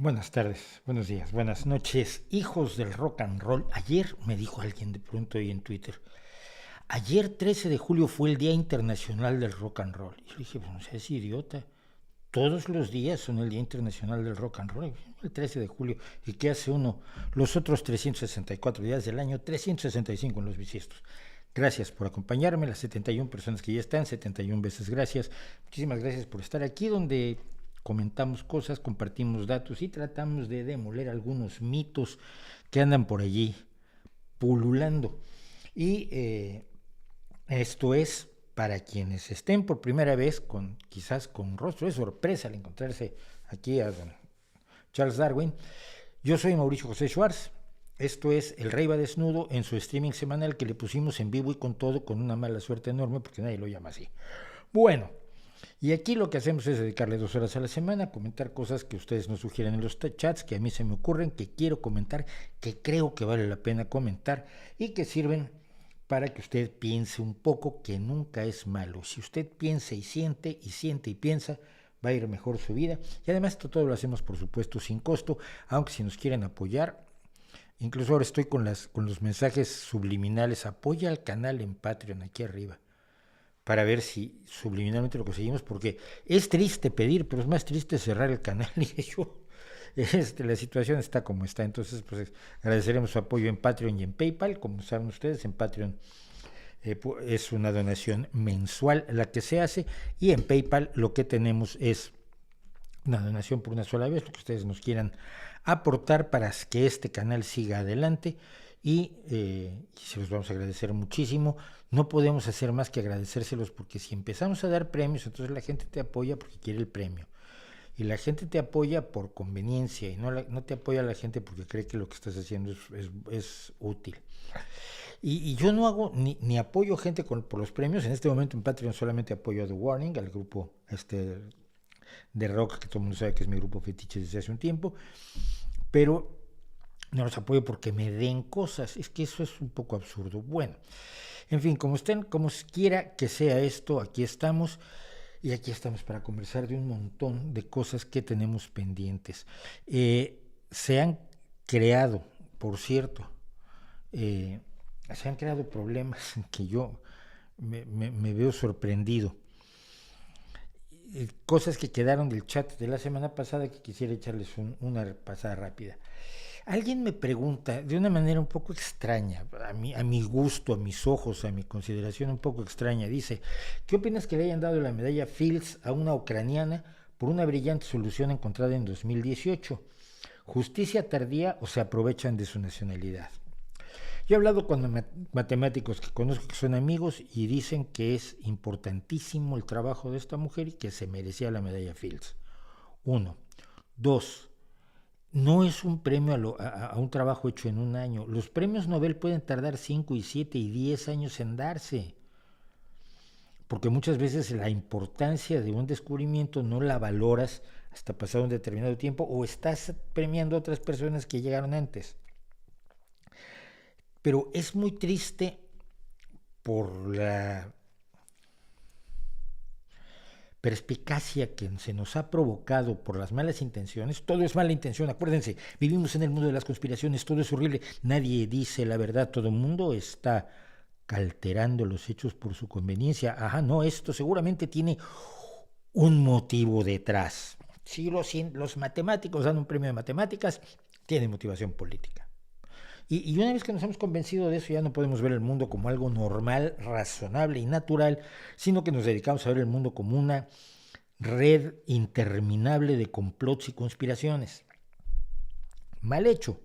Buenas tardes, buenos días, buenas noches, hijos del rock and roll. Ayer me dijo alguien de pronto ahí en Twitter, ayer 13 de julio fue el Día Internacional del Rock and Roll. Y yo le dije, pues no seas idiota, todos los días son el Día Internacional del Rock and Roll, el 13 de julio. ¿Y qué hace uno? Los otros 364 días del año, 365 en los bisiestos. Gracias por acompañarme, las 71 personas que ya están, 71 veces gracias. Muchísimas gracias por estar aquí donde comentamos cosas, compartimos datos y tratamos de demoler algunos mitos que andan por allí pululando. Y esto es para quienes estén por primera vez, quizás con rostro de sorpresa al encontrarse aquí a don Charles Darwin. Yo soy Mauricio José Schwartz. Esto es El Rey va desnudo en su streaming semanal que le pusimos en vivo y con todo, con una mala suerte enorme porque nadie lo llama así. Bueno, y aquí lo que hacemos es dedicarle 2 horas a la semana a comentar cosas que ustedes nos sugieren en los chats, que a mí se me ocurren, que quiero comentar, que creo que vale la pena comentar y que sirven para que usted piense un poco, que nunca es malo. Si usted piensa y siente y piensa, va a ir mejor su vida. Y además esto todo lo hacemos, por supuesto, sin costo, aunque si nos quieren apoyar, incluso ahora estoy con los mensajes subliminales, apoya al canal en Patreon aquí arriba, para ver si subliminalmente lo conseguimos, porque es triste pedir, pero es más triste cerrar el canal. Y yo, la situación está como está. Entonces, pues agradeceremos su apoyo en Patreon y en PayPal. Como saben ustedes, en Patreon es una donación mensual la que se hace, y en PayPal lo que tenemos es una donación por una sola vez, lo que ustedes nos quieran aportar para que este canal siga adelante, y se los vamos a agradecer muchísimo. No podemos hacer más que agradecérselos, porque si empezamos a dar premios, entonces la gente te apoya porque quiere el premio, y la gente te apoya por conveniencia, y no te apoya la gente porque cree que lo que estás haciendo es útil. Y yo no hago ni apoyo gente por los premios. En este momento en Patreon solamente apoyo a The Warning, al grupo de rock que todo el mundo sabe que es mi grupo fetiche desde hace un tiempo, pero no los apoyo porque me den cosas. Es que eso es un poco absurdo. Bueno, en fin, como quiera que sea esto, aquí estamos. Y aquí estamos para conversar de un montón de cosas que tenemos pendientes. Se han creado, por cierto, se han creado problemas que yo me veo sorprendido. Cosas que quedaron del chat de la semana pasada que quisiera echarles una pasada rápida. Alguien me pregunta de una manera un poco extraña, a mi gusto, a mis ojos, a mi consideración un poco extraña. Dice, ¿qué opinas que le hayan dado la medalla Fields a una ucraniana por una brillante solución encontrada en 2018? ¿Justicia tardía o se aprovechan de su nacionalidad? Yo he hablado con matemáticos que conozco que son amigos y dicen que es importantísimo el trabajo de esta mujer y que se merecía la medalla Fields. Uno. Dos. No es un premio a un trabajo hecho en un año. Los premios Nobel pueden tardar 5 y 7 y 10 años en darse, porque muchas veces la importancia de un descubrimiento no la valoras hasta pasado un determinado tiempo, o estás premiando a otras personas que llegaron antes. Pero es muy triste por la perspicacia que se nos ha provocado por las malas intenciones. Todo es mala intención, acuérdense, vivimos en el mundo de las conspiraciones, todo es horrible, nadie dice la verdad, todo el mundo está alterando los hechos por su conveniencia. Ajá, no, esto seguramente tiene un motivo detrás. Si los matemáticos dan un premio de matemáticas, tiene motivación política. Y una vez que nos hemos convencido de eso, ya no podemos ver el mundo como algo normal, razonable y natural, sino que nos dedicamos a ver el mundo como una red interminable de complots y conspiraciones. Mal hecho.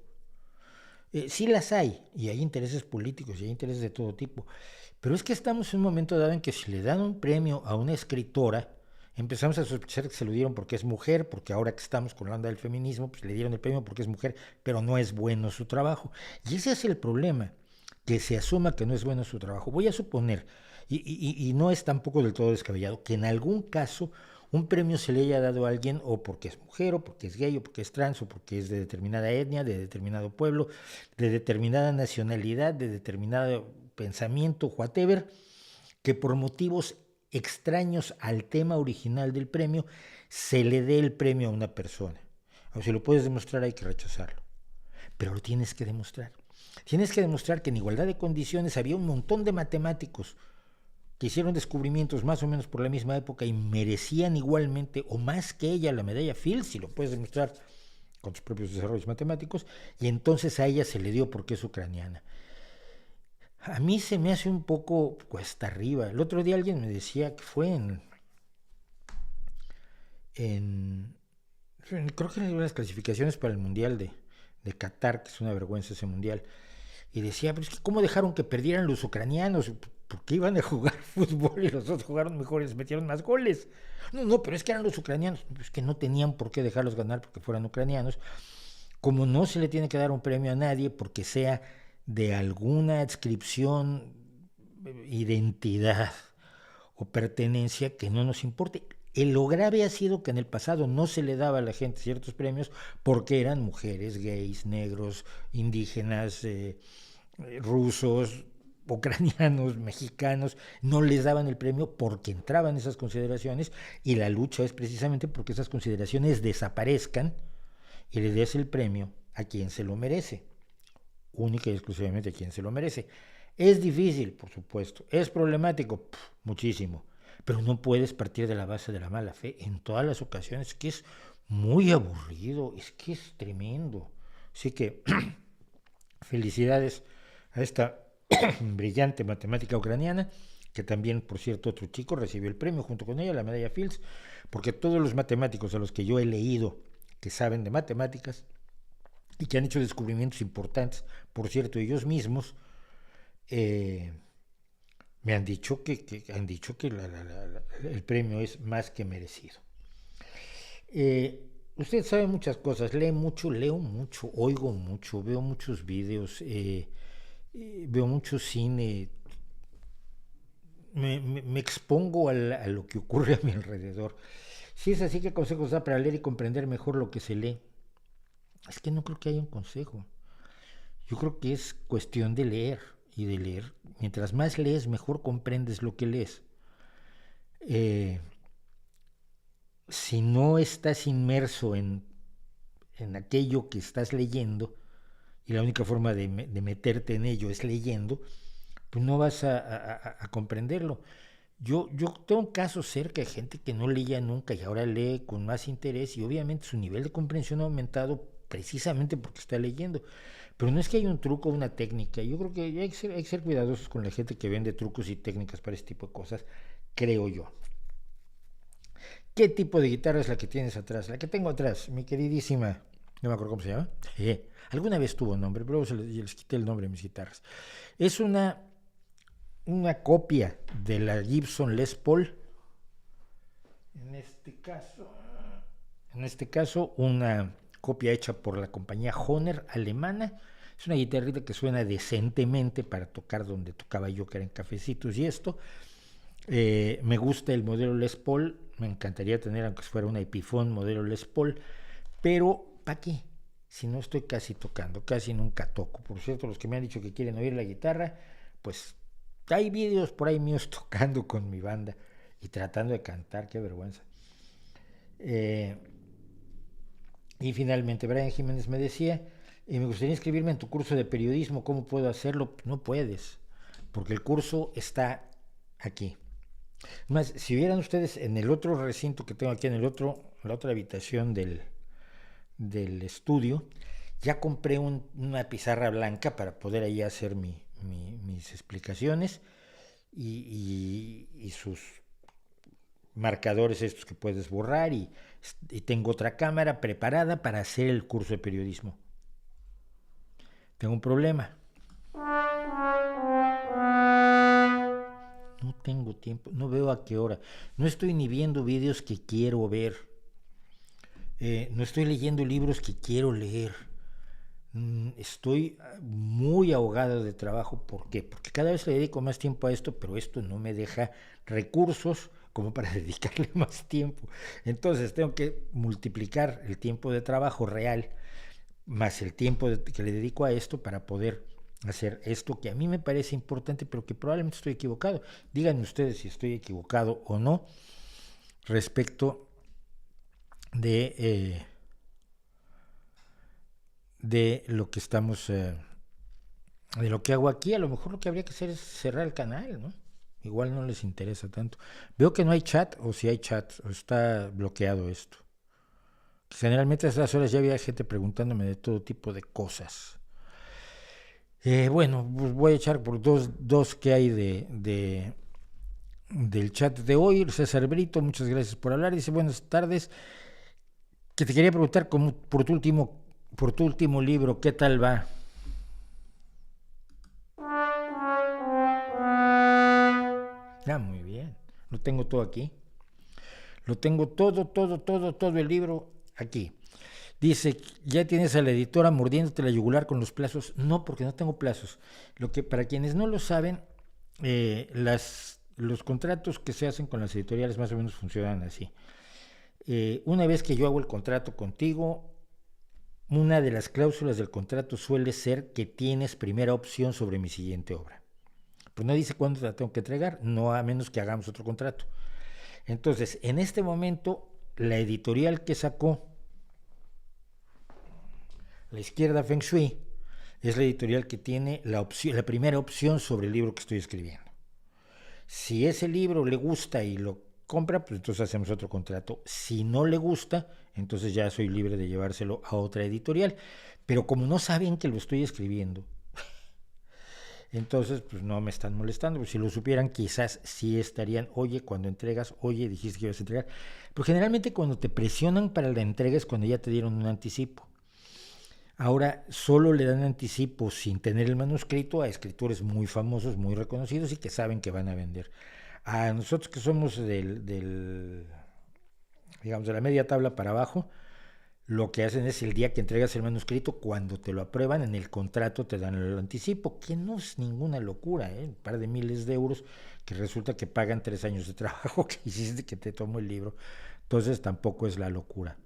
Sí las hay, y hay intereses políticos y hay intereses de todo tipo, pero es que estamos en un momento dado en que si le dan un premio a una escritora, empezamos a sospechar que se lo dieron porque es mujer, porque ahora que estamos con la onda del feminismo, pues le dieron el premio porque es mujer, pero no es bueno su trabajo. Y ese es el problema, que se asuma que no es bueno su trabajo. Voy a suponer, y no es tampoco del todo descabellado, que en algún caso un premio se le haya dado a alguien o porque es mujer, o porque es gay, o porque es trans, o porque es de determinada etnia, de determinado pueblo, de determinada nacionalidad, de determinado pensamiento, whatever, que por motivos extraños al tema original del premio se le dé el premio a una persona. O si lo puedes demostrar, hay que rechazarlo. Pero lo tienes que demostrar. Tienes que demostrar que en igualdad de condiciones había un montón de matemáticos que hicieron descubrimientos más o menos por la misma época y merecían igualmente o más que ella la medalla Fields, si lo puedes demostrar con tus propios desarrollos matemáticos, y entonces a ella se le dio porque es ucraniana. A mí se me hace un poco cuesta arriba. El otro día alguien me decía que fue creo que en las clasificaciones para el Mundial de Qatar, que es una vergüenza ese Mundial, y decía, pero es que ¿cómo dejaron que perdieran los ucranianos? Porque iban a jugar fútbol y los otros jugaron mejor y les metieron más goles. No, pero es que eran los ucranianos. Es que no tenían por qué dejarlos ganar porque fueran ucranianos. Como no se le tiene que dar un premio a nadie porque sea de alguna adscripción, identidad o pertenencia que no nos importe. Lo grave ha sido que en el pasado no se le daba a la gente ciertos premios porque eran mujeres, gays, negros, indígenas, rusos, ucranianos, mexicanos, no les daban el premio porque entraban esas consideraciones, y la lucha es precisamente porque esas consideraciones desaparezcan y le des el premio a quien se lo merece, única y exclusivamente a quien se lo merece. Es difícil, por supuesto, es problemático, muchísimo, pero no puedes partir de la base de la mala fe en todas las ocasiones, que es muy aburrido, es que es tremendo. Así que felicidades a esta brillante matemática ucraniana, que también, por cierto, otro chico recibió el premio junto con ella, la medalla Fields, porque todos los matemáticos a los que yo he leído que saben de matemáticas y que han hecho descubrimientos importantes, por cierto, ellos mismos, me han dicho que el premio es más que merecido. Usted sabe muchas cosas, lee mucho, leo mucho, oigo mucho, veo muchos videos, veo mucho cine, me expongo a lo que ocurre a mi alrededor. Si es así, ¿qué consejos da para leer y comprender mejor lo que se lee? Es que no creo que haya un consejo. Yo creo que es cuestión de leer y de leer. Mientras más lees, mejor comprendes lo que lees. Si no estás inmerso en aquello que estás leyendo, y la única forma de meterte en ello es leyendo, pues no vas a comprenderlo. Yo tengo casos cerca de gente que no leía nunca y ahora lee con más interés, y obviamente su nivel de comprensión ha aumentado precisamente porque está leyendo. Pero no es que haya un truco o una técnica. Yo creo que hay que ser cuidadosos con la gente que vende trucos y técnicas para este tipo de cosas, creo yo. ¿Qué tipo de guitarra es la que tienes atrás? La que tengo atrás, mi queridísima, no me acuerdo cómo se llama. Alguna vez tuvo nombre, pero les quité el nombre de mis guitarras. Es una copia de la Gibson Les Paul. En este caso, una copia hecha por la compañía Hohner alemana. Es una guitarrita que suena decentemente para tocar donde tocaba yo, que era en cafecitos y esto. Me gusta el modelo Les Paul. Me encantaría tener, aunque fuera una Epiphone modelo Les Paul, pero ¿para qué? Si no estoy casi tocando, casi nunca toco. Por cierto, los que me han dicho que quieren oír la guitarra, pues hay vídeos por ahí míos tocando con mi banda y tratando de cantar, qué vergüenza. Y finalmente, Brian Jiménez me decía, me gustaría inscribirme en tu curso de periodismo, ¿cómo puedo hacerlo? No puedes, porque el curso está aquí. Más, si vieran ustedes en el otro recinto que tengo aquí, en la otra habitación del estudio, ya compré una pizarra blanca para poder ahí hacer mis explicaciones y sus marcadores estos que puedes borrar, y tengo otra cámara preparada para hacer el curso de periodismo. Tengo un problema. No tengo tiempo, no veo a qué hora. No estoy ni viendo vídeos que quiero ver. No estoy leyendo libros que quiero leer. Estoy muy ahogado de trabajo. ¿Por qué? Porque cada vez le dedico más tiempo a esto, pero esto no me deja recursos como para dedicarle más tiempo. Entonces tengo que multiplicar el tiempo de trabajo real más el tiempo que le dedico a esto para poder hacer esto que a mí me parece importante, pero que probablemente estoy equivocado. Díganme ustedes si estoy equivocado o no respecto de de lo que estamos, de lo que hago aquí. A lo mejor lo que habría que hacer es cerrar el canal, ¿no? Igual no les interesa tanto. Veo que no hay chat, o si hay chat, o está bloqueado esto. Generalmente a esas horas ya había gente preguntándome de todo tipo de cosas. Bueno, pues voy a echar por dos que hay del chat de hoy. César Brito, muchas gracias por hablar. Dice, buenas tardes. Que te quería preguntar por tu último libro, ¿qué tal va? Ah, muy bien. Lo tengo todo aquí. Lo tengo todo el libro aquí. Dice, ¿ya tienes a la editora mordiéndote la yugular con los plazos? No, porque no tengo plazos. Lo que, para quienes no lo saben, los contratos que se hacen con las editoriales más o menos funcionan así. Una vez que yo hago el contrato contigo, una de las cláusulas del contrato suele ser que tienes primera opción sobre mi siguiente obra. Pues no dice cuándo te la tengo que entregar, no a menos que hagamos otro contrato. Entonces, en este momento, la editorial que sacó La Izquierda Feng Shui es la editorial que tiene la primera opción sobre el libro que estoy escribiendo. Si ese libro le gusta y lo compra, pues entonces hacemos otro contrato. Si no le gusta, entonces ya soy libre de llevárselo a otra editorial. Pero como no saben que lo estoy escribiendo, entonces pues no me están molestando. Pues si lo supieran, quizás sí estarían, oye, cuando entregas, oye, dijiste que ibas a entregar. Pero generalmente cuando te presionan para la entrega es cuando ya te dieron un anticipo. Ahora solo le dan anticipo sin tener el manuscrito a escritores muy famosos, muy reconocidos y que saben que van a vender. A nosotros que somos digamos, de la media tabla para abajo, lo que hacen es el día que entregas el manuscrito, cuando te lo aprueban, en el contrato te dan el anticipo, que no es ninguna locura, un par de miles de euros, que resulta que pagan 3 años de trabajo que hiciste, que te tomó el libro. Entonces tampoco es la locura.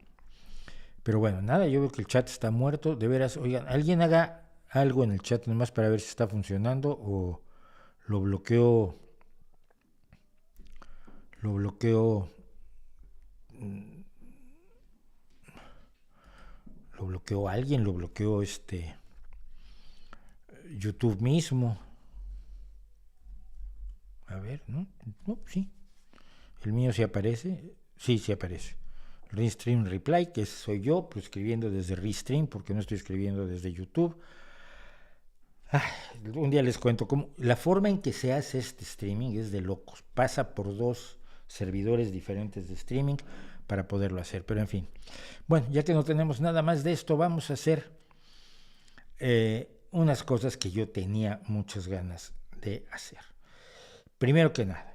Pero bueno, nada, yo veo que el chat está muerto. De veras, oigan, alguien haga algo en el chat nomás para ver si está funcionando o lo bloqueó, lo bloqueó, lo bloqueó alguien, lo bloqueó YouTube mismo. A ver, ¿no? No, sí. El mío sí aparece. Sí, sí aparece. Restream Reply, que soy yo, pues escribiendo desde Restream, porque no estoy escribiendo desde YouTube. Un día les cuento cómo la forma en que se hace este streaming es de locos. Pasa por 2 servidores diferentes de streaming para poderlo hacer. Pero en fin. Bueno, ya que no tenemos nada más de esto, vamos a hacer unas cosas que yo tenía muchas ganas de hacer. Primero que nada,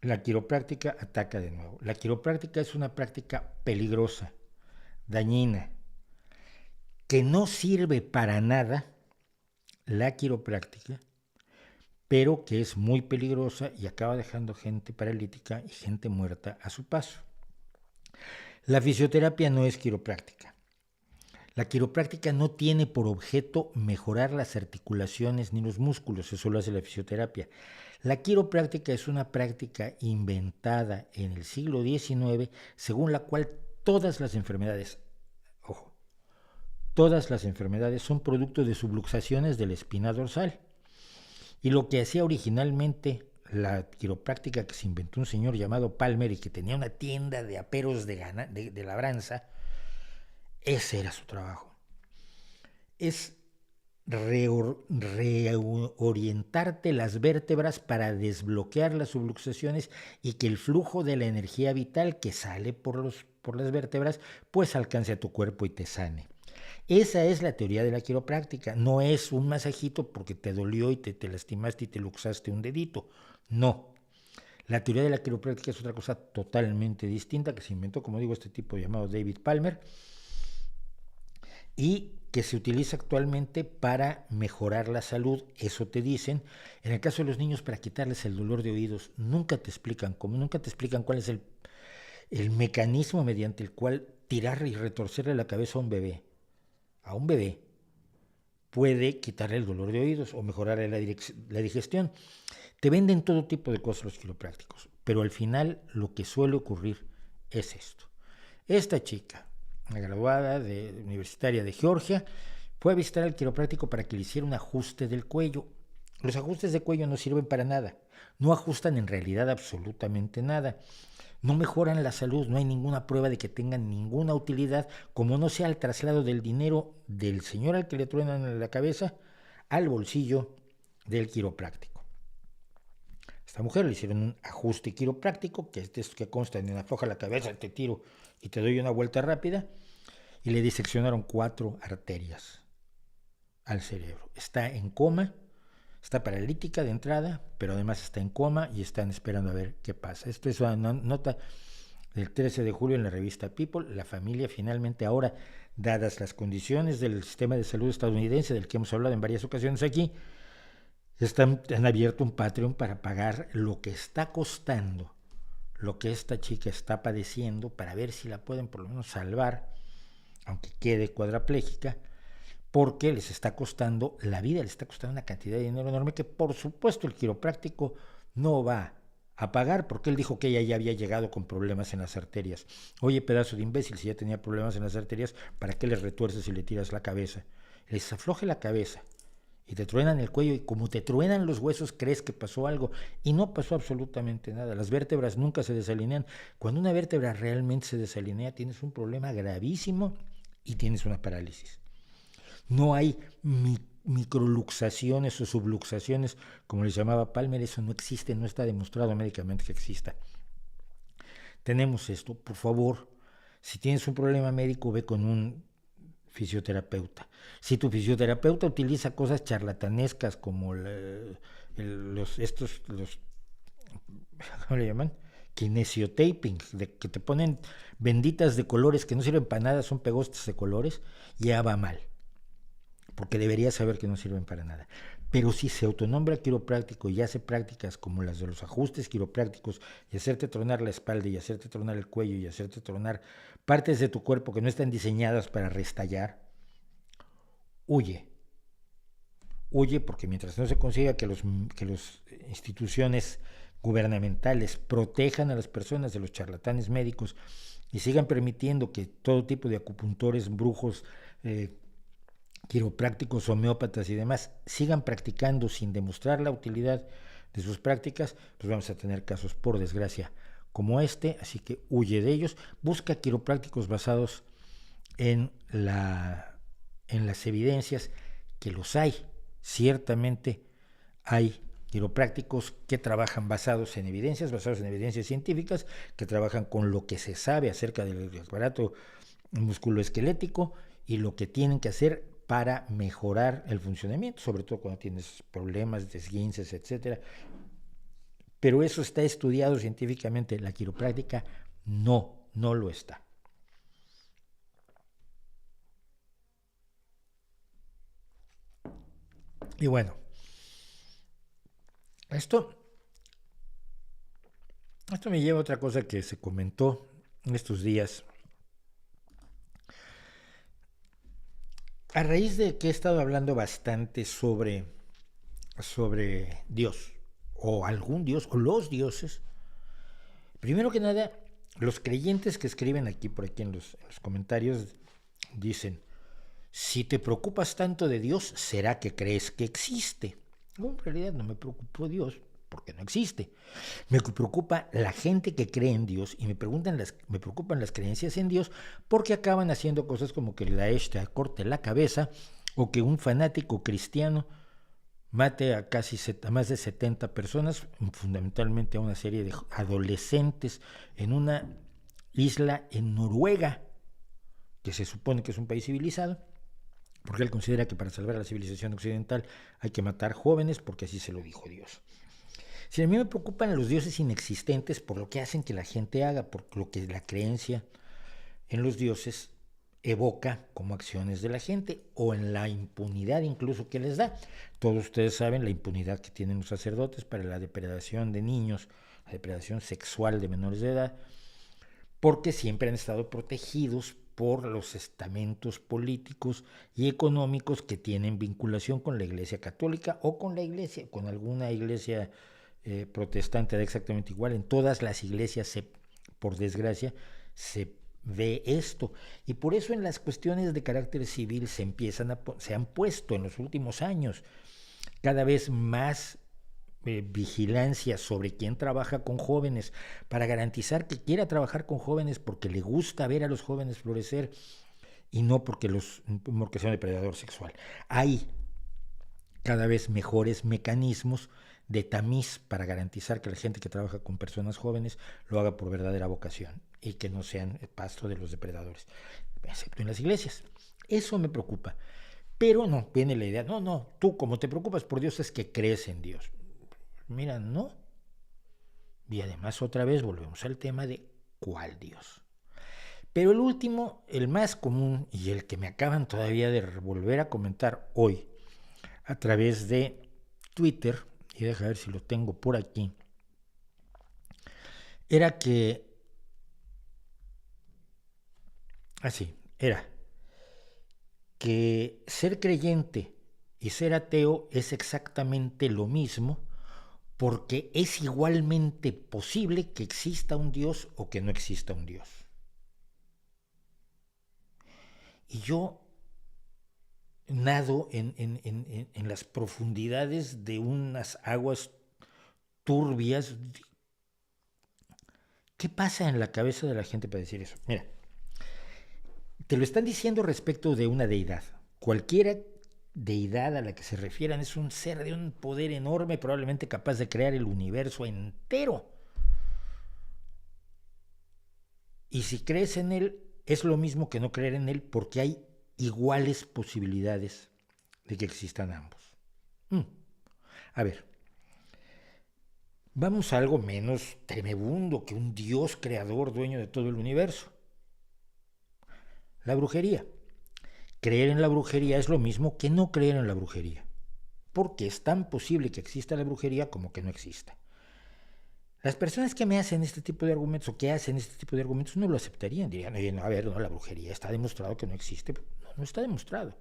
la quiropráctica ataca de nuevo. La quiropráctica es una práctica peligrosa, dañina, que no sirve para nada, la quiropráctica, pero que es muy peligrosa y acaba dejando gente paralítica y gente muerta a su paso. La fisioterapia no es quiropráctica. La quiropráctica no tiene por objeto mejorar las articulaciones ni los músculos, eso lo hace la fisioterapia. La quiropráctica es una práctica inventada en el siglo XIX, según la cual todas las enfermedades, ojo, todas las enfermedades son producto de subluxaciones de la espina dorsal. Y lo que hacía originalmente la quiropráctica, que se inventó un señor llamado Palmer y que tenía una tienda de aperos de labranza, ese era su trabajo. Es reorientarte las vértebras para desbloquear las subluxaciones y que el flujo de la energía vital que sale por las vértebras pues alcance a tu cuerpo y te sane. Esa es la teoría de la quiropráctica. No es un masajito porque te dolió y te lastimaste y te luxaste un dedito. No. La teoría de la quiropráctica es otra cosa totalmente distinta que se inventó, como digo, este tipo llamado David Palmer y que se utiliza actualmente para mejorar la salud, eso te dicen. En el caso de los niños, para quitarles el dolor de oídos, nunca te explican cómo, nunca te explican cuál es el mecanismo mediante el cual tirar y retorcerle la cabeza a un bebé. A un bebé puede quitarle el dolor de oídos o mejorarle la digestión. Te venden todo tipo de cosas los quiroprácticos, pero al final lo que suele ocurrir es esto. Esta chica una graduada universitaria de Georgia, fue a visitar al quiropráctico para que le hiciera un ajuste del cuello. Los ajustes de cuello no sirven para nada, no ajustan en realidad absolutamente nada, no mejoran la salud, no hay ninguna prueba de que tengan ninguna utilidad, como no sea el traslado del dinero del señor al que le truenan en la cabeza al bolsillo del quiropráctico. A esta mujer le hicieron un ajuste quiropráctico, que es que consta en afloja la cabeza, te tiro y te doy una vuelta rápida, y le diseccionaron 4 arterias al cerebro. Está en coma, está paralítica de entrada, pero además está en coma y están esperando a ver qué pasa. Esto es una nota del 13 de julio en la revista People. La familia finalmente ahora, dadas las condiciones del sistema de salud estadounidense, del que hemos hablado en varias ocasiones aquí, han abierto un Patreon para pagar lo que está costando, lo que esta chica está padeciendo, para ver si la pueden por lo menos salvar, aunque quede cuadraplégica, porque les está costando la vida, les está costando una cantidad de dinero enorme que por supuesto el quiropráctico no va a pagar, porque él dijo que ella ya había llegado con problemas en las arterias. Oye, pedazo de imbécil, si ya tenía problemas en las arterias, ¿para qué les retuerces y le tiras la cabeza? Les afloje la cabeza y te truenan el cuello, y como te truenan los huesos crees que pasó algo, y no pasó absolutamente nada. Las vértebras nunca se desalinean. Cuando una vértebra realmente se desalinea, tienes un problema gravísimo y tienes una parálisis. No hay microluxaciones o subluxaciones, como les llamaba Palmer, eso no existe, no está demostrado médicamente que exista. Tenemos esto, por favor, si tienes un problema médico, ve con un fisioterapeuta. Si tu fisioterapeuta utiliza cosas charlatanescas como ¿cómo le llaman? Kinesiotaping, que te ponen benditas de colores que no sirven para nada, son pegostes de colores, ya va mal, porque debería saber que no sirven para nada. Pero si se autonombra quiropráctico y hace prácticas como las de los ajustes quiroprácticos, y hacerte tronar la espalda, y hacerte tronar el cuello, y hacerte tronar partes de tu cuerpo que no están diseñadas para restallar, huye. Huye, porque mientras no se consiga que las instituciones gubernamentales protejan a las personas de los charlatanes médicos y sigan permitiendo que todo tipo de acupuntores, brujos, quiroprácticos, homeópatas y demás sigan practicando sin demostrar la utilidad de sus prácticas, pues vamos a tener casos, por desgracia, como este. Así que huye de ellos, busca quiroprácticos basados en las evidencias, que los hay, ciertamente hay quiroprácticos que trabajan basados en evidencias científicas, que trabajan con lo que se sabe acerca del aparato musculoesquelético y lo que tienen que hacer para mejorar el funcionamiento, sobre todo cuando tienes problemas de esguinces, etcétera. Pero eso está estudiado científicamente. La quiropráctica no lo está. Y bueno, esto me lleva a otra cosa que se comentó en estos días. A raíz de que he estado hablando bastante sobre Dios, o algún Dios, o los dioses, primero que nada, los creyentes que escriben por aquí en los comentarios dicen: si te preocupas tanto de Dios, ¿será que crees que existe? No, en realidad no me preocupa Dios, porque no existe. Me preocupa la gente que cree en Dios, y me preocupan las creencias en Dios, porque acaban haciendo cosas como que el Daesh te corte la cabeza, o que un fanático cristiano mate a más de 70 personas, fundamentalmente a una serie de adolescentes, en una isla en Noruega, que se supone que es un país civilizado, porque él considera que para salvar a la civilización occidental hay que matar jóvenes, porque así se lo dijo Dios. Si a mí me preocupan los dioses inexistentes por lo que hacen que la gente haga, por lo que la creencia en los dioses evoca como acciones de la gente, o en la impunidad incluso que les da. Todos ustedes saben la impunidad que tienen los sacerdotes para la depredación de niños, la depredación sexual de menores de edad, porque siempre han estado protegidos por los estamentos políticos y económicos que tienen vinculación con la Iglesia Católica, o con alguna iglesia protestante, da exactamente igual. En todas las iglesias, por desgracia, se ve esto. Y por eso en las cuestiones de carácter civil se han puesto en los últimos años cada vez más vigilancia sobre quién trabaja con jóvenes para garantizar que quiera trabajar con jóvenes porque le gusta ver a los jóvenes florecer y no porque sea un depredador sexual. Hay cada vez mejores mecanismos de tamiz para garantizar que la gente que trabaja con personas jóvenes lo haga por verdadera vocación y que no sean el pasto de los depredadores, excepto en las iglesias. Eso me preocupa. Pero no, viene la idea, no, tú como te preocupas por Dios es que crees en Dios. Mira, no. Y además otra vez volvemos al tema de ¿cuál Dios? Pero el último, el más común y el que me acaban todavía de volver a comentar hoy a través de Twitter, y deja ver si lo tengo por aquí, era que, era que ser creyente y ser ateo es exactamente lo mismo porque es igualmente posible que exista un Dios o que no exista un Dios. Y yo nado en las profundidades de unas aguas turbias. ¿Qué pasa en la cabeza de la gente para decir eso? Mira, te lo están diciendo respecto de una deidad. Cualquiera deidad a la que se refieran es un ser de un poder enorme, probablemente capaz de crear el universo entero. Y si crees en él, es lo mismo que no creer en él porque hay iguales posibilidades de que existan ambos. A ver, vamos a algo menos tremebundo que un Dios creador dueño de todo el universo. La brujería. Creer en la brujería es lo mismo que no creer en la brujería, porque es tan posible que exista la brujería como que no exista. Las personas que me hacen este tipo de argumentos o que hacen este tipo de argumentos no lo aceptarían, dirían, oye, no, a ver, no, la brujería está demostrado que no existe. No está demostrado.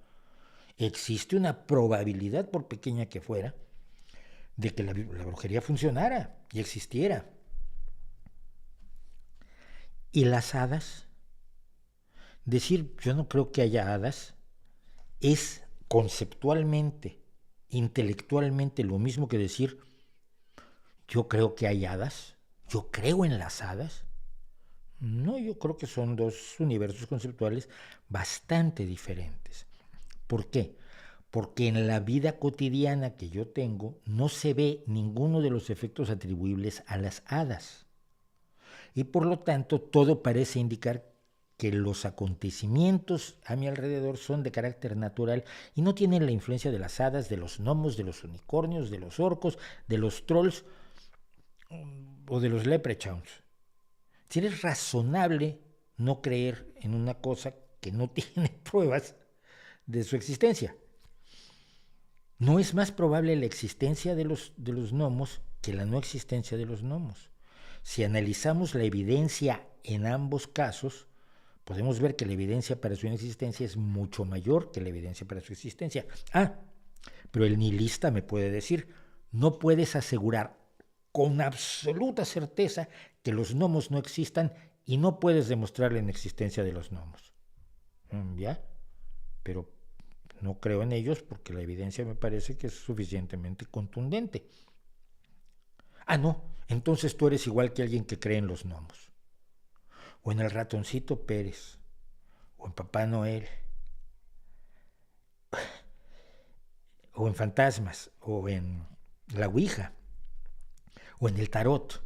Existe una probabilidad, por pequeña que fuera, de que la brujería funcionara y existiera. ¿Y las hadas? Decir yo no creo que haya hadas es conceptualmente, intelectualmente lo mismo que decir yo creo que hay hadas, yo creo en las hadas. No, yo creo que son dos universos conceptuales bastante diferentes. ¿Por qué? Porque en la vida cotidiana que yo tengo no se ve ninguno de los efectos atribuibles a las hadas. Y por lo tanto todo parece indicar que los acontecimientos a mi alrededor son de carácter natural y no tienen la influencia de las hadas, de los gnomos, de los unicornios, de los orcos, de los trolls o de los leprechauns. Si eres razonable no creer en una cosa que no tiene pruebas de su existencia. No es más probable la existencia de los gnomos que la no existencia de los gnomos. Si analizamos la evidencia en ambos casos, podemos ver que la evidencia para su inexistencia es mucho mayor que la evidencia para su existencia. Pero el nihilista me puede decir, no puedes asegurar con absoluta certeza que los gnomos no existan y no puedes demostrar la inexistencia de los gnomos. ¿Ya? Pero no creo en ellos porque la evidencia me parece que es suficientemente contundente. No, entonces tú eres igual que alguien que cree en los gnomos. O en el ratoncito Pérez, o en Papá Noel, o en fantasmas, o en la Ouija, o en el tarot.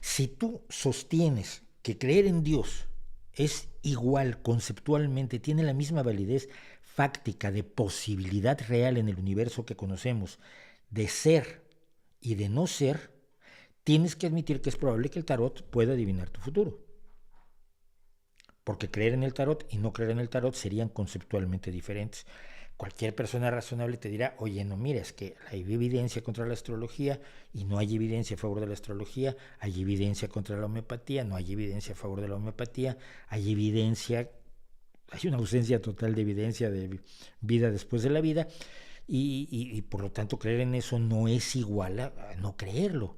Si tú sostienes que creer en Dios es igual conceptualmente, tiene la misma validez fáctica de posibilidad real en el universo que conocemos, de ser y de no ser, tienes que admitir que es probable que el tarot pueda adivinar tu futuro. Porque creer en el tarot y no creer en el tarot serían conceptualmente diferentes. Cualquier persona razonable te dirá, oye, no, mira, es que hay evidencia contra la astrología y no hay evidencia a favor de la astrología, hay evidencia contra la homeopatía, no hay evidencia a favor de la homeopatía, hay una ausencia total de evidencia de vida después de la vida y por lo tanto creer en eso no es igual a no creerlo.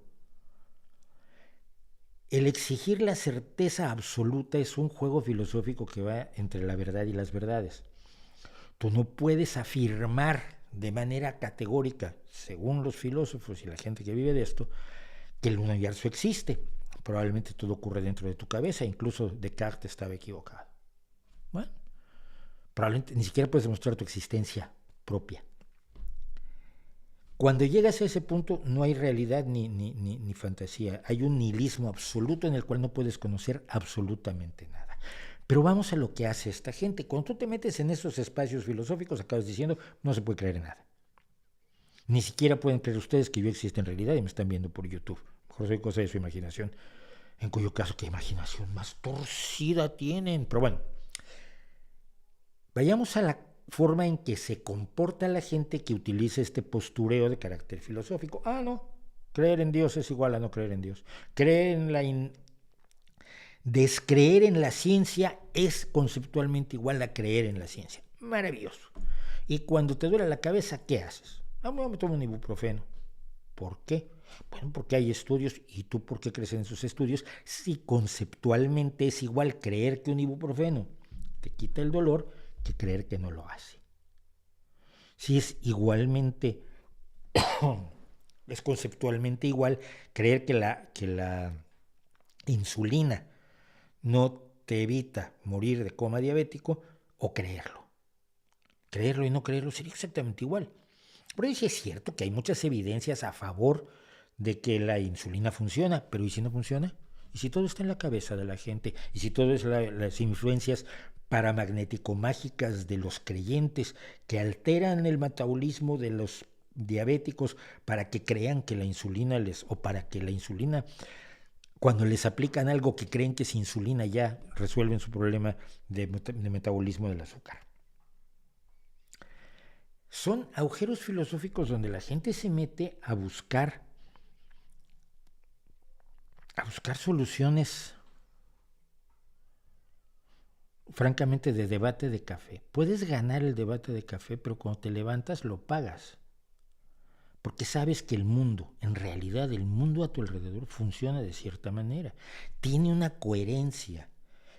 El exigir la certeza absoluta es un juego filosófico que va entre la verdad y las verdades. Tú no puedes afirmar de manera categórica, según los filósofos y la gente que vive de esto, que el universo existe. Probablemente todo ocurre dentro de tu cabeza, incluso Descartes estaba equivocado. Bueno, probablemente ni siquiera puedes demostrar tu existencia propia. Cuando llegas a ese punto no hay realidad ni fantasía, hay un nihilismo absoluto en el cual no puedes conocer absolutamente nada. Pero vamos a lo que hace esta gente. Cuando tú te metes en esos espacios filosóficos, acabas diciendo, no se puede creer en nada. Ni siquiera pueden creer ustedes que yo existe en realidad y me están viendo por YouTube. Mejor soy cosa de su imaginación. En cuyo caso, qué imaginación más torcida tienen. Pero bueno, vayamos a la forma en que se comporta la gente que utiliza este postureo de carácter filosófico. No, creer en Dios es igual a no creer en Dios. Descreer en la ciencia es conceptualmente igual a creer en la ciencia. Maravilloso. Y cuando te duele la cabeza, ¿qué haces? Me tomo un ibuprofeno. ¿Por qué? Bueno, porque hay estudios. ¿Y tú por qué crees en esos estudios? Si conceptualmente es igual creer que un ibuprofeno te quita el dolor que creer que no lo hace. Si es igualmente, es conceptualmente igual creer que la insulina no te evita morir de coma diabético o creerlo. Creerlo y no creerlo sería exactamente igual. Por eso sí es cierto que hay muchas evidencias a favor de que la insulina funciona, pero ¿y si no funciona? ¿Y si todo está en la cabeza de la gente? ¿Y si todo es las influencias paramagnético-mágicas de los creyentes que alteran el metabolismo de los diabéticos para que crean que la insulina o para que la insulina, cuando les aplican algo que creen que es insulina, ya resuelven su problema de metabolismo del azúcar? Son agujeros filosóficos donde la gente se mete a buscar soluciones, francamente, de debate de café. Puedes ganar el debate de café, pero cuando te levantas lo pagas. Porque sabes que el mundo, en realidad el mundo a tu alrededor funciona de cierta manera. Tiene una coherencia.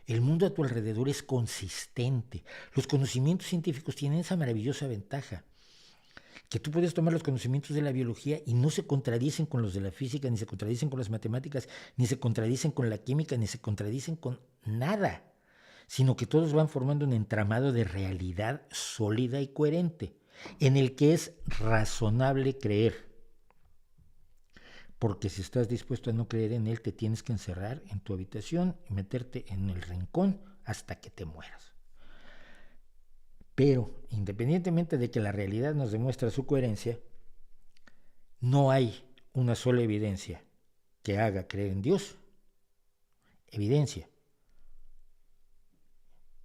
El mundo a tu alrededor es consistente. Los conocimientos científicos tienen esa maravillosa ventaja, que tú puedes tomar los conocimientos de la biología y no se contradicen con los de la física, ni se contradicen con las matemáticas, ni se contradicen con la química, ni se contradicen con nada, sino que todos van formando un entramado de realidad sólida y coherente, en el que es razonable creer. Porque si estás dispuesto a no creer en él, te tienes que encerrar en tu habitación y meterte en el rincón hasta que te mueras. Pero, independientemente de que la realidad nos demuestra su coherencia, no hay una sola evidencia que haga creer en Dios. Evidencia.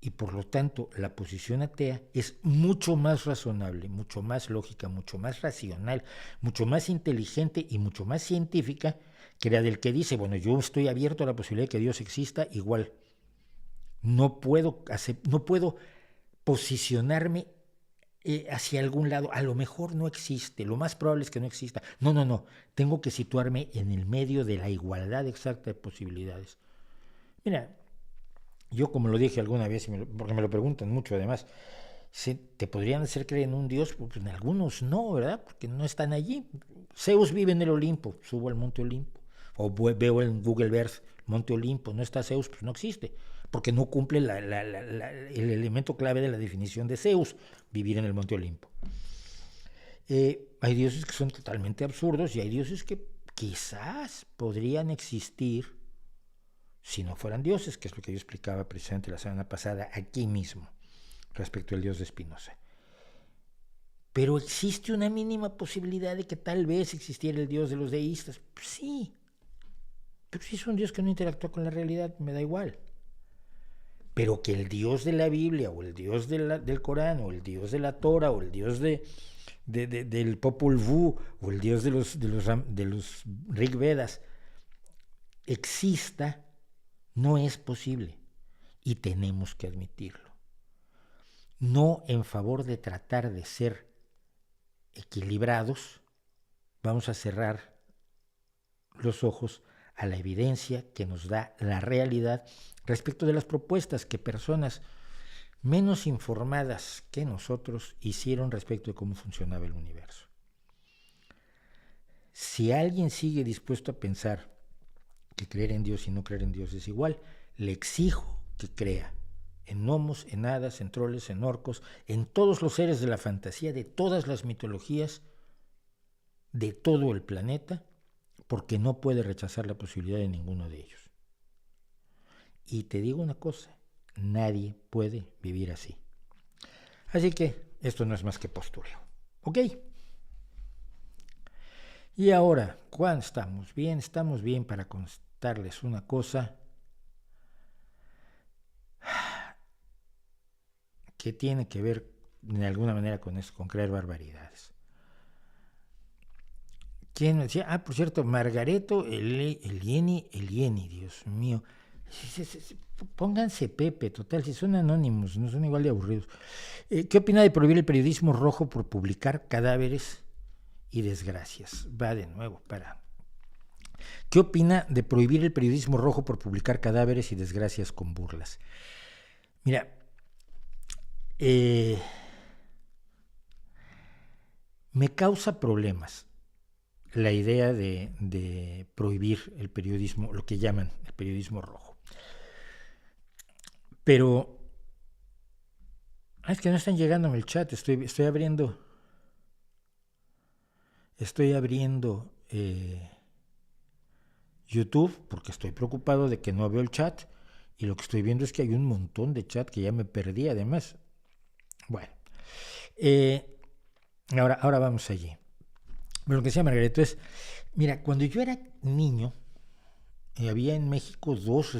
Y por lo tanto, la posición atea es mucho más razonable, mucho más lógica, mucho más racional, mucho más inteligente y mucho más científica que la del que dice, bueno, yo estoy abierto a la posibilidad de que Dios exista, igual. No puedo posicionarme hacia algún lado. A lo mejor no existe, lo más probable es que no exista. No. Tengo que situarme en el medio de la igualdad exacta de posibilidades. Mira, yo como lo dije alguna vez, porque me lo preguntan mucho además, ¿te podrían hacer creer en un Dios? Pues en algunos no, ¿verdad? Porque no están allí. Zeus vive en el Olimpo, subo al Monte Olimpo. O veo en Google Earth, Monte Olimpo, no está Zeus, pues no existe. Porque no cumple el elemento clave de la definición de Zeus, vivir en el Monte Olimpo. Hay dioses que son totalmente absurdos y hay dioses que quizás podrían existir si no fueran dioses, que es lo que yo explicaba precisamente la semana pasada aquí mismo, respecto al dios de Spinoza. Pero existe una mínima posibilidad de que tal vez existiera el dios de los deístas. Pues sí, pero si es un dios que no interactúa con la realidad, me da igual. Pero que el dios de la Biblia, o el dios del Corán, o el dios de la Torah, o el dios del Popol Vuh, o el dios de los Rig Vedas, exista, no es posible. Y tenemos que admitirlo. No en favor de tratar de ser equilibrados, vamos a cerrar los ojos a la evidencia que nos da la realidad respecto de las propuestas que personas menos informadas que nosotros hicieron respecto de cómo funcionaba el universo. Si alguien sigue dispuesto a pensar que creer en Dios y no creer en Dios es igual, le exijo que crea en gnomos, en hadas, en troles, en orcos, en todos los seres de la fantasía, de todas las mitologías, de todo el planeta, porque no puede rechazar la posibilidad de ninguno de ellos. Y te digo una cosa, nadie puede vivir así. Así que esto no es más que postureo. ¿Ok? Y ahora, ¿cuándo estamos bien? Estamos bien para contarles una cosa que tiene que ver de alguna manera con eso, con creer barbaridades. ¿Quién me decía? Por cierto, Margareto Elieni, Dios mío. Pónganse Pepe, total, si son anónimos, no son igual de aburridos. ¿Qué opina de prohibir el periodismo rojo por publicar cadáveres y desgracias? Va de nuevo, para. ¿Qué opina de prohibir el periodismo rojo por publicar cadáveres y desgracias con burlas? Mira, me causa problemas la idea de prohibir el periodismo, lo que llaman el periodismo rojo. Pero es que no están llegándome el chat, estoy abriendo YouTube porque estoy preocupado de que no veo el chat y lo que estoy viendo es que hay un montón de chat que ya me perdí además. Bueno, ahora vamos allí. Pero lo que decía Margareto es, mira, cuando yo era niño, había en México dos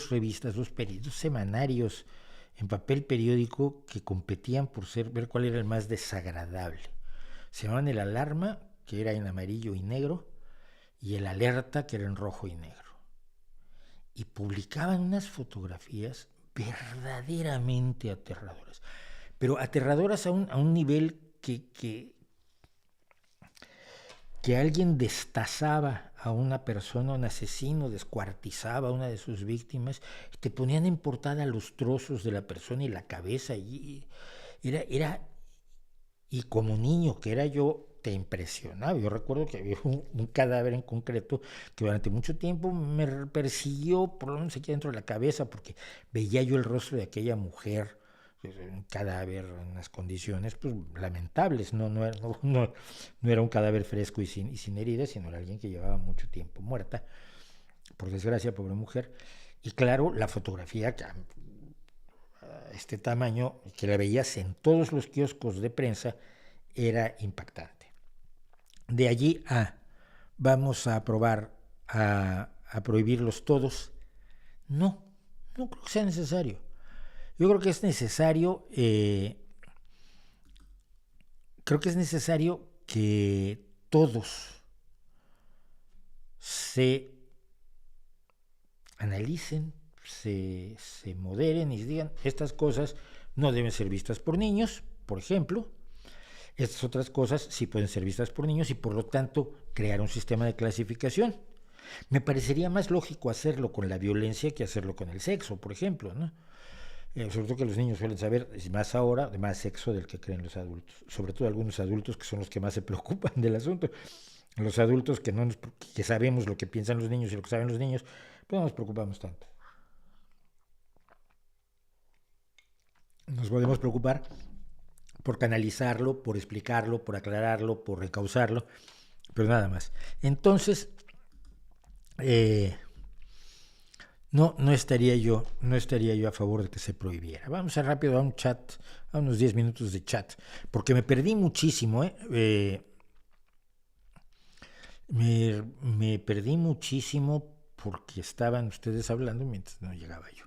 revistas, dos semanarios en papel periódico que competían por ver cuál era el más desagradable. Se llamaban El Alarma, que era en amarillo y negro, y El Alerta, que era en rojo y negro. Y publicaban unas fotografías verdaderamente aterradoras, pero aterradoras a un nivel que alguien destazaba a una persona, un asesino, descuartizaba a una de sus víctimas, y te ponían en portada los trozos de la persona y la cabeza, y y como niño que era yo, te impresionaba. Yo recuerdo que había un cadáver en concreto que durante mucho tiempo me persiguió, por lo menos aquí dentro de la cabeza, porque veía yo el rostro de aquella mujer, un cadáver en unas condiciones pues lamentables, no era un cadáver fresco y sin heridas, sino era alguien que llevaba mucho tiempo muerta, por desgracia, pobre mujer. Y claro, la fotografía que a este tamaño, que la veías en todos los kioscos de prensa, era impactante. De allí a vamos a probar a prohibirlos todos, no creo que sea necesario. Yo creo que es necesario, que todos se analicen, se moderen y digan, estas cosas no deben ser vistas por niños, por ejemplo, estas otras cosas sí pueden ser vistas por niños y por lo tanto crear un sistema de clasificación. Me parecería más lógico hacerlo con la violencia que hacerlo con el sexo, por ejemplo, ¿no? Sobre todo que los niños suelen saber más ahora de más sexo del que creen los adultos, sobre todo algunos adultos que son los que más se preocupan del asunto. Los adultos que sabemos lo que piensan los niños y lo que saben los niños, pues no nos preocupamos tanto. Nos podemos preocupar por canalizarlo, por explicarlo, por aclararlo, por recausarlo, pero nada más. Entonces, no estaría yo a favor de que se prohibiera. Vamos a rápido a un chat, a unos 10 minutos de chat, porque me perdí muchísimo, me perdí muchísimo porque estaban ustedes hablando mientras no llegaba yo.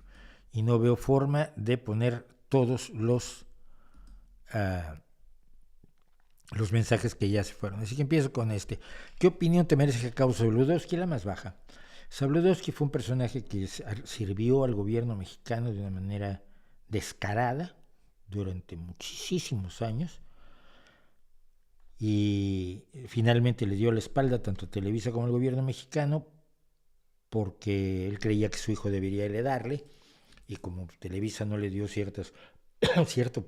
Y no veo forma de poner todos los mensajes que ya se fueron. Así que empiezo con este. ¿Qué opinión te merece Jacobo Zabludovsky? La más baja. Zabludovsky fue un personaje que sirvió al gobierno mexicano de una manera descarada durante muchísimos años y finalmente le dio la espalda tanto a Televisa como al gobierno mexicano porque él creía que su hijo debería heredarle, y como Televisa no le dio cierto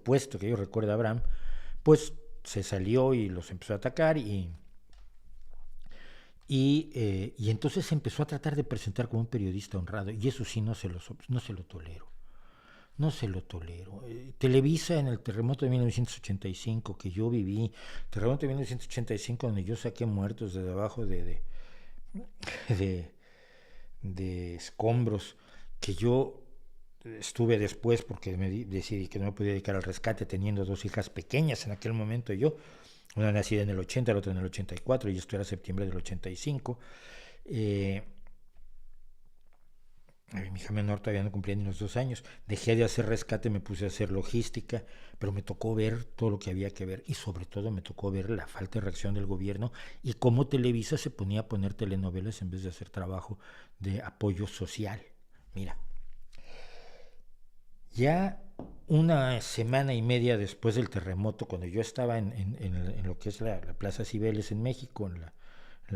puesto que yo recuerdo a Abraham, pues se salió y los empezó a atacar y entonces se empezó a tratar de presentar como un periodista honrado, y eso sí no se lo tolero. No se lo tolero. Televisa en el terremoto de 1985 que yo viví, terremoto de 1985 donde yo saqué muertos de debajo de, de escombros, que yo estuve después porque decidí que no me podía dedicar al rescate teniendo dos hijas pequeñas en aquel momento yo, una nacida en el 80, la otra en el 84, y esto era septiembre del 85. Mi hija menor todavía no cumplía ni los 2 años. Dejé de hacer rescate, me puse a hacer logística, pero me tocó ver todo lo que había que ver y sobre todo me tocó ver la falta de reacción del gobierno y cómo Televisa se ponía a poner telenovelas en vez de hacer trabajo de apoyo social. Mira, ya una semana y media después del terremoto, cuando yo estaba en lo que es la Plaza Cibeles en México, en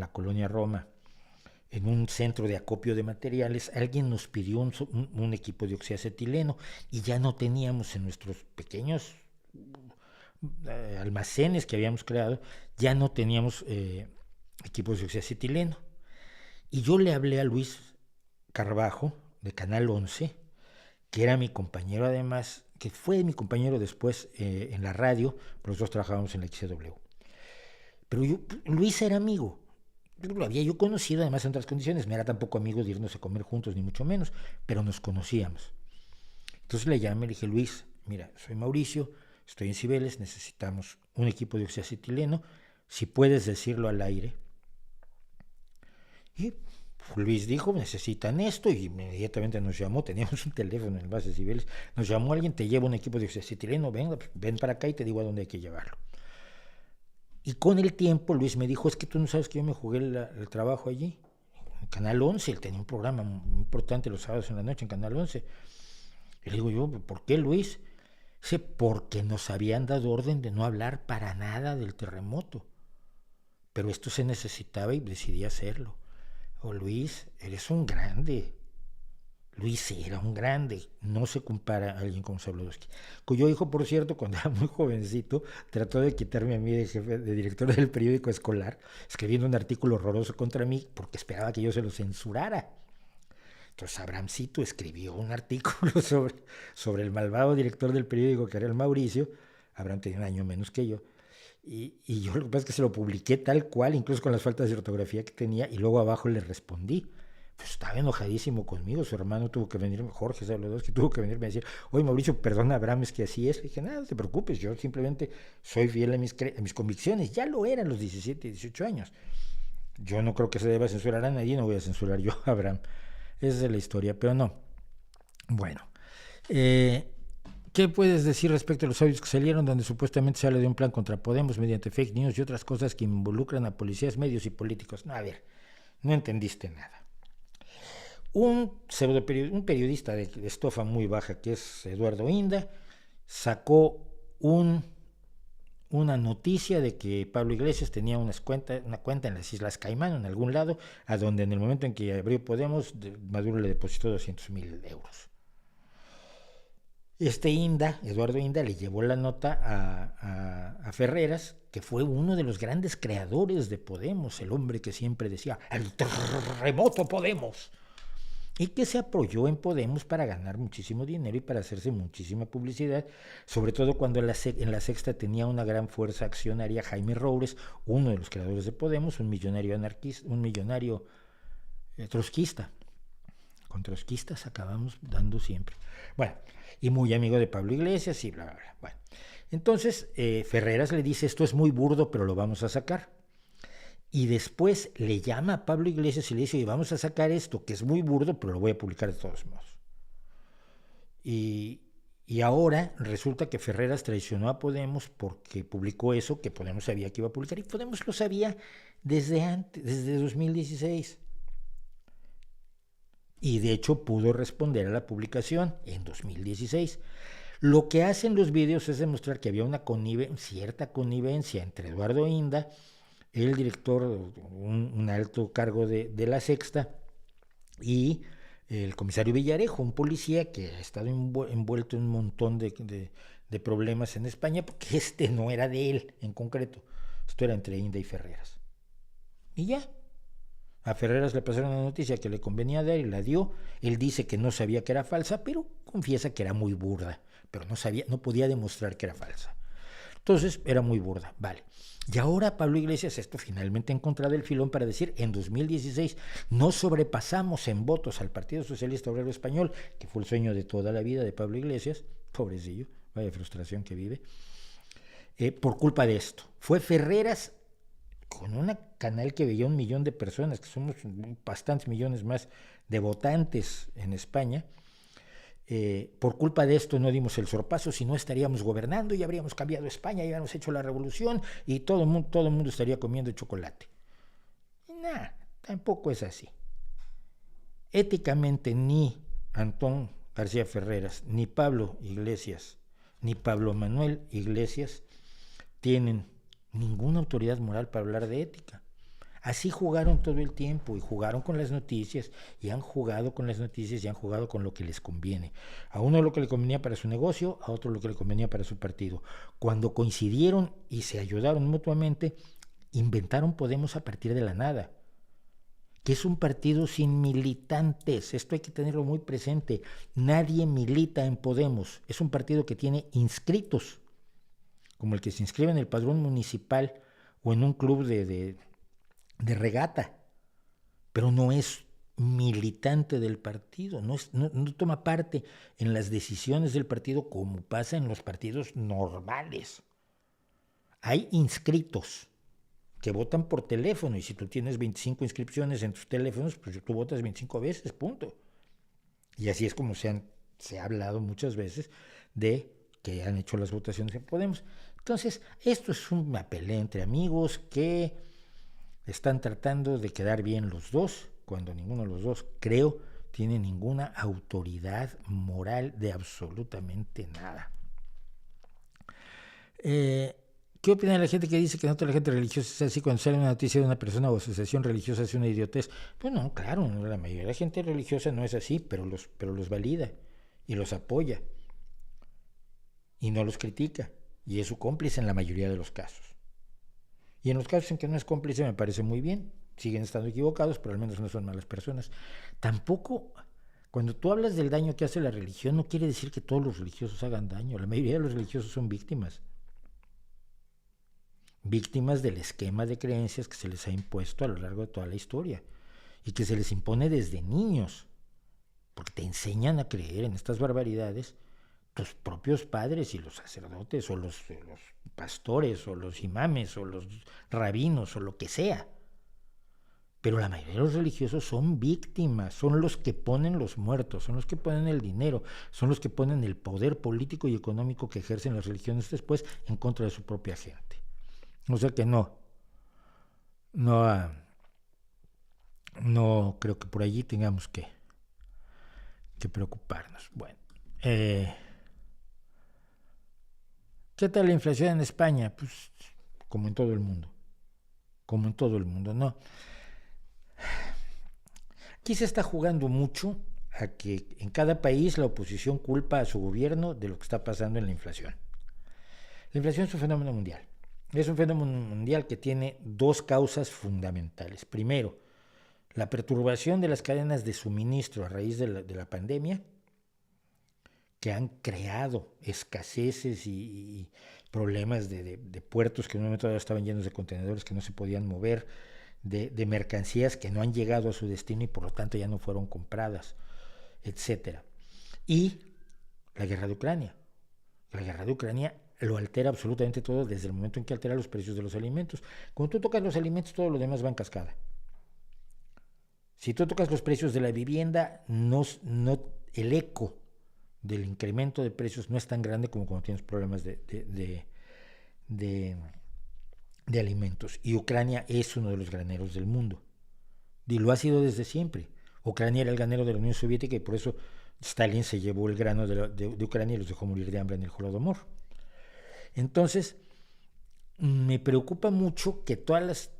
la colonia Roma, en un centro de acopio de materiales, alguien nos pidió un equipo de oxiacetileno y ya no teníamos en nuestros pequeños almacenes que habíamos creado, ya no teníamos equipos de oxiacetileno. Y yo le hablé a Luis Carbajo, de Canal 11, que era mi compañero además, que fue mi compañero después en la radio, pero nosotros trabajábamos en la XW. Pero Luis era amigo, lo había yo conocido además en otras condiciones, no era tampoco amigo de irnos a comer juntos ni mucho menos, pero nos conocíamos. Entonces le llamé y le dije, Luis, mira, soy Mauricio, estoy en Cibeles, necesitamos un equipo de oxiacetileno, si puedes decirlo al aire. Y Luis dijo, necesitan esto, y inmediatamente nos llamó, teníamos un teléfono en el base de Cibeles, nos llamó alguien, te lleva un equipo de oxiacetileno, ven para acá y te digo a dónde hay que llevarlo. Y con el tiempo Luis me dijo, es que tú no sabes que yo me jugué el trabajo allí, en Canal 11, él tenía un programa muy importante los sábados en la noche en Canal 11. Y le digo yo, ¿por qué Luis? Dice, porque nos habían dado orden de no hablar para nada del terremoto. Pero esto se necesitaba y decidí hacerlo. Oh, Luis, eres un grande. Luis era un grande, no se compara a alguien como Sabludowski, cuyo hijo, por cierto, cuando era muy jovencito, trató de quitarme a mí de jefe, de director del periódico escolar, escribiendo un artículo horroroso contra mí porque esperaba que yo se lo censurara. Entonces Abrahamcito escribió un artículo sobre el malvado director del periódico que era el Mauricio. Abraham tenía un año menos que yo. Y yo lo que pasa es que se lo publiqué tal cual, incluso con las faltas de ortografía que tenía, y luego abajo le respondí. Pues estaba enojadísimo conmigo, su hermano tuvo que venir, Jorge Sabludowski tuvo que venirme a decir, oye Mauricio, perdona Abraham, es que así es. Le dije, nada, no te preocupes, yo simplemente soy fiel a mis convicciones, ya lo eran los 17, 18 años. Yo no creo que se deba censurar a nadie, no voy a censurar yo a Abraham. Esa es la historia, pero no. Bueno, ¿qué puedes decir respecto a los audios que salieron donde supuestamente se habla de un plan contra Podemos mediante fake news y otras cosas que involucran a policías, medios y políticos? No, a ver, no entendiste nada. Un periodista de estofa muy baja, que es Eduardo Inda, sacó una noticia de que Pablo Iglesias tenía una cuenta en las Islas Caimán, en algún lado, a donde en el momento en que abrió Podemos, Maduro le depositó 200,000 euros. Eduardo Inda, le llevó la nota a Ferreras, que fue uno de los grandes creadores de Podemos, el hombre que siempre decía, el terremoto Podemos, y que se apoyó en Podemos para ganar muchísimo dinero y para hacerse muchísima publicidad, sobre todo cuando en la Sexta tenía una gran fuerza accionaria Jaime Roures, uno de los creadores de Podemos, un millonario anarquista, un millonario trotskista. Con trotskistas acabamos dando siempre. Bueno, y muy amigo de Pablo Iglesias y bla, bla, bla. Bueno, entonces Ferreras le dice, esto es muy burdo, pero lo vamos a sacar. Y después le llama a Pablo Iglesias y le dice, oye, vamos a sacar esto, que es muy burdo, pero lo voy a publicar de todos modos. Y ahora resulta que Ferreras traicionó a Podemos porque publicó eso que Podemos sabía que iba a publicar, y Podemos lo sabía desde 2016. Y de hecho pudo responder a la publicación en 2016. Lo que hacen los videos es demostrar que había una cierta connivencia entre Eduardo Inda, el director, un alto cargo de La Sexta, y el comisario Villarejo, un policía que ha estado envuelto en un montón de problemas en España, porque este no era de él en concreto, esto era entre Inda y Ferreras. Y ya, a Ferreras le pasaron una noticia que le convenía dar y la dio. Él dice que no sabía que era falsa, pero confiesa que era muy burda, pero no podía demostrar que era falsa. Entonces era muy burda, vale. Y ahora Pablo Iglesias, esto finalmente ha encontrado el filón para decir, en 2016 no sobrepasamos en votos al Partido Socialista Obrero Español, que fue el sueño de toda la vida de Pablo Iglesias, pobrecillo, vaya frustración que vive, por culpa de esto. Fue Ferreras, con un canal que veía 1 millón de personas, que somos bastantes millones más de votantes en España. Por culpa de esto no dimos el sorpaso, si no estaríamos gobernando y habríamos cambiado España y habríamos hecho la revolución y todo el mundo estaría comiendo chocolate. Nah, tampoco es así. Éticamente ni Antón García Ferreras, ni Pablo Iglesias, ni Pablo Manuel Iglesias tienen ninguna autoridad moral para hablar de ética. Así jugaron todo el tiempo y jugaron con las noticias y han jugado con las noticias y han jugado con lo que les conviene. A uno lo que le convenía para su negocio, a otro lo que le convenía para su partido. Cuando coincidieron y se ayudaron mutuamente, inventaron Podemos a partir de la nada, que es un partido sin militantes. Esto hay que tenerlo muy presente. Nadie milita en Podemos. Es un partido que tiene inscritos, como el que se inscribe en el padrón municipal o en un club de regata, pero no es militante del partido, no toma parte en las decisiones del partido como pasa en los partidos normales. Hay inscritos que votan por teléfono y si tú tienes 25 inscripciones en tus teléfonos, pues tú votas 25 veces, punto. Y así es como se ha hablado muchas veces de que han hecho las votaciones en Podemos. Entonces, esto es una pelea entre amigos que están tratando de quedar bien los dos, cuando ninguno de los dos, creo, tiene ninguna autoridad moral de absolutamente nada. ¿Qué opina la gente que dice que no toda la gente religiosa es así cuando sale una noticia de una persona o asociación religiosa es una idiotez? Pues no, claro, la mayoría de la gente religiosa no es así, pero los valida y los apoya y no los critica y es su cómplice en la mayoría de los casos. Y en los casos en que no es cómplice me parece muy bien. Siguen estando equivocados, pero al menos no son malas personas. Tampoco, cuando tú hablas del daño que hace la religión, no quiere decir que todos los religiosos hagan daño. La mayoría de los religiosos son víctimas. Víctimas del esquema de creencias que se les ha impuesto a lo largo de toda la historia. Y que se les impone desde niños. Porque te enseñan a creer en estas barbaridades tus propios padres y los sacerdotes o los pastores o los imames o los rabinos o lo que sea. Pero la mayoría de los religiosos son víctimas, son los que ponen los muertos, son los que ponen el dinero, son los que ponen el poder político y económico que ejercen las religiones después en contra de su propia gente. O sea que no creo que por allí tengamos que preocuparnos. Bueno, ¿qué tal la inflación en España? Pues como en todo el mundo, ¿no? Aquí se está jugando mucho a que en cada país la oposición culpa a su gobierno de lo que está pasando en la inflación. La inflación es un fenómeno mundial. Es un fenómeno mundial que tiene dos causas fundamentales. Primero, la perturbación de las cadenas de suministro a raíz de la pandemia, que han creado escaseces y problemas de puertos que en un momento dado estaban llenos de contenedores que no se podían mover, de mercancías que no han llegado a su destino y por lo tanto ya no fueron compradas, etc. Y la guerra de Ucrania. La guerra de Ucrania lo altera absolutamente todo desde el momento en que altera los precios de los alimentos. Cuando tú tocas los alimentos, todo lo demás va en cascada. Si tú tocas los precios de la vivienda, el eco del incremento de precios no es tan grande como cuando tienes problemas de alimentos. Y Ucrania es uno de los graneros del mundo. Y lo ha sido desde siempre. Ucrania era el granero de la Unión Soviética y por eso Stalin se llevó el grano de Ucrania y los dejó morir de hambre en el Holodomor. Entonces, me preocupa mucho que todas las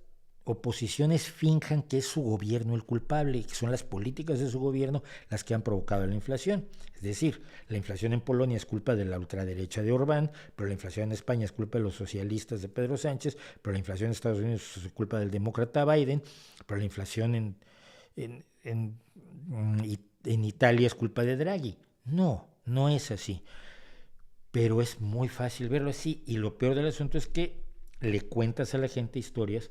oposiciones finjan que es su gobierno el culpable y que son las políticas de su gobierno las que han provocado la inflación. Es decir, la inflación en Polonia es culpa de la ultraderecha de Orbán, pero la inflación en España es culpa de los socialistas de Pedro Sánchez, pero la inflación en Estados Unidos es culpa del demócrata Biden, pero la inflación en, en, en Italia es culpa de Draghi. No, no es así. Pero es muy fácil verlo así y lo peor del asunto es que le cuentas a la gente historias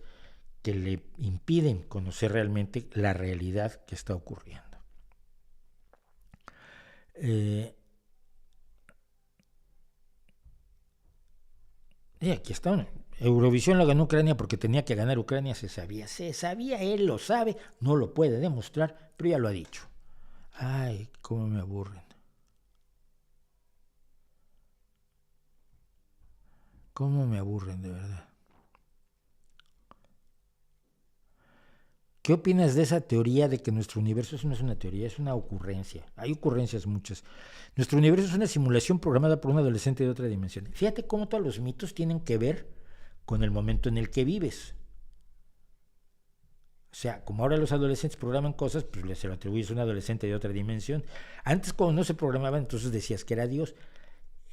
que le impiden conocer realmente la realidad que está ocurriendo. Y aquí está una. Eurovisión la ganó Ucrania porque tenía que ganar Ucrania, se sabía, él lo sabe, no lo puede demostrar, pero ya lo ha dicho. Ay, cómo me aburren. Cómo me aburren, de verdad. ¿Qué opinas de esa teoría de que nuestro universo no es una teoría, es una ocurrencia? Hay ocurrencias muchas. Nuestro universo es una simulación programada por un adolescente de otra dimensión. Fíjate cómo todos los mitos tienen que ver con el momento en el que vives. O sea, como ahora los adolescentes programan cosas, pues se lo atribuyes a un adolescente de otra dimensión. Antes, cuando no se programaba, entonces decías que era Dios.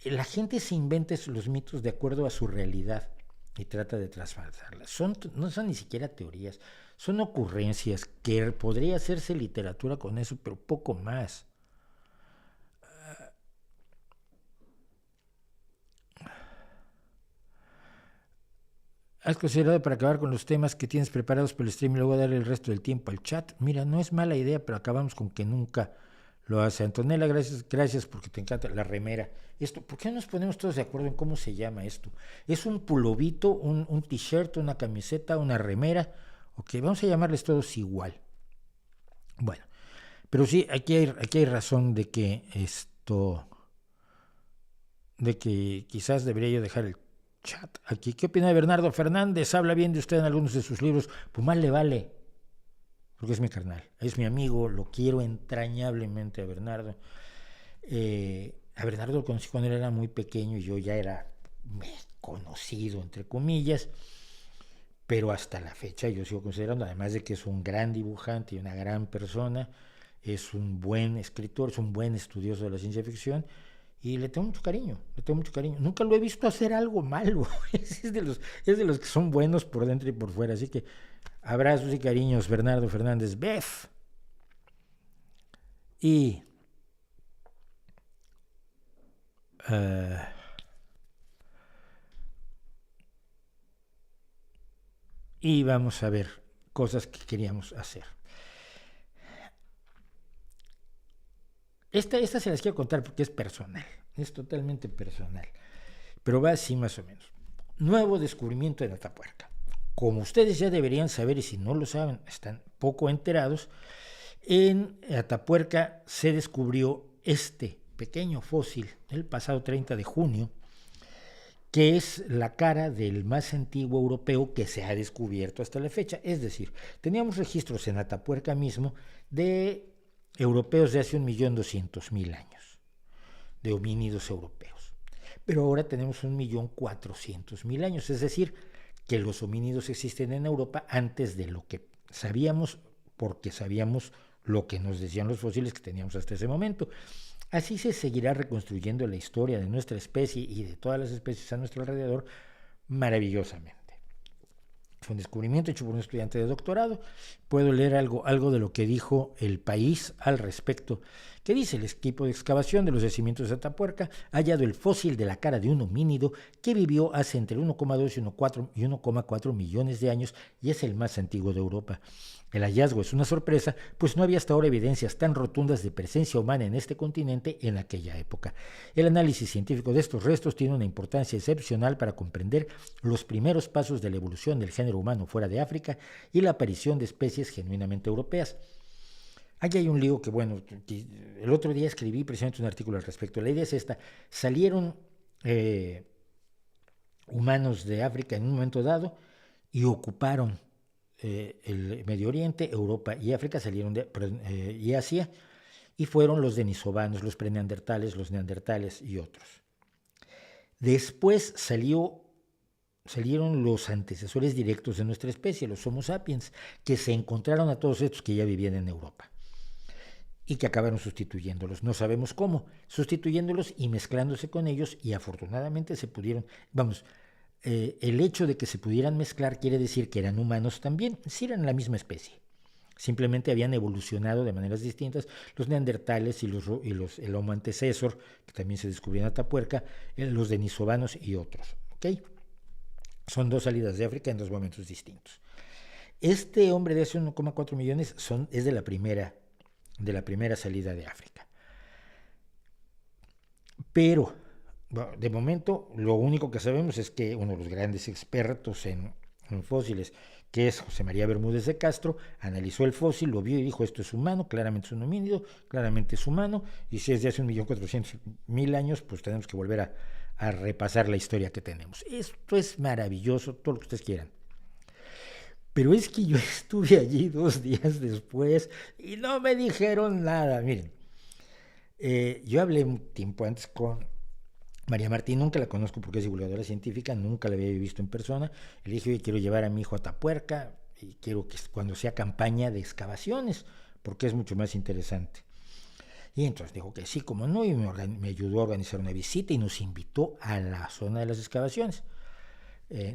La gente se inventa los mitos de acuerdo a su realidad y trata de trasfasarlas. No son ni siquiera teorías, son ocurrencias que podría hacerse literatura con eso, pero poco más. ¿Has considerado para acabar con los temas que tienes preparados para el stream y luego dar el resto del tiempo al chat? Mira, no es mala idea, pero acabamos con que nunca lo hace. Antonella, gracias porque te encanta la remera. Esto, ¿por qué no nos ponemos todos de acuerdo en cómo se llama esto? ¿Es un pulovito, un t-shirt, una camiseta, una remera? Ok, vamos a llamarles todos igual. Bueno, pero sí, aquí hay razón de que quizás debería yo dejar el chat aquí. ¿Qué opina de Bernardo Fernández? Habla bien de usted en algunos de sus libros. Pues más le vale, porque es mi carnal, es mi amigo, lo quiero entrañablemente a Bernardo. A Bernardo lo conocí cuando él era muy pequeño y yo ya era conocido, entre comillas, pero hasta la fecha yo sigo considerando, además de que es un gran dibujante y una gran persona, es un buen escritor, es un buen estudioso de la ciencia ficción, y le tengo mucho cariño, Nunca lo he visto hacer algo malo. es de los que son buenos por dentro y por fuera. Así que abrazos y cariños, Bernardo Fernández Bef. Y vamos a ver cosas que queríamos hacer. Esta se las quiero contar porque es personal, es totalmente personal, pero va así más o menos. Nuevo descubrimiento en Atapuerca. Como ustedes ya deberían saber, y si no lo saben, están poco enterados, en Atapuerca se descubrió este pequeño fósil el pasado 30 de junio, que es la cara del más antiguo europeo que se ha descubierto hasta la fecha. Es decir, teníamos registros en Atapuerca mismo de europeos de hace 1.200.000 años, de homínidos europeos. Pero ahora tenemos 1.400.000 años, es decir, que los homínidos existen en Europa antes de lo que sabíamos, porque sabíamos lo que nos decían los fósiles que teníamos hasta ese momento. Así se seguirá reconstruyendo la historia de nuestra especie y de todas las especies a nuestro alrededor maravillosamente. Fue un descubrimiento hecho por un estudiante de doctorado. Puedo leer algo de lo que dijo El País al respecto. ¿Qué dice? El equipo de excavación de los yacimientos de Atapuerca ha hallado el fósil de la cara de un homínido que vivió hace entre 1,2 y 1,4 millones de años y es el más antiguo de Europa. El hallazgo es una sorpresa, pues no había hasta ahora evidencias tan rotundas de presencia humana en este continente en aquella época. El análisis científico de estos restos tiene una importancia excepcional para comprender los primeros pasos de la evolución del género humano fuera de África y la aparición de especies genuinamente europeas. Aquí hay un lío que, bueno, el otro día escribí precisamente un artículo al respecto. La idea es esta: salieron humanos de África en un momento dado y ocuparon el Medio Oriente, Europa y África, y Asia, y fueron los denisovanos, los preneandertales, los neandertales y otros. Después salieron los antecesores directos de nuestra especie, los Homo sapiens, que se encontraron a todos estos que ya vivían en Europa y que acabaron sustituyéndolos. No sabemos cómo, sustituyéndolos y mezclándose con ellos, y afortunadamente se pudieron, el hecho de que se pudieran mezclar quiere decir que eran humanos también, sí eran la misma especie. Simplemente habían evolucionado de maneras distintas los neandertales y el Homo antecesor, que también se descubrió en Atapuerca, los denisovanos y otros. ¿Okay? Son dos salidas de África en dos momentos distintos. Este hombre de hace 1,4 millones es de la primera salida de África. Pero, bueno, de momento, lo único que sabemos es que uno de los grandes expertos en fósiles, que es José María Bermúdez de Castro, analizó el fósil, lo vio y dijo: esto es humano, claramente es un homínido, claramente es humano, y si es de hace 1.400.000 años, pues tenemos que volver a repasar la historia que tenemos. Esto es maravilloso, todo lo que ustedes quieran. Pero es que yo estuve allí 2 días después y no me dijeron nada. Miren, yo hablé un tiempo antes con María Martín, nunca la conozco porque es divulgadora científica, nunca la había visto en persona. Le dije: oye, quiero llevar a mi hijo a Atapuerca y quiero que cuando sea campaña de excavaciones, porque es mucho más interesante. Y entonces dijo que sí, como no, y me ayudó a organizar una visita y nos invitó a la zona de las excavaciones.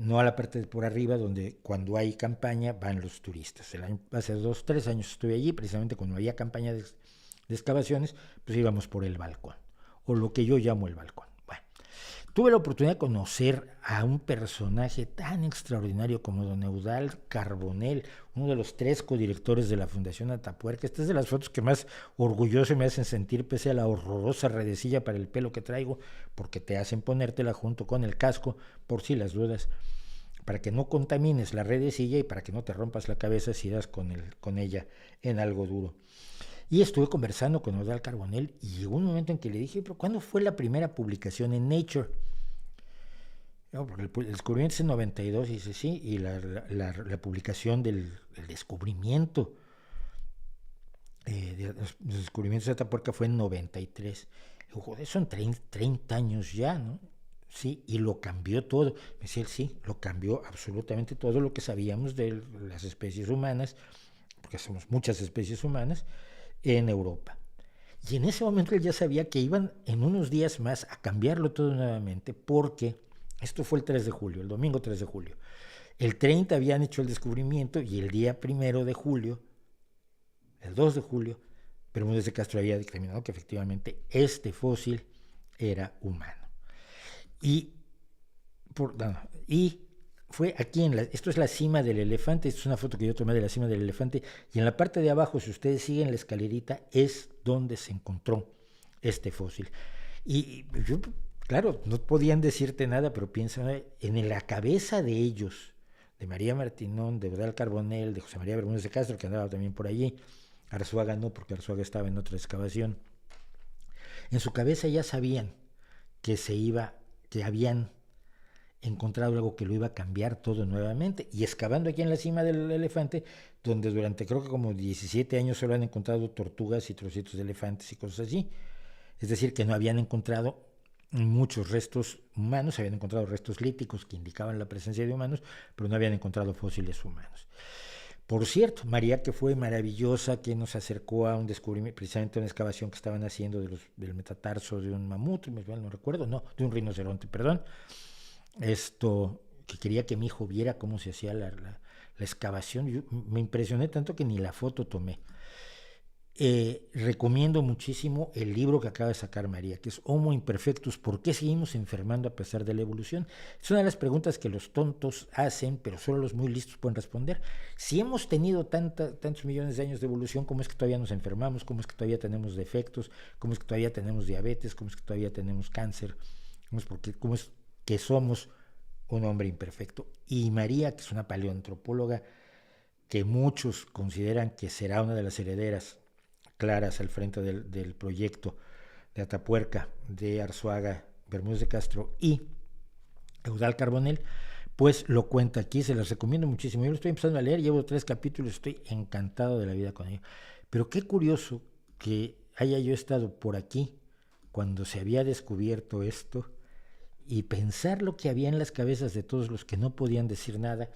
No a la parte de por arriba, donde cuando hay campaña van los turistas. Hace 2-3 años estuve allí, precisamente cuando había campaña de excavaciones, pues íbamos por el balcón, o lo que yo llamo el balcón. Bueno, tuve la oportunidad de conocer a un personaje tan extraordinario como don Eudald Carbonell, uno de los 3 codirectores de la Fundación Atapuerca. Esta es de las fotos que más orgulloso me hacen sentir, pese a la horrorosa redecilla para el pelo que traigo, porque te hacen ponértela junto con el casco, por si las dudas, para que no contamines la redecilla y para que no te rompas la cabeza si das con ella en algo duro. Y estuve conversando con Eudald Carbonell y llegó un momento en que le dije: ¿pero cuándo fue la primera publicación en Nature? No, porque el descubrimiento es en 92, y dice sí, y la publicación del descubrimiento de los descubrimientos de Atapuerca fue en 93. Digo: joder, son 30 años ya, ¿no? Sí, y lo cambió todo. Me decía él: sí, lo cambió absolutamente todo lo que sabíamos de las especies humanas, porque somos muchas especies humanas, en Europa. Y en ese momento él ya sabía que iban en unos días más a cambiarlo todo nuevamente, porque esto fue el 3 de julio, el domingo 3 de julio. El 30 habían hecho el descubrimiento y el día 1 de julio, el 2 de julio, Bermúdez de Castro había determinado que efectivamente este fósil era humano. Y fue aquí, esto es la cima del elefante, esto es una foto que yo tomé de la cima del elefante, y en la parte de abajo, si ustedes siguen la escalerita, es donde se encontró este fósil. Y yo, claro, no podían decirte nada, pero piensa en la cabeza de ellos, de María Martinón, de Eudald Carbonell, de José María Bermúdez de Castro, que andaba también por allí. Arzuaga no, porque Arzuaga estaba en otra excavación. En su cabeza ya sabían que habían encontrado algo que lo iba a cambiar todo nuevamente. Y excavando aquí en la cima del elefante, donde durante creo que como 17 años solo han encontrado tortugas y trocitos de elefantes y cosas así. Es decir, que no habían encontrado muchos restos humanos, habían encontrado restos líticos que indicaban la presencia de humanos, pero no habían encontrado fósiles humanos. Por cierto, María, que fue maravillosa, que nos acercó a un descubrimiento, precisamente una excavación que estaban haciendo del metatarso de un mamut, no recuerdo, no, de un rinoceronte, perdón. Que quería que mi hijo viera cómo se hacía la excavación. Yo me impresioné tanto que ni la foto tomé. Recomiendo muchísimo el libro que acaba de sacar María, que es Homo Imperfectus: ¿por qué seguimos enfermando a pesar de la evolución? Es una de las preguntas que los tontos hacen, pero solo los muy listos pueden responder. Si hemos tenido tantos millones de años de evolución, ¿cómo es que todavía nos enfermamos? ¿Cómo es que todavía tenemos defectos? ¿Cómo es que todavía tenemos diabetes? ¿Cómo es que todavía tenemos cáncer? ¿Cómo es que somos un hombre imperfecto? Y María, que es una paleoantropóloga que muchos consideran que será una de las herederas claras al frente del proyecto de Atapuerca, de Arzuaga, Bermúdez de Castro y Eudald Carbonell, pues lo cuenta aquí. Se las recomiendo muchísimo. Yo lo estoy empezando a leer, llevo 3 capítulos, estoy encantado de la vida con ello. Pero qué curioso que haya yo estado por aquí cuando se había descubierto esto, y pensar lo que había en las cabezas de todos los que no podían decir nada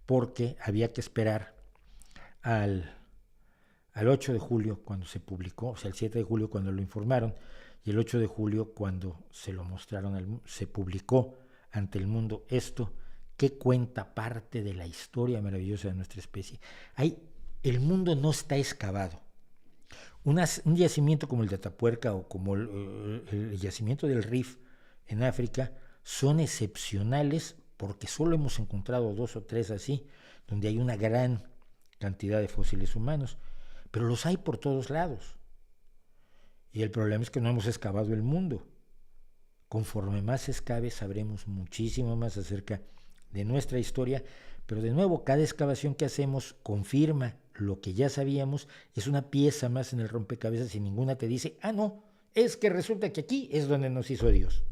porque había que esperar al, al 8 de julio cuando se publicó, o sea, el 7 de julio cuando lo informaron, y el 8 de julio cuando se lo mostraron, se publicó ante el mundo esto que cuenta parte de la historia maravillosa de nuestra especie. El mundo no está excavado. Un yacimiento como el de Atapuerca o como el yacimiento del Rif en África son excepcionales porque solo hemos encontrado 2 o 3 así, donde hay una gran cantidad de fósiles humanos, pero los hay por todos lados. Y el problema es que no hemos excavado el mundo. Conforme más se excave, sabremos muchísimo más acerca de nuestra historia, pero de nuevo, cada excavación que hacemos confirma lo que ya sabíamos, es una pieza más en el rompecabezas y ninguna te dice, no, es que resulta que aquí es donde nos hizo Dios.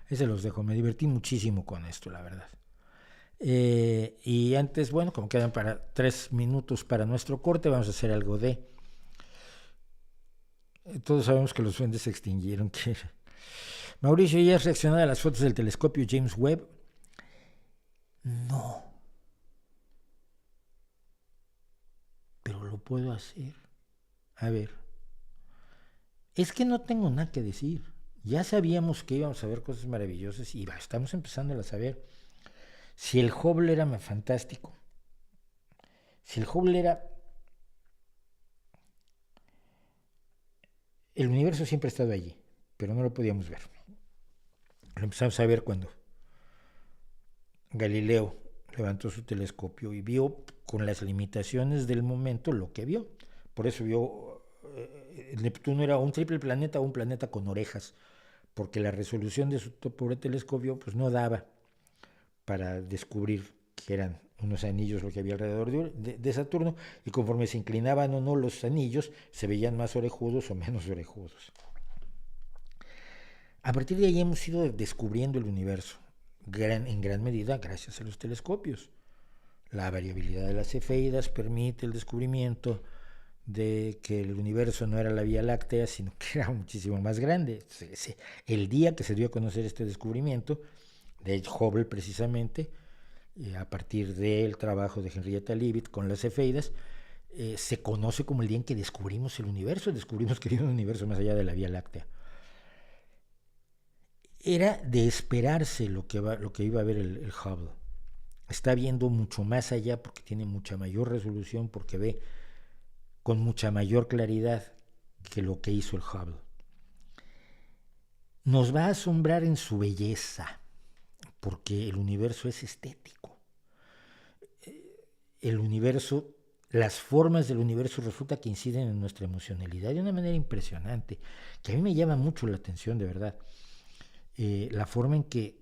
Ese los dejo, me divertí muchísimo con esto, la verdad. Y antes, bueno, como quedan para 3 minutos para nuestro corte, vamos a hacer algo de... Todos sabemos que los duendes se extinguieron. Mauricio, ¿ya has reaccionado a las fotos del telescopio James Webb? No. Pero lo puedo hacer. A ver. Es que no tengo nada que decir. Ya sabíamos que íbamos a ver cosas maravillosas y estamos empezando a saber. Si el Hubble era fantástico, si el Hubble era... El universo siempre ha estado allí, pero no lo podíamos ver. Lo empezamos a ver cuando Galileo levantó su telescopio y vio con las limitaciones del momento lo que vio. Por eso vio... Neptuno era un triple planeta o un planeta con orejas, porque la resolución de su pobre telescopio pues no daba para descubrir que eran unos anillos lo que había alrededor de Saturno, y conforme se inclinaban o no los anillos, se veían más orejudos o menos orejudos. A partir de ahí hemos ido descubriendo el universo, en gran medida gracias a los telescopios. La variabilidad de las cefeidas permite el descubrimiento de que el universo no era la Vía Láctea, sino que era muchísimo más grande. El día que se dio a conocer este descubrimiento, de Hubble precisamente, a partir del trabajo de Henrietta Leavitt con las cefeidas, se conoce como el día en que descubrimos el universo, descubrimos que había un universo más allá de la Vía Láctea. Era de esperarse lo que iba a ver el Hubble. Está viendo mucho más allá porque tiene mucha mayor resolución, porque ve con mucha mayor claridad que lo que hizo el Hubble. Nos va a asombrar en su belleza, porque el universo es estético. El universo, las formas del universo resulta que inciden en nuestra emocionalidad de una manera impresionante, que a mí me llama mucho la atención, de verdad. La forma en que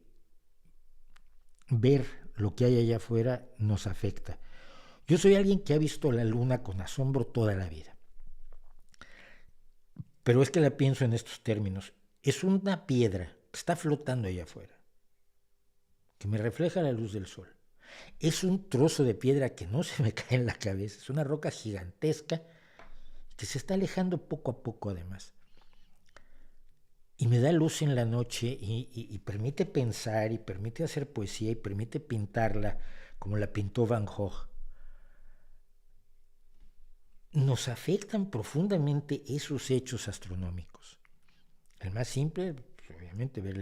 ver lo que hay allá afuera nos afecta. Yo soy alguien que ha visto la luna con asombro toda la vida, pero es que la pienso en estos términos. Es una piedra que está flotando allá afuera, que me refleja la luz del sol. Es un trozo de piedra que no se me cae en la cabeza, es una roca gigantesca que se está alejando poco a poco además. Y me da luz en la noche y permite pensar y permite hacer poesía y permite pintarla como la pintó Van Gogh. Nos afectan profundamente esos hechos astronómicos. El más simple, obviamente, ver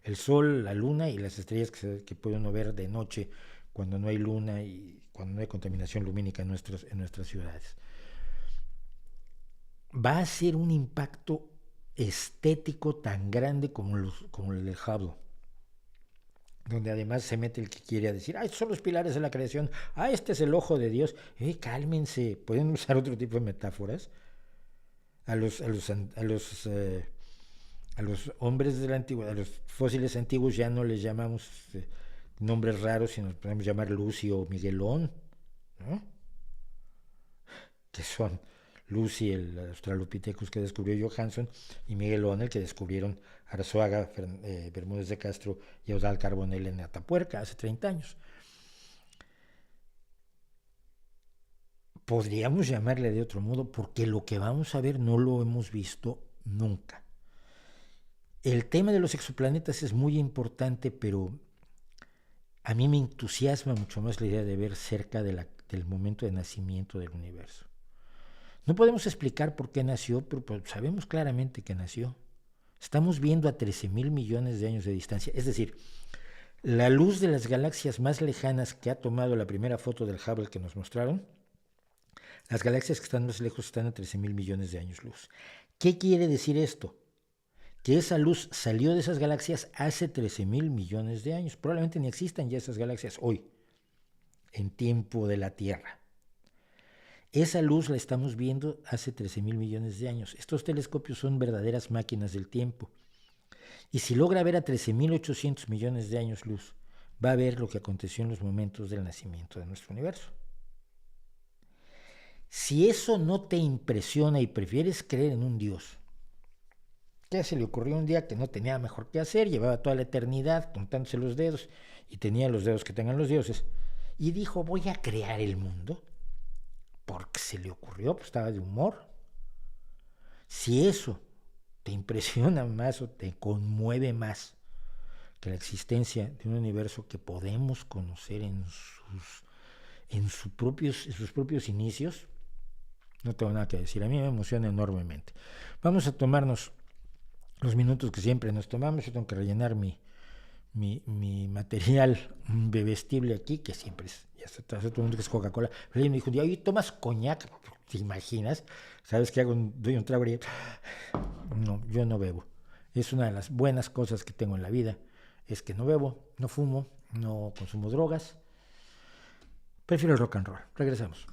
el sol, la luna y las estrellas que puede uno ver de noche cuando no hay luna y cuando no hay contaminación lumínica en nuestras ciudades. Va a ser un impacto estético tan grande como el del Hubble, donde además se mete el que quiere decir, estos son los pilares de la creación, este es el ojo de Dios. Cálmense, pueden usar otro tipo de metáforas. A los hombres de la antigüedad, a los fósiles antiguos ya no les llamamos nombres raros, sino nos podemos llamar Lucy o Miguelón, ¿no? Que son Lucy, el Australopithecus que descubrió Johanson, y Miguelón, el que descubrieron Arzuaga, Bermúdez de Castro y Eudald Carbonell en Atapuerca hace 30 años. Podríamos llamarle de otro modo porque lo que vamos a ver no lo hemos visto nunca. El tema de los exoplanetas es muy importante, pero a mí me entusiasma mucho más la idea de ver cerca del momento de nacimiento del universo. No podemos explicar por qué nació, pero pues sabemos claramente que nació. Estamos viendo a 13,000 millones de años de distancia. Es decir, la luz de las galaxias más lejanas que ha tomado la primera foto del Hubble que nos mostraron, las galaxias que están más lejos están a 13,000 millones de años luz. ¿Qué quiere decir esto? Que esa luz salió de esas galaxias hace 13,000 millones de años. Probablemente ni existan ya esas galaxias hoy, en tiempo de la Tierra. Esa luz la estamos viendo hace 13,000 millones de años. Estos telescopios son verdaderas máquinas del tiempo. Y si logra ver a 13,800 millones de años luz, va a ver lo que aconteció en los momentos del nacimiento de nuestro universo. Si eso no te impresiona y prefieres creer en un Dios, que se le ocurrió un día que no tenía mejor que hacer, llevaba toda la eternidad contándose los dedos y tenía los dedos que tengan los dioses, y dijo, voy a crear el mundo, porque se le ocurrió, pues estaba de humor. Si eso te impresiona más o te conmueve más que la existencia de un universo que podemos conocer en sus propios inicios, no tengo nada que decir. A mí me emociona enormemente. Vamos a tomarnos los minutos que siempre nos tomamos. Yo tengo que rellenar mi material bebestible aquí, que siempre es, ya se todo el mundo que es Coca-Cola. Pero alguien me dijo, oye, ¿tomas coñac? ¿Te imaginas? ¿Sabes qué hago? Doy un trago y... No, yo no bebo. Es una de las buenas cosas que tengo en la vida. Es que no bebo, no fumo, no consumo drogas. Prefiero el rock and roll. Regresamos.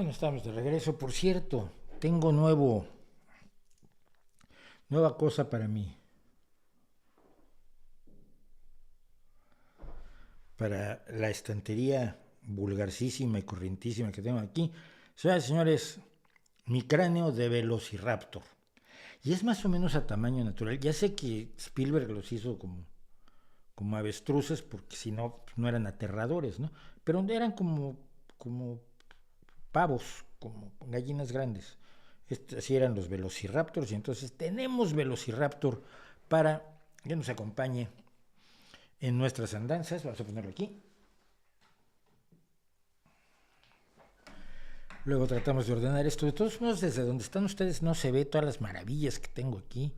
Bueno, estamos de regreso. Por cierto, tengo nueva cosa para mí, para la estantería vulgarcísima y corrientísima que tengo aquí. Señoras y señores, mi cráneo de Velociraptor. Y es más o menos a tamaño natural. Ya sé que Spielberg los hizo como avestruces, porque si no, no eran aterradores, ¿no? Pero eran como pavos, como gallinas grandes. Así eran los Velociraptors, y entonces tenemos Velociraptor para que nos acompañe en nuestras andanzas. Vamos a ponerlo aquí. Luego tratamos de ordenar esto. De todos modos, desde donde están ustedes no se ve todas las maravillas que tengo aquí.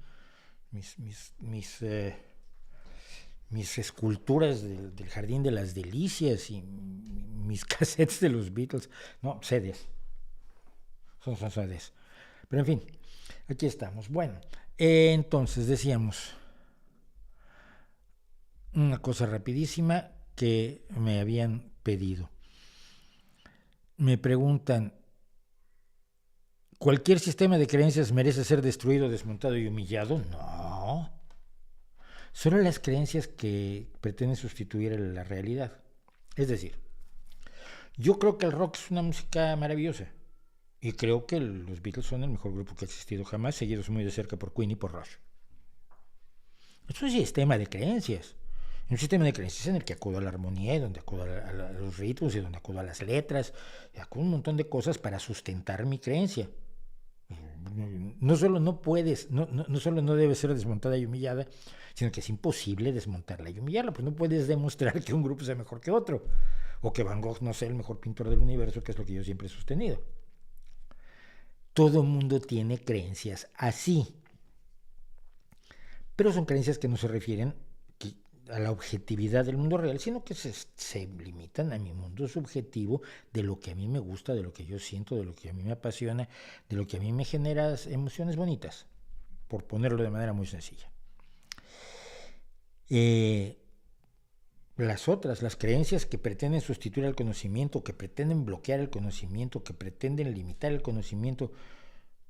Mis esculturas del Jardín de las Delicias y mis cassettes de los Beatles. No, CDs. Son CDs. Pero en fin, aquí estamos. Bueno, entonces decíamos una cosa rapidísima que me habían pedido. Me preguntan, ¿cualquier sistema de creencias merece ser destruido, desmontado y humillado? No. Solo las creencias que pretenden sustituir la realidad. Es decir, yo creo que el rock es una música maravillosa. Y creo que los Beatles son el mejor grupo que ha existido jamás, seguidos muy de cerca por Queen y por Rush. Es un sistema de creencias. Un sistema de creencias en el que acudo a la armonía, donde acudo a los ritmos, y donde acudo a las letras, y acudo a un montón de cosas para sustentar mi creencia. No solo no puedes, no solo no debe ser desmontada y humillada, sino que es imposible desmontarla y humillarla, pues no puedes demostrar que un grupo sea mejor que otro, o que Van Gogh no sea el mejor pintor del universo, que es lo que yo siempre he sostenido. Todo el mundo tiene creencias así, pero son creencias que no se refieren a la objetividad del mundo real, sino que se limitan a mi mundo subjetivo, de lo que a mí me gusta, de lo que yo siento, de lo que a mí me apasiona, de lo que a mí me genera emociones bonitas, por ponerlo de manera muy sencilla. Las creencias que pretenden sustituir al conocimiento, que pretenden bloquear el conocimiento, que pretenden limitar el conocimiento,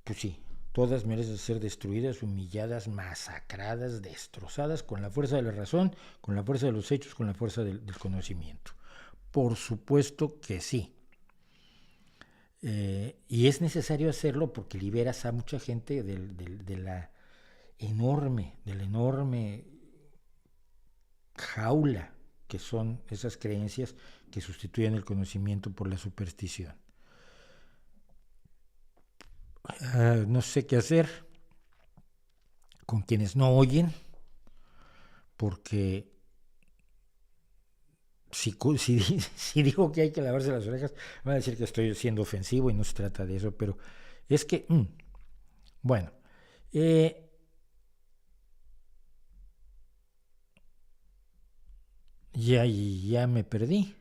pues sí, todas merecen ser destruidas, humilladas, masacradas, destrozadas, con la fuerza de la razón, con la fuerza de los hechos, con la fuerza del conocimiento. Por supuesto que sí. Y es necesario hacerlo porque liberas a mucha gente de la enorme jaula que son esas creencias que sustituyen el conocimiento por la superstición. No sé qué hacer con quienes no oyen, porque si digo que hay que lavarse las orejas, van a decir que estoy siendo ofensivo y no se trata de eso, pero es que, bueno, ya me perdí,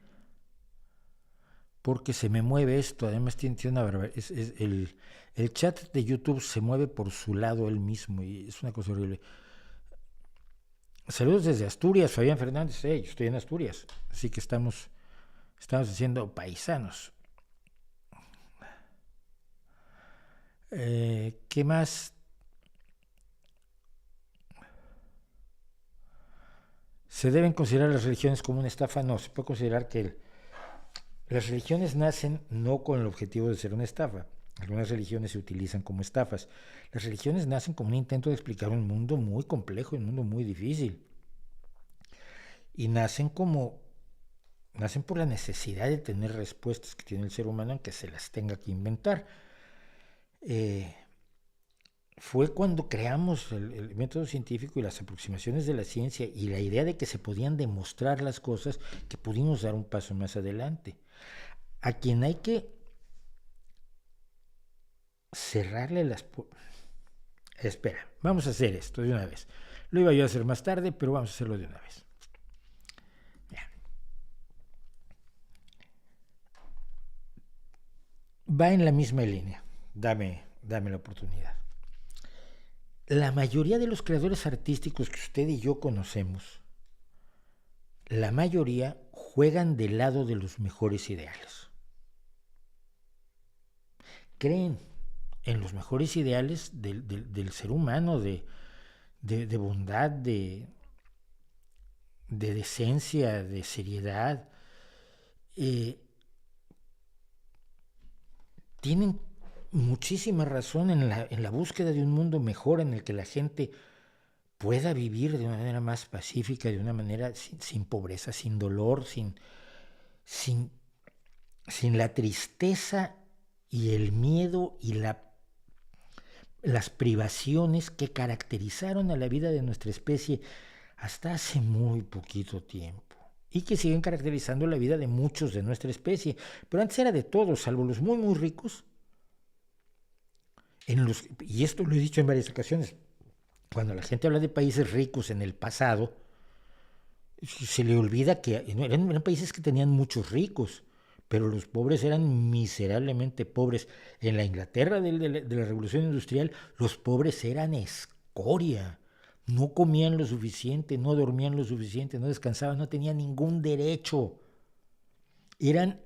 porque se me mueve esto, además tiene una barbaridad, el chat de YouTube se mueve por su lado él mismo y es una cosa horrible. Saludos desde Asturias, Fabián Fernández. Yo estoy en Asturias, así que estamos haciendo paisanos. ¿Qué más? ¿Se deben considerar las religiones como una estafa? No, se puede considerar que las religiones nacen no con el objetivo de ser una estafa. Algunas religiones se utilizan como estafas. Las religiones nacen como un intento de explicar un mundo muy complejo, un mundo muy difícil. Y nacen por la necesidad de tener respuestas que tiene el ser humano, aunque se las tenga que inventar. Fue cuando creamos el método científico y las aproximaciones de la ciencia y la idea de que se podían demostrar las cosas, que pudimos dar un paso más adelante. A quien hay que cerrarle las... Espera, vamos a hacer esto de una vez. Lo iba yo a hacer más tarde, pero vamos a hacerlo de una vez. Va en la misma línea. Dame la oportunidad. La mayoría de los creadores artísticos que usted y yo conocemos, la mayoría juegan del lado de los mejores ideales. creen en los mejores ideales del ser humano, de bondad, de decencia, de seriedad, tienen muchísima razón en la búsqueda de un mundo mejor en el que la gente pueda vivir de una manera más pacífica, de una manera sin pobreza, sin dolor, sin la tristeza y el miedo y las privaciones que caracterizaron a la vida de nuestra especie hasta hace muy poquito tiempo y que siguen caracterizando la vida de muchos de nuestra especie. Pero antes era de todos, salvo los muy, muy ricos. Y esto lo he dicho en varias ocasiones, cuando la gente habla de países ricos en el pasado, se le olvida que eran países que tenían muchos ricos, pero los pobres eran miserablemente pobres. En la Inglaterra de la Revolución Industrial, los pobres eran escoria. No comían lo suficiente, no dormían lo suficiente, no descansaban, no tenían ningún derecho. Eran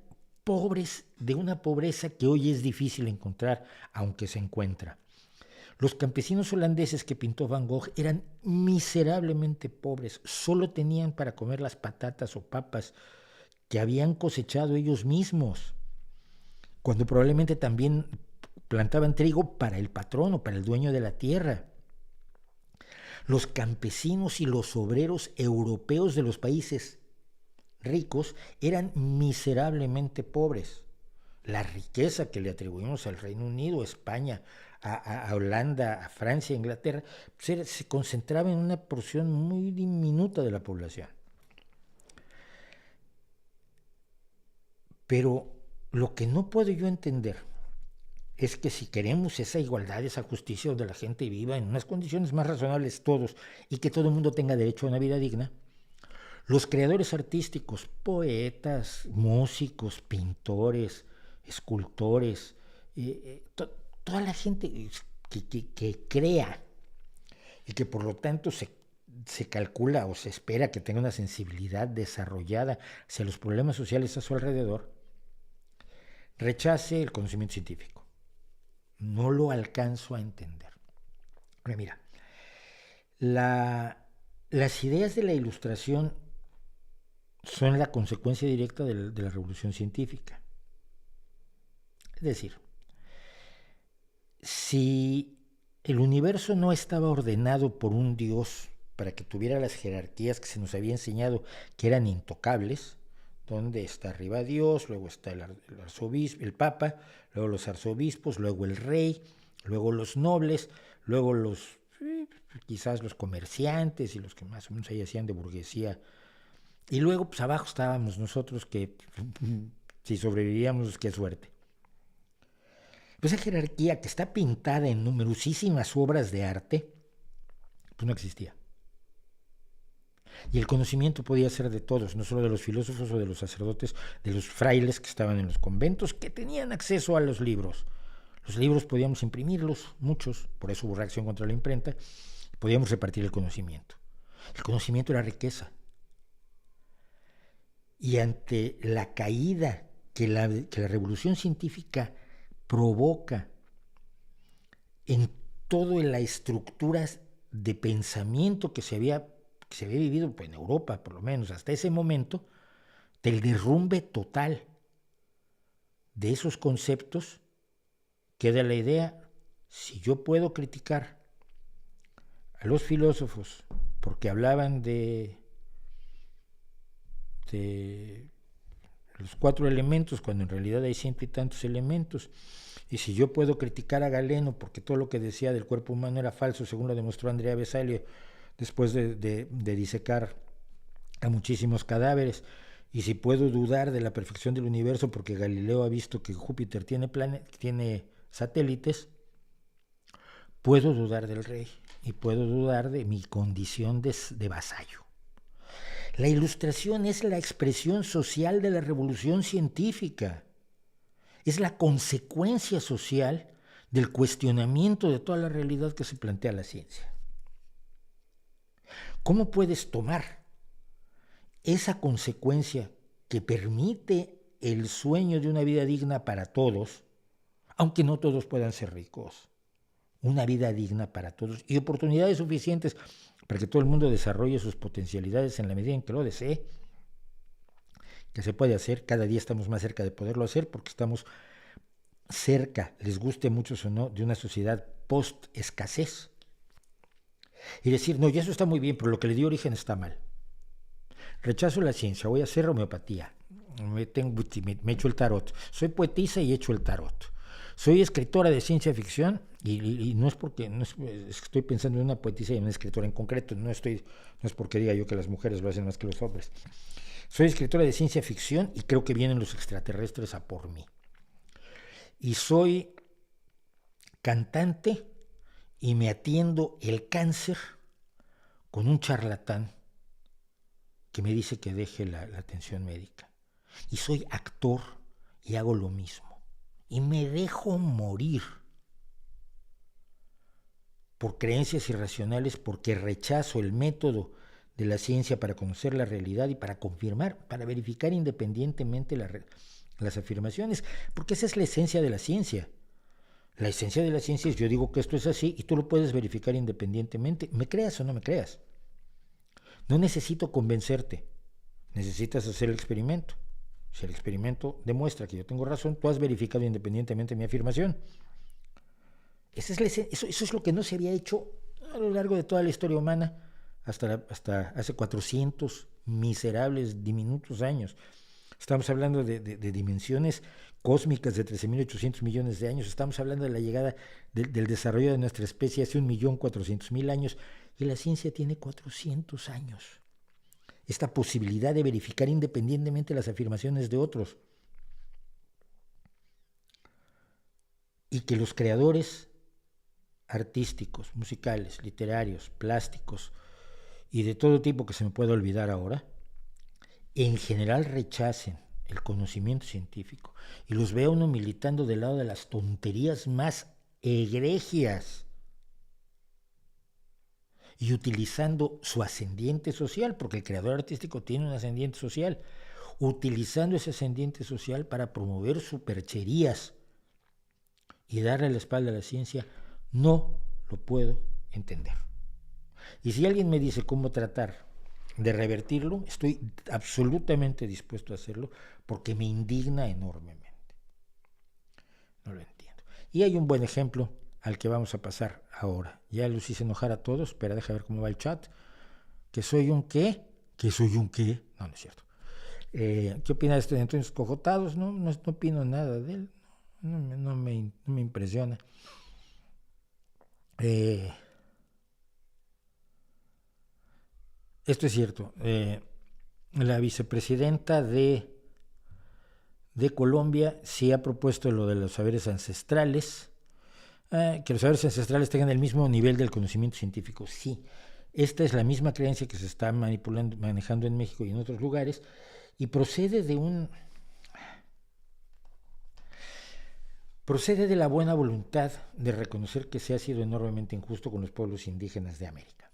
pobres de una pobreza que hoy es difícil encontrar, aunque se encuentra. Los campesinos holandeses que pintó Van Gogh eran miserablemente pobres, solo tenían para comer las patatas o papas que habían cosechado ellos mismos, cuando probablemente también plantaban trigo para el patrón o para el dueño de la tierra. Los campesinos y los obreros europeos de los países ricos eran miserablemente pobres. La riqueza que le atribuimos al Reino Unido, a España, a Holanda, a Francia, a Inglaterra, pues se concentraba en una porción muy diminuta de la población. Pero lo que no puedo yo entender es que si queremos esa igualdad, esa justicia donde la gente viva en unas condiciones más razonables todos y que todo el mundo tenga derecho a una vida digna, los creadores artísticos, poetas, músicos, pintores, escultores, toda la gente que crea y que por lo tanto se calcula o se espera que tenga una sensibilidad desarrollada hacia los problemas sociales a su alrededor, rechace el conocimiento científico. No lo alcanzo a entender. Pero mira, las ideas de la Ilustración son la consecuencia directa de la revolución científica. Es decir, si el universo no estaba ordenado por un Dios para que tuviera las jerarquías que se nos había enseñado que eran intocables, donde está arriba Dios, luego está el arzobispo, el Papa, luego los arzobispos, luego el rey, luego los nobles, luego quizás los comerciantes y los que más o menos ahí hacían de burguesía. Y luego pues abajo estábamos nosotros que si sobrevivíamos, qué suerte. Esa jerarquía que está pintada en numerosísimas obras de arte, pues no existía. Y el conocimiento podía ser de todos, no solo de los filósofos o de los sacerdotes, de los frailes que estaban en los conventos, que tenían acceso a los libros. Los libros podíamos imprimirlos, muchos, por eso hubo reacción contra la imprenta, podíamos repartir el conocimiento. El conocimiento era riqueza. Y ante la caída que la revolución científica provoca en toda la estructura de pensamiento que se había vivido en Europa, por lo menos hasta ese momento, del derrumbe total de esos conceptos, queda la idea: si yo puedo criticar a los filósofos porque hablaban de los 4 elementos, cuando en realidad hay 100 y tantos elementos, y si yo puedo criticar a Galeno porque todo lo que decía del cuerpo humano era falso, según lo demostró Andrea Vesalio después de disecar a muchísimos cadáveres, y si puedo dudar de la perfección del universo porque Galileo ha visto que Júpiter tiene satélites, puedo dudar del rey y puedo dudar de mi condición de vasallo. La Ilustración es la expresión social de la revolución científica. Es la consecuencia social del cuestionamiento de toda la realidad que se plantea la ciencia. ¿Cómo puedes tomar esa consecuencia que permite el sueño de una vida digna para todos, aunque no todos puedan ser ricos. Una vida digna para todos y oportunidades suficientes para que todo el mundo desarrolle sus potencialidades en la medida en que lo desee, que se puede hacer. Cada día estamos más cerca de poderlo hacer porque estamos cerca, les guste mucho o no, de una sociedad post-escasez. Y decir, no, ya eso está muy bien, pero lo que le dio origen está mal. Rechazo la ciencia, voy a hacer homeopatía. Me echo el tarot. Soy poetisa y echo el tarot. Soy escritora de ciencia ficción y no es porque es que estoy pensando en una poetisa y en una escritora en concreto. No es porque diga yo que las mujeres lo hacen más que los hombres. Soy escritora de ciencia ficción y creo que vienen los extraterrestres a por mí. Y soy cantante y me atiendo el cáncer con un charlatán que me dice que deje la atención médica. Y soy actor y hago lo mismo. Y me dejo morir por creencias irracionales porque rechazo el método de la ciencia para conocer la realidad y para confirmar, para verificar independientemente las afirmaciones, porque esa es la esencia de la ciencia. La esencia de la ciencia es yo digo que esto es así y tú lo puedes verificar independientemente, me creas o no me creas. No necesito convencerte, necesitas hacer el experimento. Si el experimento demuestra que yo tengo razón, tú has verificado independientemente mi afirmación. Eso es lo que no se había hecho a lo largo de toda la historia humana hasta hace 400 miserables, diminutos años. Estamos hablando de dimensiones cósmicas de 13.800 millones de años. Estamos hablando de la llegada del desarrollo de nuestra especie hace 1.400.000 años. Y la ciencia tiene 400 años. Esta posibilidad de verificar independientemente las afirmaciones de otros. Y que los creadores artísticos, musicales, literarios, plásticos y de todo tipo que se me pueda olvidar ahora, en general rechacen el conocimiento científico y los ve a uno militando del lado de las tonterías más egregias y utilizando su ascendiente social, porque el creador artístico tiene un ascendiente social, utilizando ese ascendiente social para promover supercherías y darle la espalda a la ciencia, no lo puedo entender. Y si alguien me dice cómo tratar de revertirlo, estoy absolutamente dispuesto a hacerlo porque me indigna enormemente. No lo entiendo. Y hay un buen ejemplo al que vamos a pasar ahora. Ya los hice enojar a todos, pero deja ver cómo va el chat. ¿Que soy un qué? ¿Que soy un qué? No, no es cierto. ¿Qué opina de estos entonces cojotados? No opino nada de él. No me impresiona. Esto es cierto. La vicepresidenta de Colombia sí ha propuesto lo de los saberes ancestrales, que los saberes ancestrales tengan el mismo nivel del conocimiento científico. Sí, esta es la misma creencia que se está manejando en México y en otros lugares, y procede de la buena voluntad de reconocer que se ha sido enormemente injusto con los pueblos indígenas de América.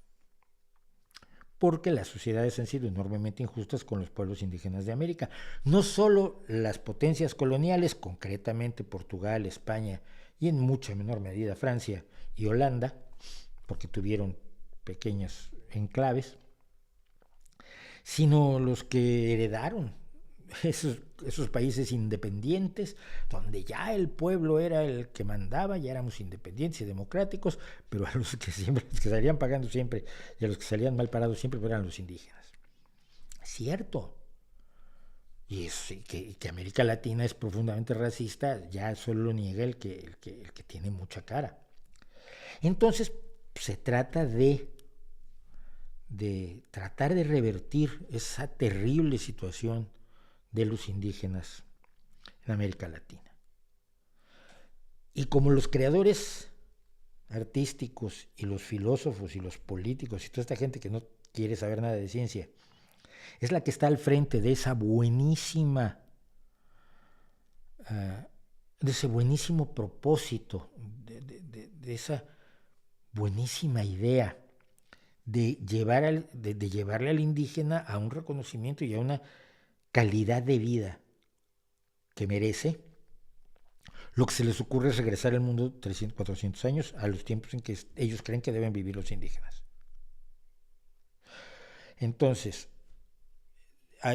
Porque las sociedades han sido enormemente injustas con los pueblos indígenas de América. No solo las potencias coloniales, concretamente Portugal, España y en mucha menor medida Francia y Holanda, porque tuvieron pequeñas enclaves, sino los que heredaron esos países independientes, donde ya el pueblo era el que mandaba, ya éramos independientes y democráticos, pero a los que salían pagando siempre y a los que salían mal parados siempre eran los indígenas. Cierto. Y que América Latina es profundamente racista, ya solo lo niega el que tiene mucha cara. Entonces, se trata de tratar de revertir esa terrible situación de los indígenas en América Latina. Y como los creadores artísticos y los filósofos y los políticos y toda esta gente que no quiere saber nada de ciencia es la que está al frente de esa buenísima, de ese buenísimo propósito, de esa buenísima idea de llevarle al indígena a un reconocimiento y a una calidad de vida que merece, lo que se les ocurre es regresar al mundo 300, 400 años a los tiempos en que ellos creen que deben vivir los indígenas. Entonces,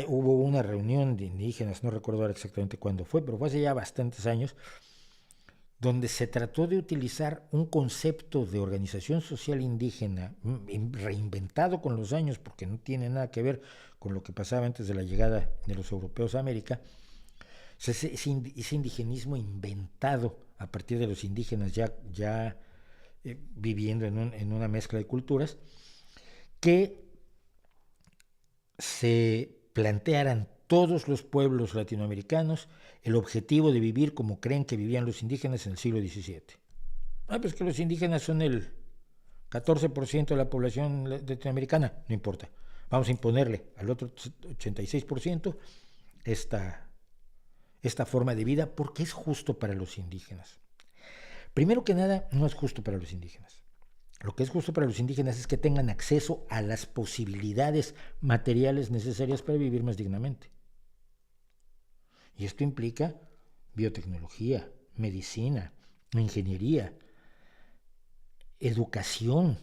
hubo una reunión de indígenas, no recuerdo ahora exactamente cuándo fue, pero fue hace ya bastantes años, donde se trató de utilizar un concepto de organización social indígena reinventado con los años, porque no tiene nada que ver con lo que pasaba antes de la llegada de los europeos a América. Ese indigenismo inventado a partir de los indígenas ya viviendo en una mezcla de culturas, que se plantearan todos los pueblos latinoamericanos el objetivo de vivir como creen que vivían los indígenas en el siglo XVII. Pues que los indígenas son el 14% de la población latinoamericana, no importa. Vamos a imponerle al otro 86% esta forma de vida porque es justo para los indígenas. Primero que nada, no es justo para los indígenas. Lo que es justo para los indígenas es que tengan acceso a las posibilidades materiales necesarias para vivir más dignamente. Y esto implica biotecnología, medicina, ingeniería, educación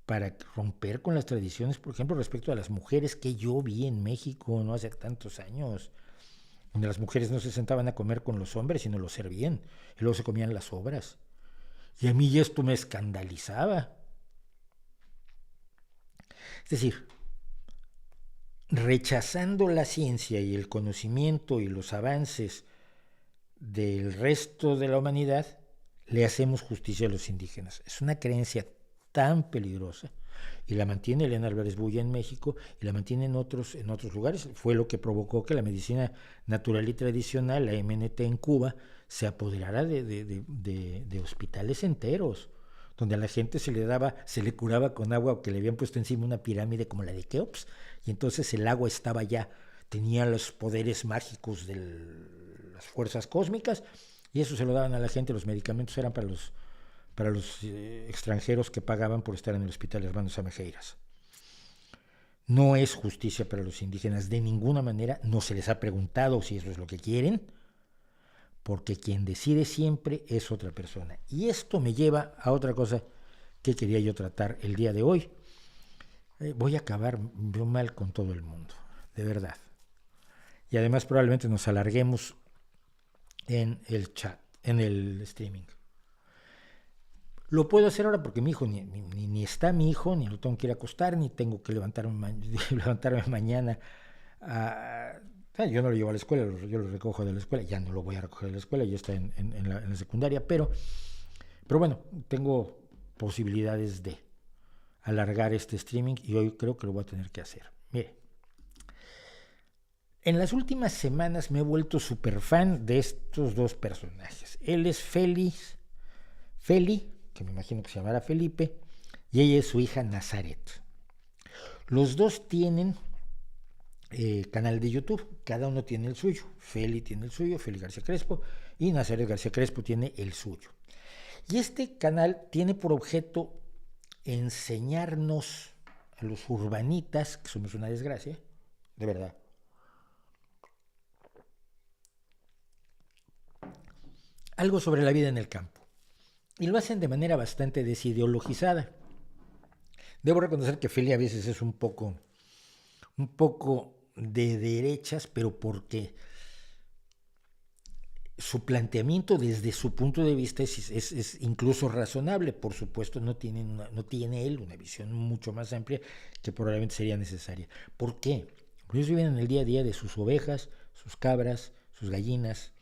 para romper con las tradiciones, por ejemplo, respecto a las mujeres que yo vi en México no hace tantos años, donde las mujeres no se sentaban a comer con los hombres, sino los servían, y luego se comían las sobras. Y a mí esto me escandalizaba. Es decir, rechazando la ciencia y el conocimiento y los avances del resto de la humanidad, le hacemos justicia a los indígenas. Es una creencia tan peligrosa y la mantiene Elena Álvarez Bulla en México y la mantiene en otros lugares. Fue lo que provocó que la medicina natural y tradicional, la MNT en Cuba, se apoderara de hospitales enteros, donde a la gente se le curaba con agua que le habían puesto encima una pirámide como la de Keops, y entonces el agua estaba ya, tenía los poderes mágicos de las fuerzas cósmicas, y eso se lo daban a la gente. Los medicamentos eran para los extranjeros que pagaban por estar en el hospital Hermano Samejeiras. No es justicia para los indígenas de ninguna manera, no se les ha preguntado si eso es lo que quieren, porque quien decide siempre es otra persona. Y esto me lleva a otra cosa que quería yo tratar el día de hoy. Voy a acabar yo mal con todo el mundo, de verdad. Y además probablemente nos alarguemos en el chat, en el streaming. Lo puedo hacer ahora porque mi hijo ni está mi hijo, ni lo tengo que ir a acostar, ni tengo que levantarme mañana. Yo no lo llevo a la escuela, yo lo recojo de la escuela, ya no lo voy a recoger de la escuela, ya está en la secundaria, pero bueno, tengo posibilidades de alargar este streaming y hoy creo que lo voy a tener que hacer. Mire, en las últimas semanas me he vuelto súper fan de estos dos personajes. Él es Feli, que me imagino que se llamará Felipe, y ella es su hija Nazaret. Los dos tienen canal de YouTube, cada uno tiene el suyo. Feli tiene el suyo, Feli García Crespo, y Nazaret García Crespo tiene el suyo. Y este canal tiene por objeto enseñarnos a los urbanitas, que somos una desgracia, de verdad, algo sobre la vida en el campo. Y lo hacen de manera bastante desideologizada. Debo reconocer que Feli a veces es un poco de derechas, pero porque su planteamiento desde su punto de vista es incluso razonable. Por supuesto, no tiene él una visión mucho más amplia que probablemente sería necesaria. ¿Por qué? Porque ellos viven en el día a día de sus ovejas, sus cabras, sus gallinas,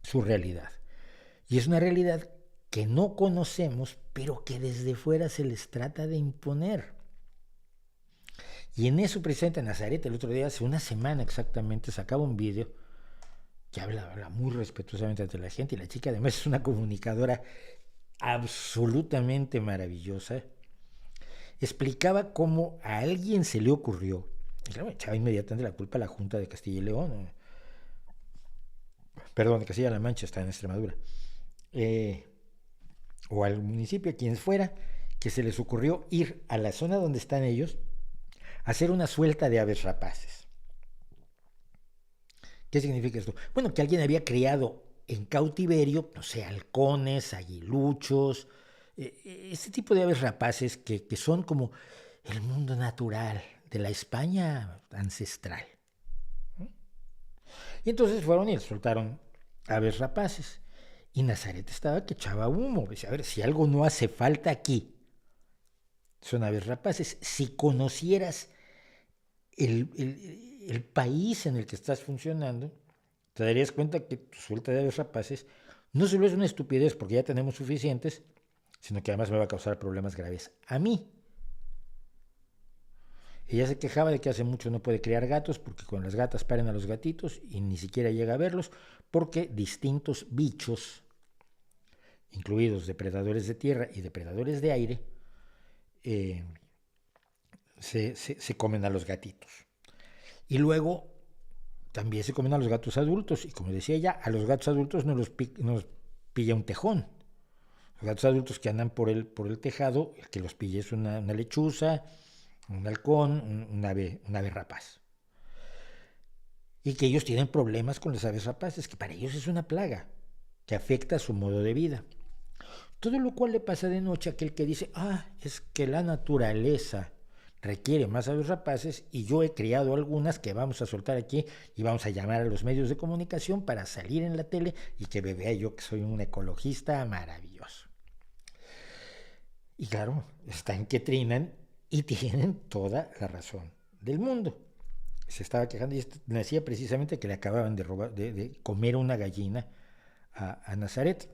su realidad. Y es una realidad que no conocemos, pero que desde fuera se les trata de imponer. Y en eso precisamente Nazaret el otro día, hace una semana exactamente, sacaba un vídeo que habla muy respetuosamente ante la gente, y la chica además es una comunicadora absolutamente maravillosa. Explicaba cómo a alguien se le ocurrió, y claro, echaba inmediatamente la culpa a la Junta de Castilla y León, de Castilla-La Mancha, está en Extremadura, o al municipio, quien fuera, que se les ocurrió ir a la zona donde están ellos, hacer una suelta de aves rapaces. ¿Qué significa esto? Bueno, que alguien había criado en cautiverio, no sé, halcones, aguiluchos, este tipo de aves rapaces que son como el mundo natural de la España ancestral. Y entonces fueron y le soltaron aves rapaces. Y Nazaret estaba que echaba humo. Decía, a ver, si algo no hace falta aquí, son aves rapaces. Si conocieras el país en el que estás funcionando, te darías cuenta que tu suelta de aves rapaces no solo es una estupidez porque ya tenemos suficientes, sino que además me va a causar problemas graves a mí. Ella se quejaba de que hace mucho no puede criar gatos porque con las gatas paren a los gatitos y ni siquiera llega a verlos porque distintos bichos, incluidos depredadores de tierra y depredadores de aire, eh, se comen a los gatitos. Y luego también se comen a los gatos adultos y como decía ella, a los gatos adultos no los pilla un tejón. Los gatos adultos que andan por el tejado, el que los pilla es una lechuza, un halcón, un ave rapaz. Y que ellos tienen problemas con las aves rapaces, que para ellos es una plaga, que afecta a su modo de vida. Todo lo cual le pasa de noche a aquel que dice, es que la naturaleza requiere más aves rapaces y yo he criado algunas que vamos a soltar aquí y vamos a llamar a los medios de comunicación para salir en la tele y que me vea yo que soy un ecologista maravilloso. Y claro, están que trinan y tienen toda la razón del mundo. Se estaba quejando y me decía precisamente que le acababan de comer una gallina a Nazaret.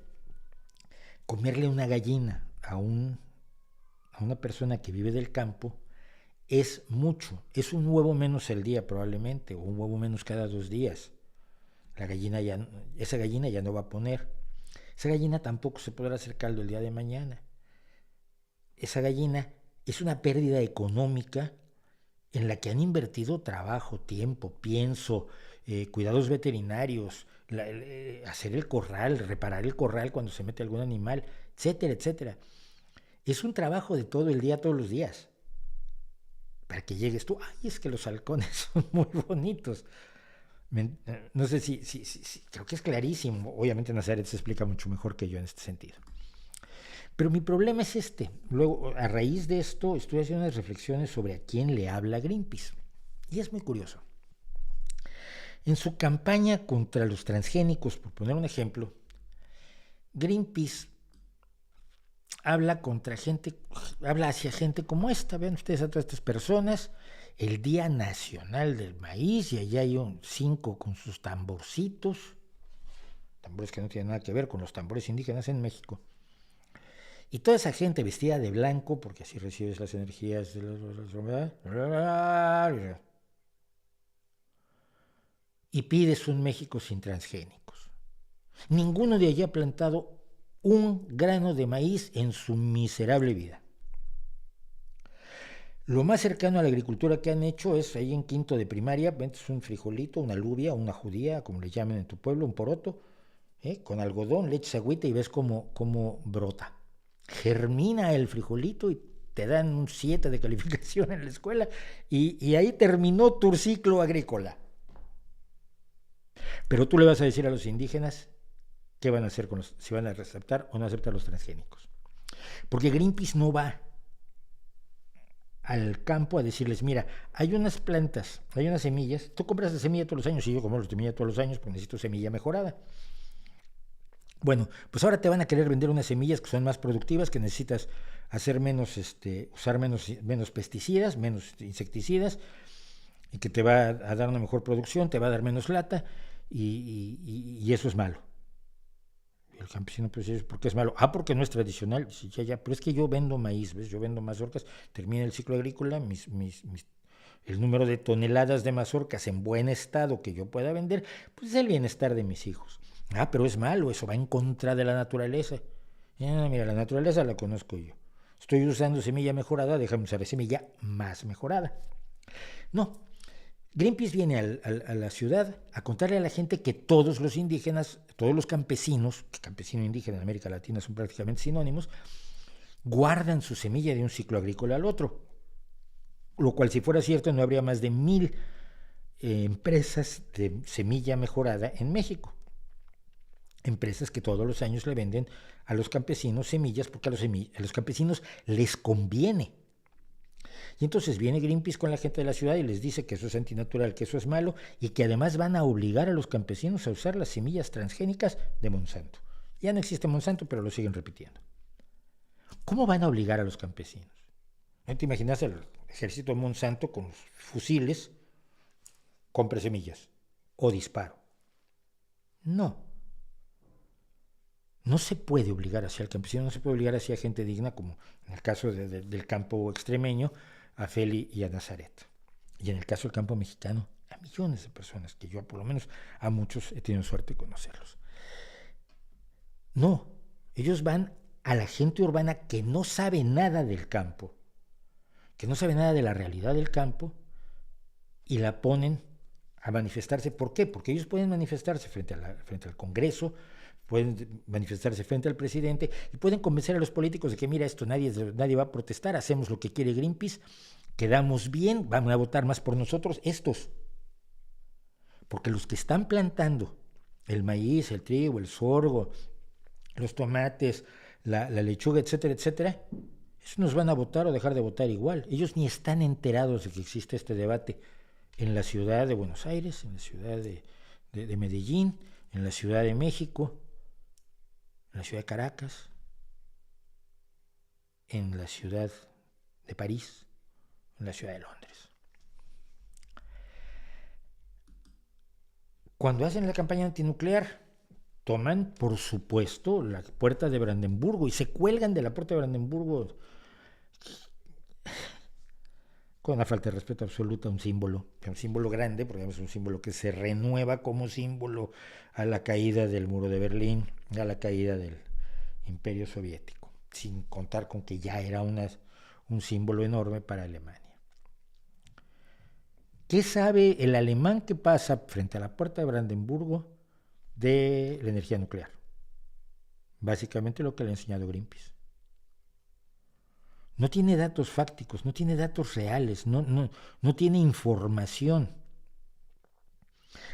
Comerle una gallina a una persona que vive del campo es mucho, es un huevo menos al día probablemente, o un huevo menos cada 2 días. Esa gallina ya no va a poner. Esa gallina tampoco se podrá hacer caldo el día de mañana. Esa gallina es una pérdida económica en la que han invertido trabajo, tiempo, pienso, cuidados veterinarios, hacer el corral, reparar el corral cuando se mete algún animal, etcétera, etcétera. Es un trabajo de todo el día, todos los días. Para que llegues tú, es que los halcones son muy bonitos. No sé si creo que es clarísimo. Obviamente Nazaret se explica mucho mejor que yo en este sentido. Pero mi problema es este. Luego, a raíz de esto, estoy haciendo unas reflexiones sobre a quién le habla Greenpeace. Y es muy curioso. En su campaña contra los transgénicos, por poner un ejemplo, Greenpeace habla hacia gente como esta. Vean ustedes a todas estas personas, el Día Nacional del Maíz, y allá hay 5 con sus tamborcitos, tambores que no tienen nada que ver con los tambores indígenas en México. Y toda esa gente vestida de blanco, porque así recibes las energías de y pides un México sin transgénicos. Ninguno de allí ha plantado un grano de maíz en su miserable vida. Lo más cercano a la agricultura que han hecho es ahí en quinto de primaria, vendes un frijolito, una alubia, una judía, como le llaman en tu pueblo, un poroto, con algodón, le echas agüita y ves cómo brota. Germina el frijolito y te dan un 7 de calificación en la escuela y ahí terminó tu ciclo agrícola. Pero tú le vas a decir a los indígenas qué van a hacer si van a aceptar o no aceptar los transgénicos. Porque Greenpeace no va al campo a decirles, mira, hay unas plantas, hay unas semillas, tú compras la semilla todos los años y yo compro la semilla todos los años porque necesito semilla mejorada. Bueno, pues ahora te van a querer vender unas semillas que son más productivas, que necesitas hacer usar menos pesticidas, menos insecticidas, y que te va a dar una mejor producción, te va a dar menos lata, y eso es malo. El campesino pues dice, ¿por qué es malo? Porque no es tradicional. Sí, ya, pero es que yo vendo maíz, ¿ves? Yo vendo mazorcas, termina el ciclo agrícola, el número de toneladas de mazorcas en buen estado que yo pueda vender, pues es el bienestar de mis hijos. Pero es malo, eso va en contra de la naturaleza. Mira, la naturaleza la conozco yo. Estoy usando semilla mejorada, déjame usar semilla más mejorada. No, Greenpeace viene a la ciudad a contarle a la gente que todos los indígenas, todos los campesinos, que campesino e indígena en América Latina son prácticamente sinónimos, guardan su semilla de un ciclo agrícola al otro. Lo cual, si fuera cierto, no habría más de 1000 empresas de semilla mejorada en México. Empresas que todos los años le venden a los campesinos semillas porque a los campesinos les conviene. Y entonces viene Greenpeace con la gente de la ciudad y les dice que eso es antinatural, que eso es malo y que además van a obligar a los campesinos a usar las semillas transgénicas de Monsanto. Ya no existe Monsanto, pero lo siguen repitiendo. ¿Cómo van a obligar a los campesinos? ¿No te imaginas el ejército de Monsanto con los fusiles, compre semillas o disparo? No. No se puede obligar hacia el campesino, no se puede obligar hacia gente digna, como en el caso del campo extremeño, a Feli y a Nazaret. Y en el caso del campo mexicano, a millones de personas, que yo por lo menos a muchos he tenido suerte de conocerlos. No, ellos van a la gente urbana que no sabe nada del campo, que no sabe nada de la realidad del campo, y la ponen a manifestarse. ¿Por qué? Porque ellos pueden manifestarse frente al Congreso, pueden manifestarse frente al presidente y pueden convencer a los políticos de que mira esto, nadie va a protestar, hacemos lo que quiere Greenpeace, quedamos bien, van a votar más por nosotros estos. Porque los que están plantando el maíz, el trigo, el sorgo, los tomates, la lechuga, etcétera, etcétera, esos nos van a votar o dejar de votar igual. Ellos ni están enterados de que existe este debate en la ciudad de Buenos Aires, en la ciudad de Medellín, en la Ciudad de México, en la ciudad de Caracas, en la ciudad de París, en la ciudad de Londres. Cuando hacen la campaña antinuclear, toman, por supuesto, la puerta de Brandenburgo y se cuelgan de la puerta de Brandenburgo con una falta de respeto absoluta a un símbolo grande, porque es un símbolo que se renueva como símbolo a la caída del muro de Berlín, a la caída del Imperio Soviético, sin contar con que ya era un símbolo enorme para Alemania. ¿Qué sabe el alemán que pasa frente a la puerta de Brandenburgo de la energía nuclear? Básicamente lo que le ha enseñado Greenpeace. No tiene datos fácticos, no tiene datos reales, no tiene información.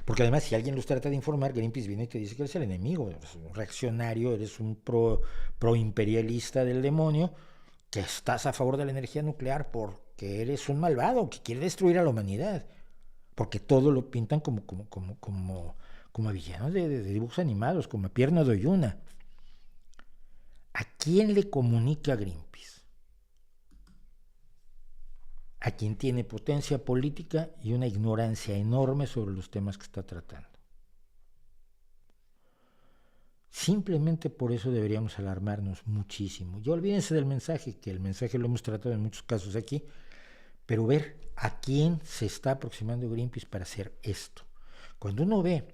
Porque además, si alguien los trata de informar, Greenpeace viene y te dice que eres el enemigo, eres un reaccionario, eres un pro-imperialista del demonio, que estás a favor de la energía nuclear porque eres un malvado, que quiere destruir a la humanidad. Porque todo lo pintan como villanos de dibujos animados, como Pierno de Oyuna. ¿A quién le comunica Greenpeace? A quien tiene potencia política y una ignorancia enorme sobre los temas que está tratando. Simplemente por eso deberíamos alarmarnos muchísimo. Y olvídense del mensaje, que el mensaje lo hemos tratado en muchos casos aquí, pero ver a quién se está aproximando Greenpeace para hacer esto. Cuando uno ve,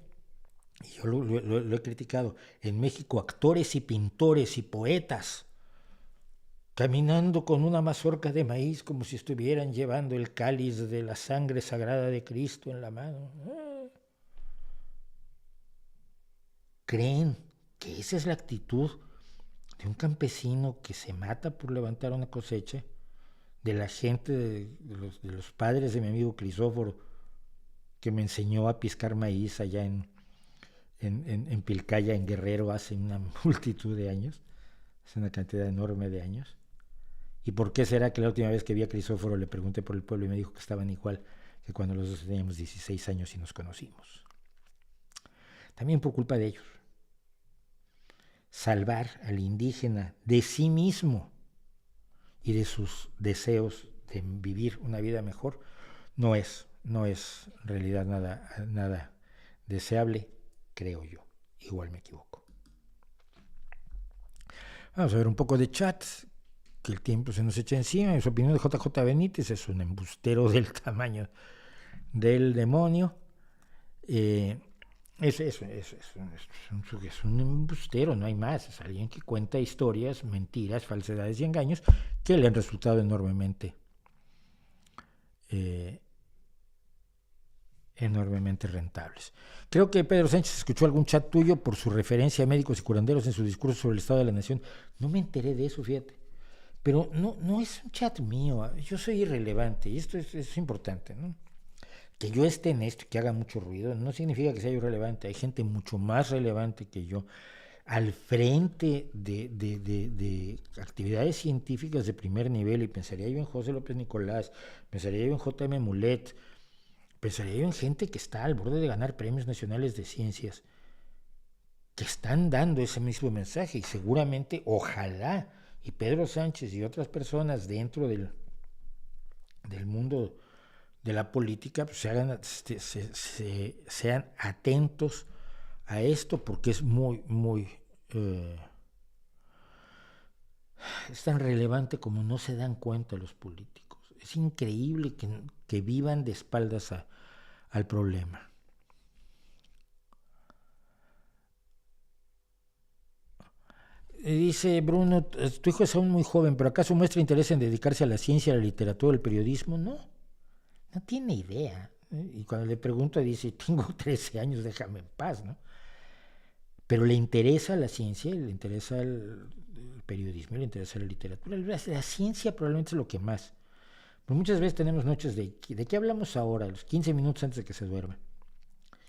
y yo lo he criticado, en México actores y pintores y poetas caminando con una mazorca de maíz como si estuvieran llevando el cáliz de la sangre sagrada de Cristo en la mano. ¿Creen que esa es la actitud de un campesino que se mata por levantar una cosecha? De la gente, de los padres de mi amigo Crisóforo, que me enseñó a piscar maíz allá en Pilcaya, en Guerrero, hace una multitud de años, hace una cantidad enorme de años. ¿Y por qué será que la última vez que vi a Crisóforo le pregunté por el pueblo y me dijo que estaban igual que cuando los dos teníamos 16 años y nos conocimos? También por culpa de ellos. Salvar al indígena de sí mismo y de sus deseos de vivir una vida mejor no es en realidad nada deseable, creo yo. Igual me equivoco. Vamos a ver un poco de chat, que el tiempo se nos echa encima. En su opinión de JJ Benítez es un embustero del tamaño del demonio. Es un embustero, no hay más. Es alguien que cuenta historias, mentiras, falsedades y engaños que le han resultado enormemente rentables. Creo que Pedro Sánchez escuchó algún chat tuyo por su referencia a médicos y curanderos en su discurso sobre el estado de la nación. No me enteré de eso, fíjate. Pero no es un chat mío, yo soy irrelevante y esto es importante, ¿no? Que yo esté en esto y que haga mucho ruido no significa que sea yo relevante. Hay gente mucho más relevante que yo al frente de actividades científicas de primer nivel, y pensaría yo en José López Nicolás, pensaría yo en J.M. Mulet, pensaría yo en gente que está al borde de ganar premios nacionales de ciencias, que están dando ese mismo mensaje, y seguramente, ojalá, y Pedro Sánchez y otras personas dentro del mundo de la política pues, sean atentos a esto, porque es eh, es tan relevante como no se dan cuenta los políticos. Es increíble que vivan de espaldas al problema. Dice Bruno, tu hijo es aún muy joven, pero ¿acaso muestra interés en dedicarse a la ciencia, a la literatura, al periodismo? No, no tiene idea. Y cuando le pregunto dice, tengo 13 años, déjame en paz, ¿no? Pero le interesa la ciencia, le interesa el periodismo, le interesa la literatura. La ciencia probablemente es lo que más. Pero muchas veces tenemos noches ¿de qué hablamos ahora? Los 15 minutos antes de que se duerma.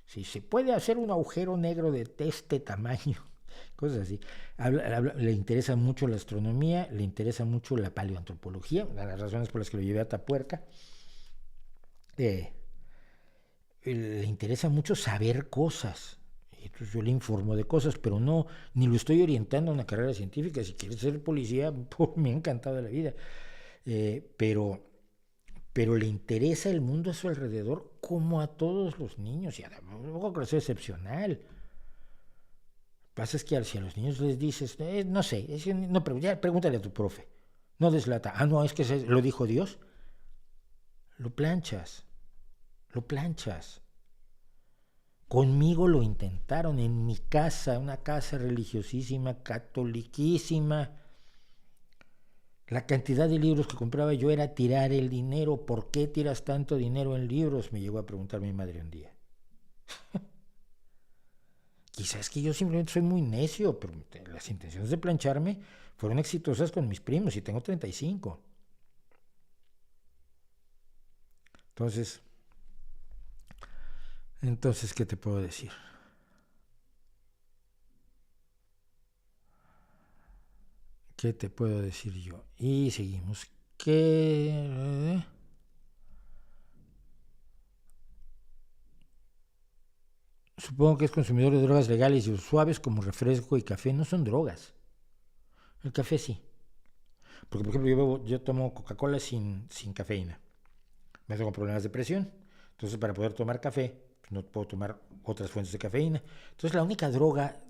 Si se puede hacer un agujero negro de este tamaño, cosas así. Le interesa mucho la astronomía, le interesa mucho la paleoantropología, una de las razones por las que lo llevé a Tapuerca. Le interesa mucho saber cosas. Entonces yo le informo de cosas, pero no, ni lo estoy orientando a una carrera científica. Si quiere ser policía, me ha encantado de la vida. Pero le interesa el mundo a su alrededor como a todos los niños. Y luego creo que es excepcional. Lo que pasa es que si a los niños les dices, no sé, no, ya pregúntale a tu profe. No deslata. Ah, no, es que lo dijo Dios. Lo planchas. Lo planchas. Conmigo lo intentaron en mi casa, una casa religiosísima, catoliquísima. La cantidad de libros que compraba yo era tirar el dinero. ¿Por qué tiras tanto dinero en libros? Me llegó a preguntar mi madre un día. Quizás que yo simplemente soy muy necio, pero las intenciones de plancharme fueron exitosas con mis primos y tengo 35. Entonces, ¿qué te puedo decir? ¿Qué te puedo decir yo? Y seguimos. Supongo que es consumidor de drogas legales y suaves como refresco y café. No son drogas. El café sí. Porque, por ejemplo, yo tomo Coca-Cola sin cafeína. Me tengo problemas de presión. Entonces, para poder tomar café, no puedo tomar otras fuentes de cafeína. Entonces, la única droga,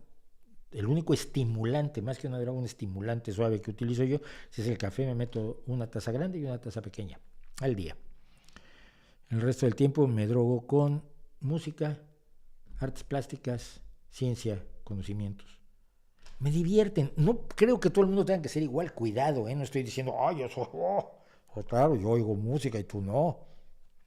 el único estimulante, más que una droga, un estimulante suave que utilizo yo, si es el café, me meto una taza grande y una taza pequeña al día. El resto del tiempo me drogo con música, artes plásticas, ciencia, conocimientos. Me divierten. No creo que todo el mundo tenga que ser igual. Cuidado, no estoy diciendo, yo soy, claro, yo oigo música y tú no.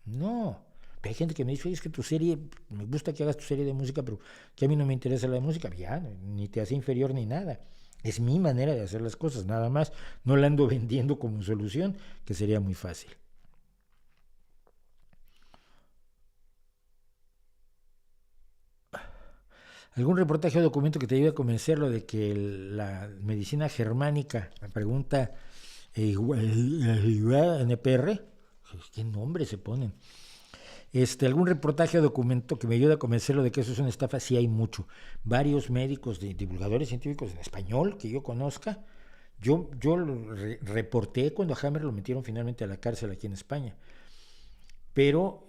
No. Pero hay gente que me dice, es que tu serie, me gusta que hagas tu serie de música, pero que a mí no me interesa la música. Ya, ni te hace inferior ni nada. Es mi manera de hacer las cosas, nada más. No la ando vendiendo como solución, que sería muy fácil. ¿Algún reportaje o documento que te ayude a convencerlo de que la medicina germánica, la pregunta NPR, ¿qué nombre se ponen? Algún reportaje o documento que me ayude a convencerlo de que eso es una estafa? Sí, hay mucho. Varios médicos, divulgadores científicos en español que yo conozca. Yo reporté cuando a Hammer lo metieron finalmente a la cárcel aquí en España. Pero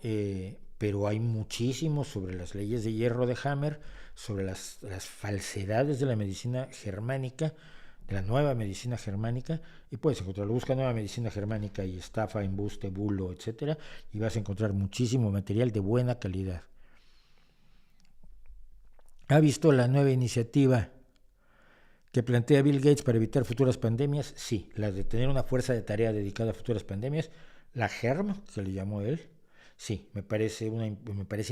hay muchísimo sobre las leyes de hierro de Hammer, sobre las falsedades de la medicina germánica, de la nueva medicina germánica, y puedes encontrarlo. Busca nueva medicina germánica y estafa, embuste, bulo, etcétera, y vas a encontrar muchísimo material de buena calidad. ¿Ha visto la nueva iniciativa que plantea Bill Gates para evitar futuras pandemias? Sí, la de tener una fuerza de tarea dedicada a futuras pandemias, la GERM, que le llamó él. Sí, me parece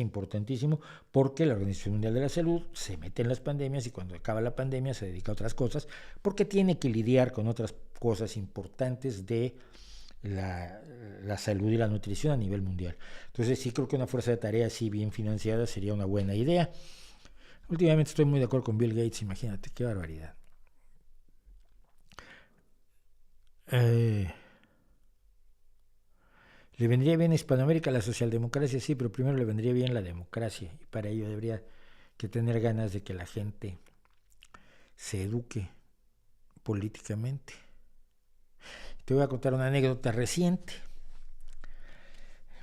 importantísimo, porque la Organización Mundial de la Salud se mete en las pandemias y cuando acaba la pandemia se dedica a otras cosas, porque tiene que lidiar con otras cosas importantes de la, la salud y la nutrición a nivel mundial. Entonces sí creo que una fuerza de tarea así bien financiada sería una buena idea. Últimamente estoy muy de acuerdo con Bill Gates, imagínate, qué barbaridad. Eh, Le vendría bien a Hispanoamérica la socialdemocracia, sí, pero primero le vendría bien la democracia. Y para ello debería que tener ganas de que la gente se eduque políticamente. Te voy a contar una anécdota reciente.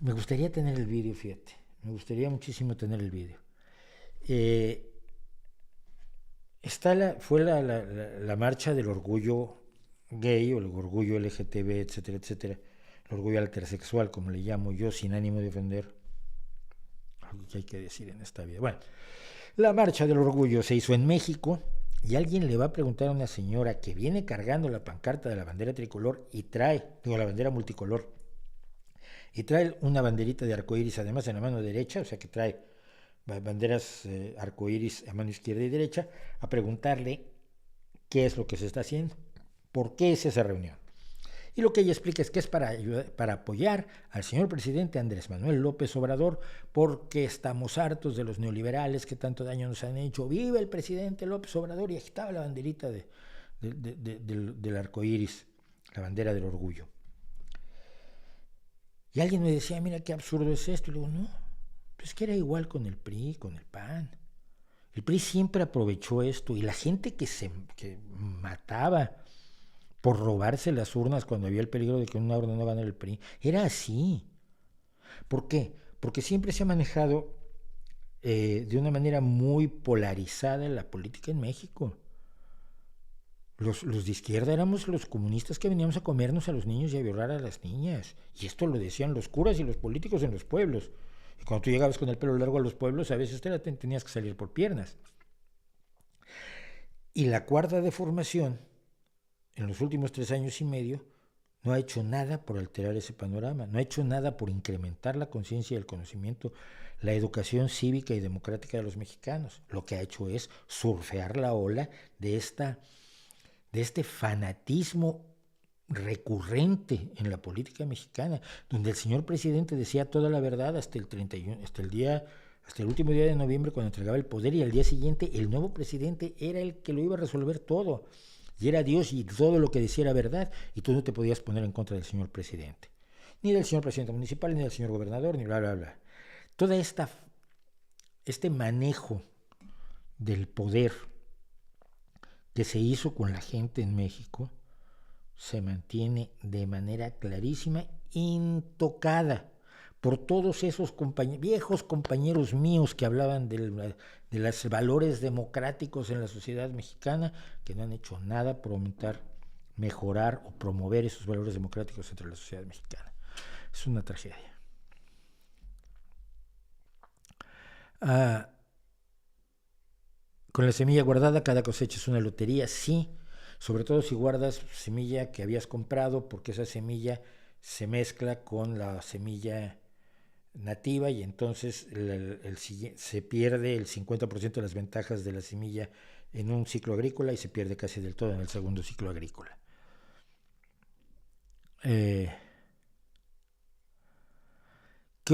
Me gustaría tener el vídeo, fíjate. Me gustaría muchísimo tener el vídeo. Eh, fue la marcha del orgullo gay o el orgullo LGTB, etcétera, etcétera. El orgullo intersexual, como le llamo yo, sin ánimo de ofender. Algo que hay que decir en esta vida. Bueno, la marcha del orgullo se hizo en México y alguien le va a preguntar a una señora que viene cargando la pancarta de la bandera tricolor y la bandera multicolor, y trae una banderita de arcoíris además en la mano derecha, o sea que trae banderas arcoíris a mano izquierda y derecha, a preguntarle qué es lo que se está haciendo, por qué es esa reunión. Y lo que ella explica es que es para apoyar al señor presidente Andrés Manuel López Obrador, porque estamos hartos de los neoliberales que tanto daño nos han hecho. ¡Viva el presidente López Obrador! Y agitaba la banderita del arco iris, la bandera del orgullo. Y alguien me decía, mira qué absurdo es esto. Y le digo, no, pues que era igual con el PRI, con el PAN. El PRI siempre aprovechó esto y la gente que mataba por robarse las urnas cuando había el peligro de que una urna no ganara el PRI, era así. ¿Por qué? Porque siempre se ha manejado de una manera muy polarizada la política en México. Los de izquierda éramos los comunistas que veníamos a comernos a los niños y a violar a las niñas. Y esto lo decían los curas y los políticos en los pueblos. Y cuando tú llegabas con el pelo largo a los pueblos, a veces tenías que salir por piernas. Y la cuarta deformación, en los últimos 3 años y medio, no ha hecho nada por alterar ese panorama, no ha hecho nada por incrementar la conciencia y el conocimiento, la educación cívica y democrática de los mexicanos. Lo que ha hecho es surfear la ola de este fanatismo recurrente en la política mexicana, donde el señor presidente decía toda la verdad hasta el 31, hasta el último día de noviembre, cuando entregaba el poder, y al día siguiente el nuevo presidente era el que lo iba a resolver todo. Y era Dios y todo lo que decía era verdad, y tú no te podías poner en contra del señor presidente. Ni del señor presidente municipal, ni del señor gobernador, ni bla, bla, bla. Todo este manejo del poder que se hizo con la gente en México se mantiene de manera clarísima, intocada por todos esos viejos compañeros míos que hablaban de los valores democráticos en la sociedad mexicana, que no han hecho nada por aumentar, mejorar o promover esos valores democráticos entre la sociedad mexicana. Es una tragedia. Con la semilla guardada, cada cosecha es una lotería, sí, sobre todo si guardas semilla que habías comprado, porque esa semilla se mezcla con la semilla nativa y entonces se pierde el 50% de las ventajas de la semilla en un ciclo agrícola y se pierde casi del todo en el segundo ciclo agrícola. ¿Qué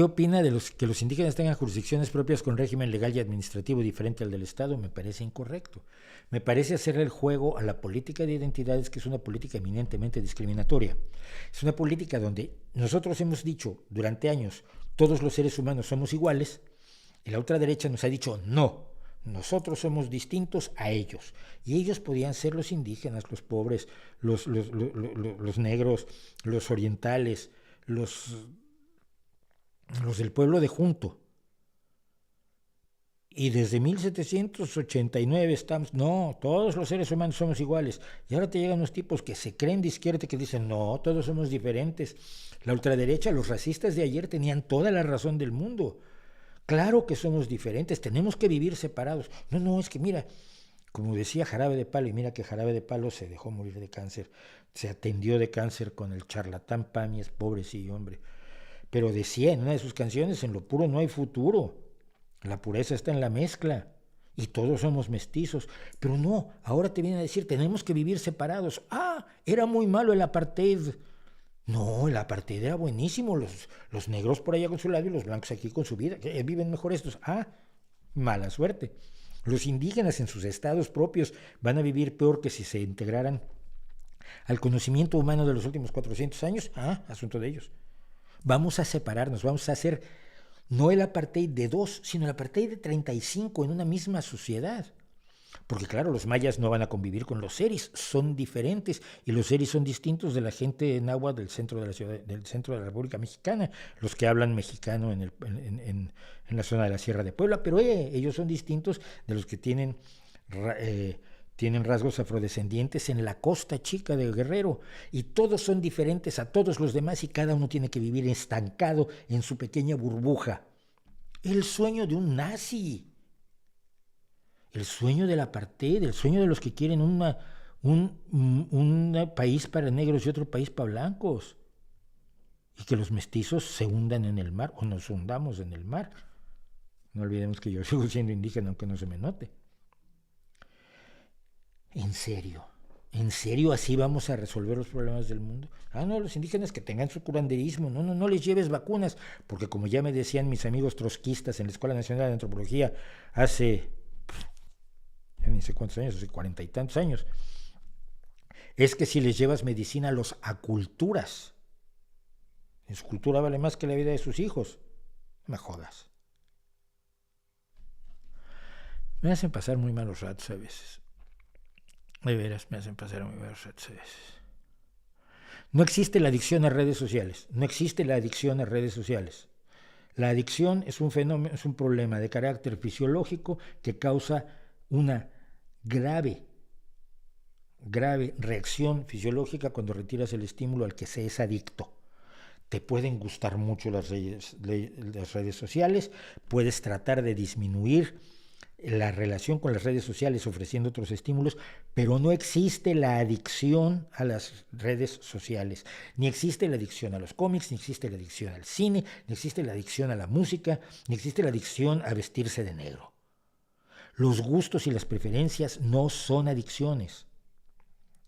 opina de que los indígenas tengan jurisdicciones propias con régimen legal y administrativo diferente al del Estado? Me parece incorrecto. Me parece hacerle el juego a la política de identidades, que es una política eminentemente discriminatoria. Es una política donde nosotros hemos dicho durante años, todos los seres humanos somos iguales, y la ultraderecha nos ha dicho, no, nosotros somos distintos a ellos. Y ellos podían ser los indígenas, los pobres, los negros, los orientales, los del pueblo de Junto. Y desde 1789 estamos, no, todos los seres humanos somos iguales. Y ahora te llegan unos tipos que se creen de izquierda que dicen, no, todos somos diferentes. La ultraderecha, los racistas de ayer tenían toda la razón del mundo. Claro que somos diferentes, tenemos que vivir separados. No, es que mira, como decía Jarabe de Palo, y mira que Jarabe de Palo se dejó morir de cáncer, se atendió de cáncer con el charlatán Pamies, pobrecillo hombre. Pero decía en una de sus canciones, en lo puro no hay futuro, la pureza está en la mezcla y todos somos mestizos. Pero no, ahora te vienen a decir, tenemos que vivir separados. Era muy malo el apartheid. No, el apartheid era buenísimo. Los negros por allá con su lado y los blancos aquí con su vida. Viven mejor estos. Ah, mala suerte. Los indígenas en sus estados propios van a vivir peor que si se integraran al conocimiento humano de los últimos 400 años. Ah, asunto de ellos. Vamos a separarnos, vamos a hacer no el apartheid de 2, sino el apartheid de 35 en una misma sociedad. Porque claro, los mayas no van a convivir con los seris, son diferentes y los seris son distintos de la gente náhuatl del centro de la ciudad, del centro de la República Mexicana, los que hablan mexicano en la zona de la Sierra de Puebla, pero ellos son distintos de los que tienen rasgos afrodescendientes en la costa chica de Guerrero, y todos son diferentes a todos los demás y cada uno tiene que vivir estancado en su pequeña burbuja. El sueño de un nazi. El sueño del apartheid, el sueño de los que quieren un país para negros y otro país para blancos. Y que los mestizos se hundan en el mar, o nos hundamos en el mar. No olvidemos que yo sigo siendo indígena, aunque no se me note. ¿En serio así vamos a resolver los problemas del mundo? Ah, no, los indígenas que tengan su curanderismo, no les lleves vacunas, porque como ya me decían mis amigos trotskistas en la Escuela Nacional de Antropología hace ya ni sé cuántos años, hace 40 y tantos años, es que si les llevas medicina los aculturas, en su cultura vale más que la vida de sus hijos. No me jodas. Me hacen pasar muy malos ratos a veces. De veras, me hacen pasar muy malos ratos a veces. No existe la adicción a redes sociales. No existe la adicción a redes sociales. La adicción es un fenómeno, es un problema de carácter fisiológico que causa una grave reacción fisiológica cuando retiras el estímulo al que se es adicto. Te pueden gustar mucho las redes sociales, puedes tratar de disminuir la relación con las redes sociales ofreciendo otros estímulos, pero no existe la adicción a las redes sociales, ni existe la adicción a los cómics, ni existe la adicción al cine, ni existe la adicción a la música, ni existe la adicción a vestirse de negro. Los gustos y las preferencias no son adicciones.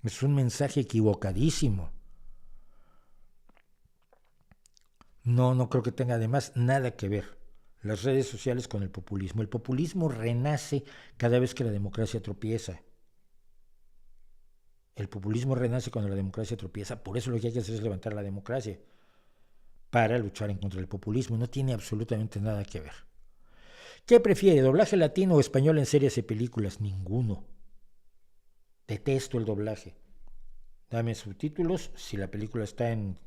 Es un mensaje equivocadísimo. No creo que tenga además nada que ver las redes sociales con el populismo. El populismo renace cada vez que la democracia tropieza. El populismo renace cuando la democracia tropieza. Por eso lo que hay que hacer es levantar la democracia para luchar en contra del populismo. No tiene absolutamente nada que ver. ¿Qué prefiere, doblaje latino o español en series y películas? Ninguno. Detesto el doblaje. Dame subtítulos si la película está en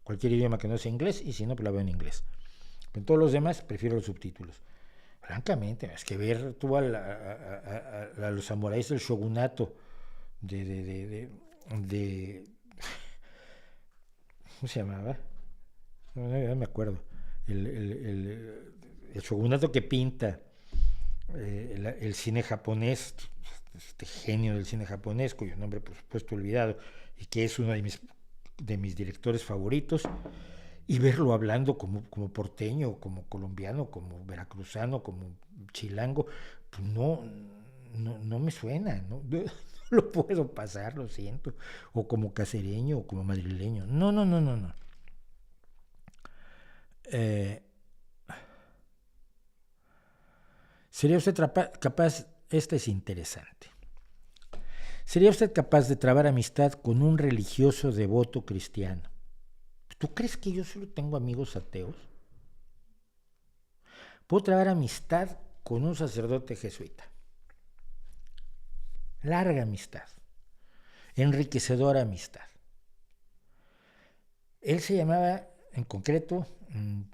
cualquier idioma que no sea inglés, y si no, pues la veo en inglés. En todos los demás prefiero los subtítulos. Francamente, es que ver tú a los samuráis del shogunato de ¿cómo se llamaba? No me acuerdo. El shogunato que pinta el cine japonés, este genio del cine japonés, cuyo nombre por supuesto he olvidado, y que es uno de mis directores favoritos, y verlo hablando como porteño, como colombiano, como veracruzano, como chilango, pues no me suena, no lo puedo pasar, lo siento, o como cacereño, o como madrileño, no. ¿Sería usted capaz, esta es interesante, ¿sería usted capaz de trabar amistad con un religioso devoto cristiano? ¿Tú crees que yo solo tengo amigos ateos? Puedo trabar amistad con un sacerdote jesuita. Larga amistad. Enriquecedora amistad. Él se llamaba, en concreto,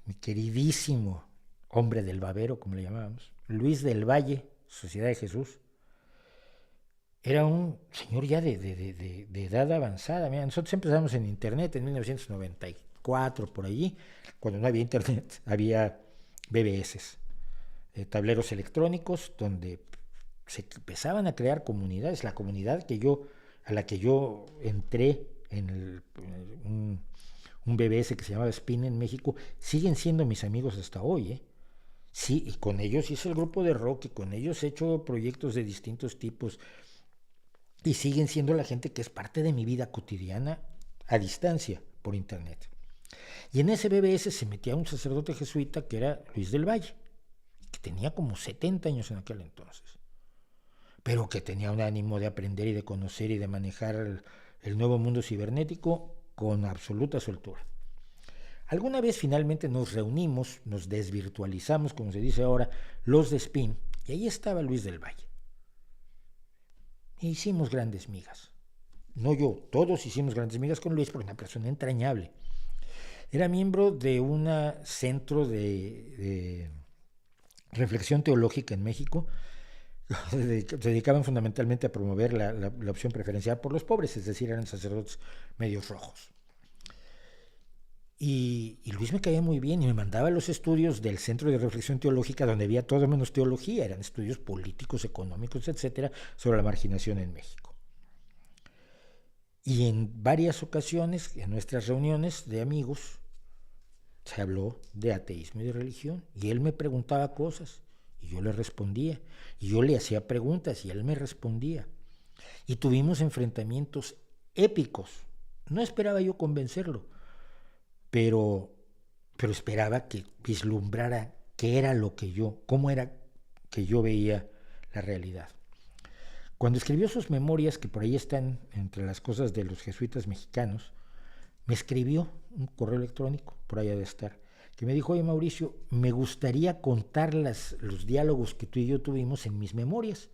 mi queridísimo hombre del babero, como le llamábamos, Luis del Valle, Sociedad de Jesús. Era un señor ya de edad avanzada. Mira, nosotros empezamos en internet en 1994, por allí. Cuando no había internet, había BBS, tableros electrónicos, donde se empezaban a crear comunidades. La comunidad a la que yo entré en un BBS que se llamaba Spin en México, siguen siendo mis amigos hasta hoy, Sí, y con ellos hice el grupo de rock, y con ellos he hecho proyectos de distintos tipos, y siguen siendo la gente que es parte de mi vida cotidiana a distancia, por internet. Y en ese BBS se metía un sacerdote jesuita que era Luis del Valle, que tenía como 70 años en aquel entonces, pero que tenía un ánimo de aprender y de conocer y de manejar el nuevo mundo cibernético con absoluta soltura. Alguna vez finalmente nos reunimos, nos desvirtualizamos, como se dice ahora, los de Spin, y ahí estaba Luis del Valle. E hicimos grandes migas. No yo, todos hicimos grandes migas con Luis, porque era una persona entrañable. Era miembro de un centro de reflexión teológica en México. Se dedicaban fundamentalmente a promover la opción preferencial por los pobres, es decir, eran sacerdotes medios rojos. Y Luis me caía muy bien y me mandaba los estudios del Centro de Reflexión Teológica, donde había todo menos teología, eran estudios políticos, económicos, etcétera, sobre la marginación en México. Y en varias ocasiones, en nuestras reuniones de amigos, se habló de ateísmo y de religión, y él me preguntaba cosas, y yo le respondía, y yo le hacía preguntas, y él me respondía. Y tuvimos enfrentamientos épicos. No esperaba yo convencerlo, pero esperaba que vislumbrara qué era lo que yo, cómo era que yo veía la realidad. Cuando escribió sus memorias, que por ahí están entre las cosas de los jesuitas mexicanos, me escribió un correo electrónico, por allá de estar, que me dijo: oye Mauricio, me gustaría contar los diálogos que tú y yo tuvimos en mis memorias.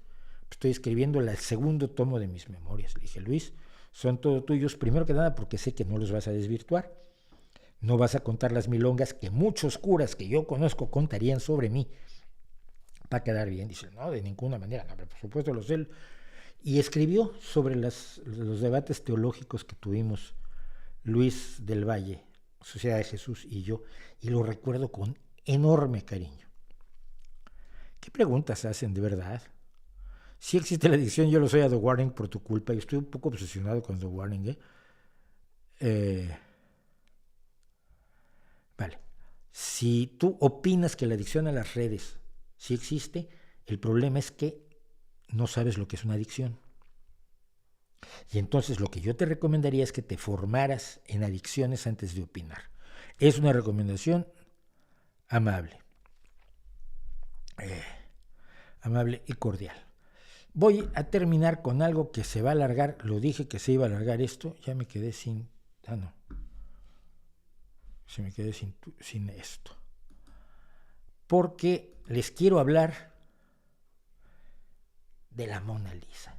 Estoy escribiendo el segundo tomo de mis memorias. Le dije: Luis, son todo tuyos, primero que nada porque sé que no los vas a desvirtuar. No vas a contar las milongas que muchos curas que yo conozco contarían sobre mí. Va a quedar bien. Dice: no, de ninguna manera. No, pero por supuesto los de él. Y escribió sobre los debates teológicos que tuvimos Luis del Valle, Sociedad de Jesús y yo, y lo recuerdo con enorme cariño. ¿Qué preguntas hacen de verdad? Si existe la adicción, yo lo soy a The Warning por tu culpa, y estoy un poco obsesionado con The Warning, Vale. Si tú opinas que la adicción a las redes sí existe, el problema es que no sabes lo que es una adicción. Y entonces lo que yo te recomendaría es que te formaras en adicciones antes de opinar. Es una recomendación amable. Amable y cordial. Voy a terminar con algo que se va a alargar. Lo dije que se iba a alargar esto. Ya me quedé sin... no. Se me quedé sin esto. Porque les quiero hablar de la Mona Lisa.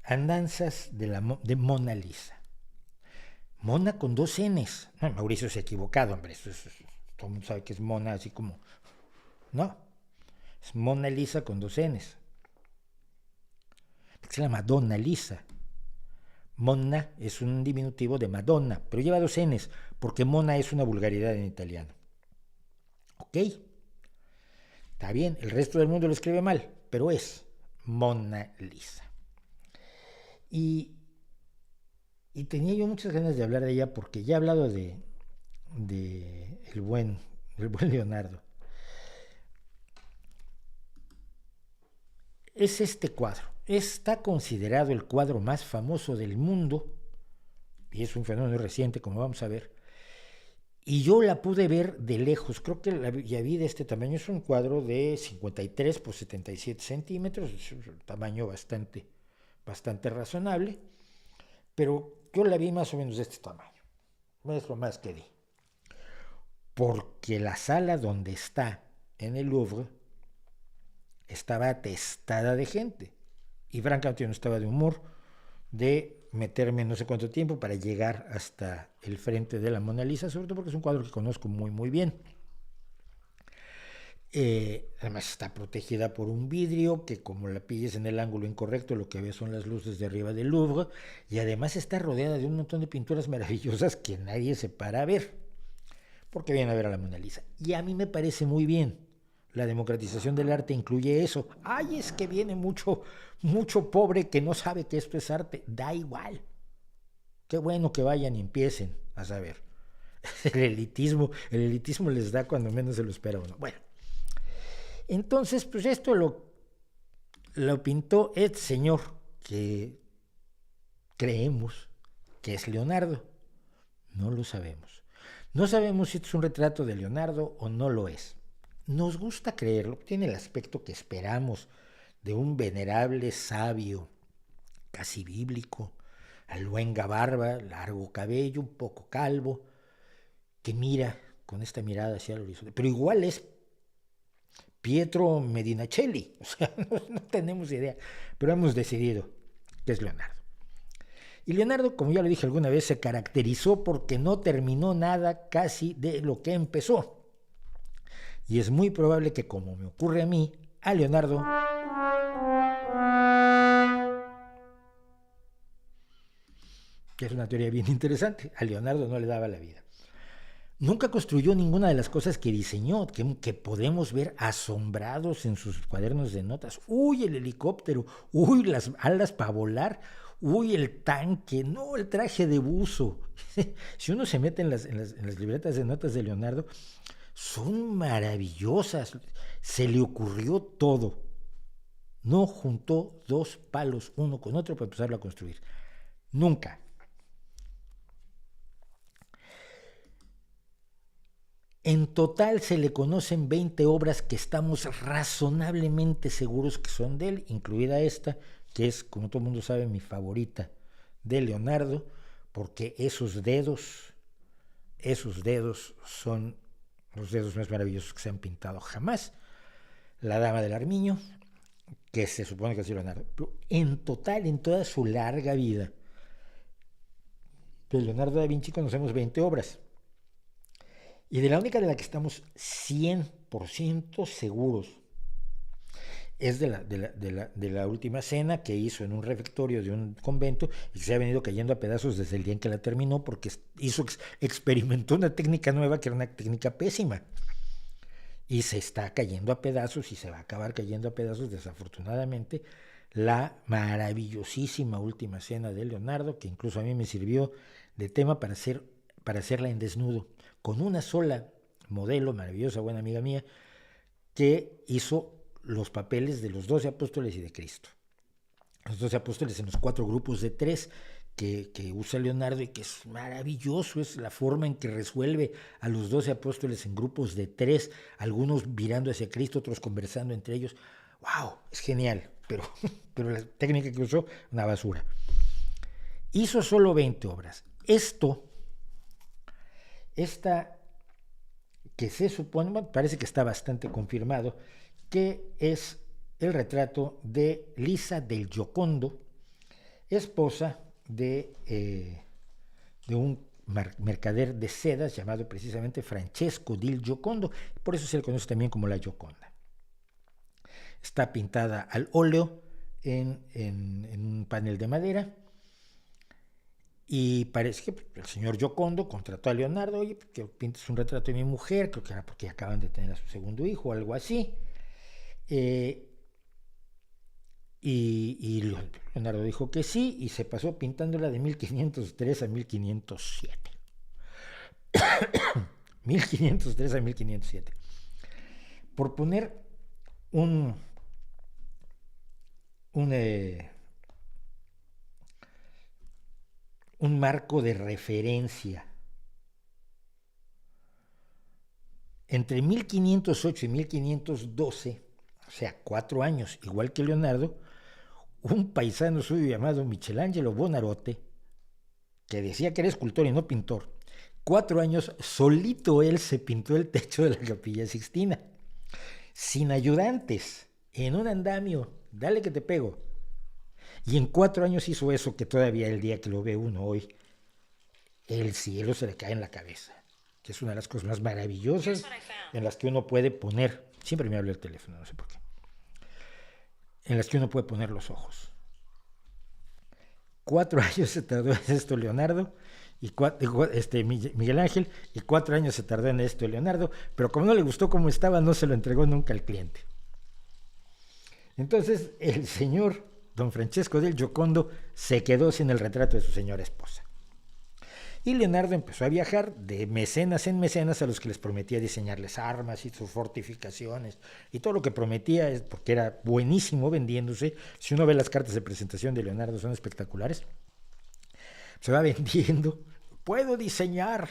Andanzas de Mona Lisa. Mona con 2 Ns. No, Mauricio se ha equivocado, hombre. Todo el mundo sabe que es Mona así como... No, es Mona Lisa con 2 Ns. Se llama Madonna Lisa. Monna es un diminutivo de Madonna, pero lleva 2 Ns, porque Mona es una vulgaridad en italiano. ¿Ok? Está bien, el resto del mundo lo escribe mal, pero es Mona Lisa. Y tenía yo muchas ganas de hablar de ella porque ya he hablado de el buen Leonardo. Es este cuadro. Está considerado el cuadro más famoso del mundo y es un fenómeno reciente, como vamos a ver. Y yo la pude ver de lejos. Creo que ya vi de este tamaño. Es un cuadro de 53 por 77 centímetros. Es un tamaño bastante razonable. Pero yo la vi más o menos de este tamaño. Es lo más que di. Porque la sala donde está en el Louvre estaba atestada de gente. Y francamente yo no estaba de humor de meterme no sé cuánto tiempo para llegar hasta el frente de la Mona Lisa, sobre todo porque es un cuadro que conozco muy muy bien. Además está protegida por un vidrio que, como la pilles en el ángulo incorrecto, lo que ves son las luces de arriba del Louvre, y además está rodeada de un montón de pinturas maravillosas que nadie se para a ver, porque viene a ver a la Mona Lisa. Y a mí me parece muy bien. La democratización del arte incluye eso. Ay, es que viene mucho pobre que no sabe que esto es arte. Da igual. Qué bueno que vayan y empiecen a saber. El elitismo les da cuando menos se lo espera uno. Bueno, entonces, pues esto lo pintó este señor que creemos que es Leonardo. No lo sabemos. No sabemos si esto es un retrato de Leonardo o no lo es. Nos gusta creerlo, tiene el aspecto que esperamos de un venerable sabio, casi bíblico, luenga barba, largo cabello, un poco calvo, que mira con esta mirada hacia el horizonte. Pero igual es Pietro Medinaceli, o sea, no tenemos idea, pero hemos decidido que es Leonardo. Y Leonardo, como ya lo dije alguna vez, se caracterizó porque no terminó nada casi de lo que empezó. Y es muy probable que, como me ocurre a mí, a Leonardo que es una teoría bien interesante, a Leonardo no le daba la vida. Nunca construyó ninguna de las cosas que diseñó, que podemos ver asombrados en sus cuadernos de notas. Uy, el helicóptero, uy, las alas para volar, uy, el tanque, no, el traje de buzo. Si uno se mete en las libretas de notas de Leonardo, son maravillosas. Se le ocurrió todo. No juntó dos palos uno con otro para empezarlo a construir. Nunca. En total se le conocen 20 obras que estamos razonablemente seguros que son de él, incluida esta, que es, como todo el mundo sabe, mi favorita de Leonardo, porque esos dedos son los dedos más maravillosos que se han pintado jamás. La Dama del Armiño, que se supone que es de Leonardo. Pero en total, en toda su larga vida, de Leonardo da Vinci conocemos 20 obras. Y de la única de la que estamos 100% seguros es de la última cena que hizo en un refectorio de un convento y que se ha venido cayendo a pedazos desde el día en que la terminó porque experimentó una técnica nueva que era una técnica pésima. Y se está cayendo a pedazos y se va a acabar cayendo a pedazos, desafortunadamente, la maravillosísima última cena de Leonardo, que incluso a mí me sirvió de tema para hacerla en desnudo, con una sola modelo, maravillosa, buena amiga mía, que hizo los papeles de los 12 apóstoles y de Cristo. Los 12 apóstoles en los 4 grupos de 3 que usa Leonardo y que es maravilloso, es la forma en que resuelve a los 12 apóstoles en grupos de 3, algunos mirando hacia Cristo, otros conversando entre ellos. ¡Wow! Es genial, pero la técnica que usó, una basura. Hizo solo 20 obras. Esta que se supone, bueno, parece que está bastante confirmado, que es el retrato de Lisa del Giocondo, esposa de un mercader de sedas llamado precisamente Francesco del Giocondo, por eso se le conoce también como la Gioconda. Está pintada al óleo en un panel de madera. Y parece que el señor Giocondo contrató a Leonardo, oye, que pintes un retrato de mi mujer, creo que era porque acaban de tener a su segundo hijo o algo así. Y Leonardo dijo que sí, y se pasó pintándola de 1503 a 1507. 1503 a 1507. Por poner un marco de referencia. Entre 1508 y 1512, o sea, 4 años, igual que Leonardo, un paisano suyo llamado Michelangelo Buonarroti, que decía que era escultor y no pintor, 4 años solito él se pintó el techo de la Capilla Sixtina, sin ayudantes, en un andamio, dale que te pego. Y en 4 años hizo eso que todavía el día que lo ve uno hoy, el cielo se le cae en la cabeza, que es una de las cosas más maravillosas en las que uno puede poner, siempre me habla el teléfono, no sé por qué, en las que uno puede poner los ojos. 4 años se tardó en esto Leonardo, y Miguel Ángel, y 4 años se tardó en esto Leonardo, pero como no le gustó cómo estaba, no se lo entregó nunca al cliente. Entonces el señor don Francesco del Giocondo se quedó sin el retrato de su señora esposa. Y Leonardo empezó a viajar de mecenas en mecenas a los que les prometía diseñarles armas y sus fortificaciones y todo lo que prometía, porque era buenísimo vendiéndose. Si uno ve las cartas de presentación de Leonardo, son espectaculares. Se va vendiendo. Puedo diseñar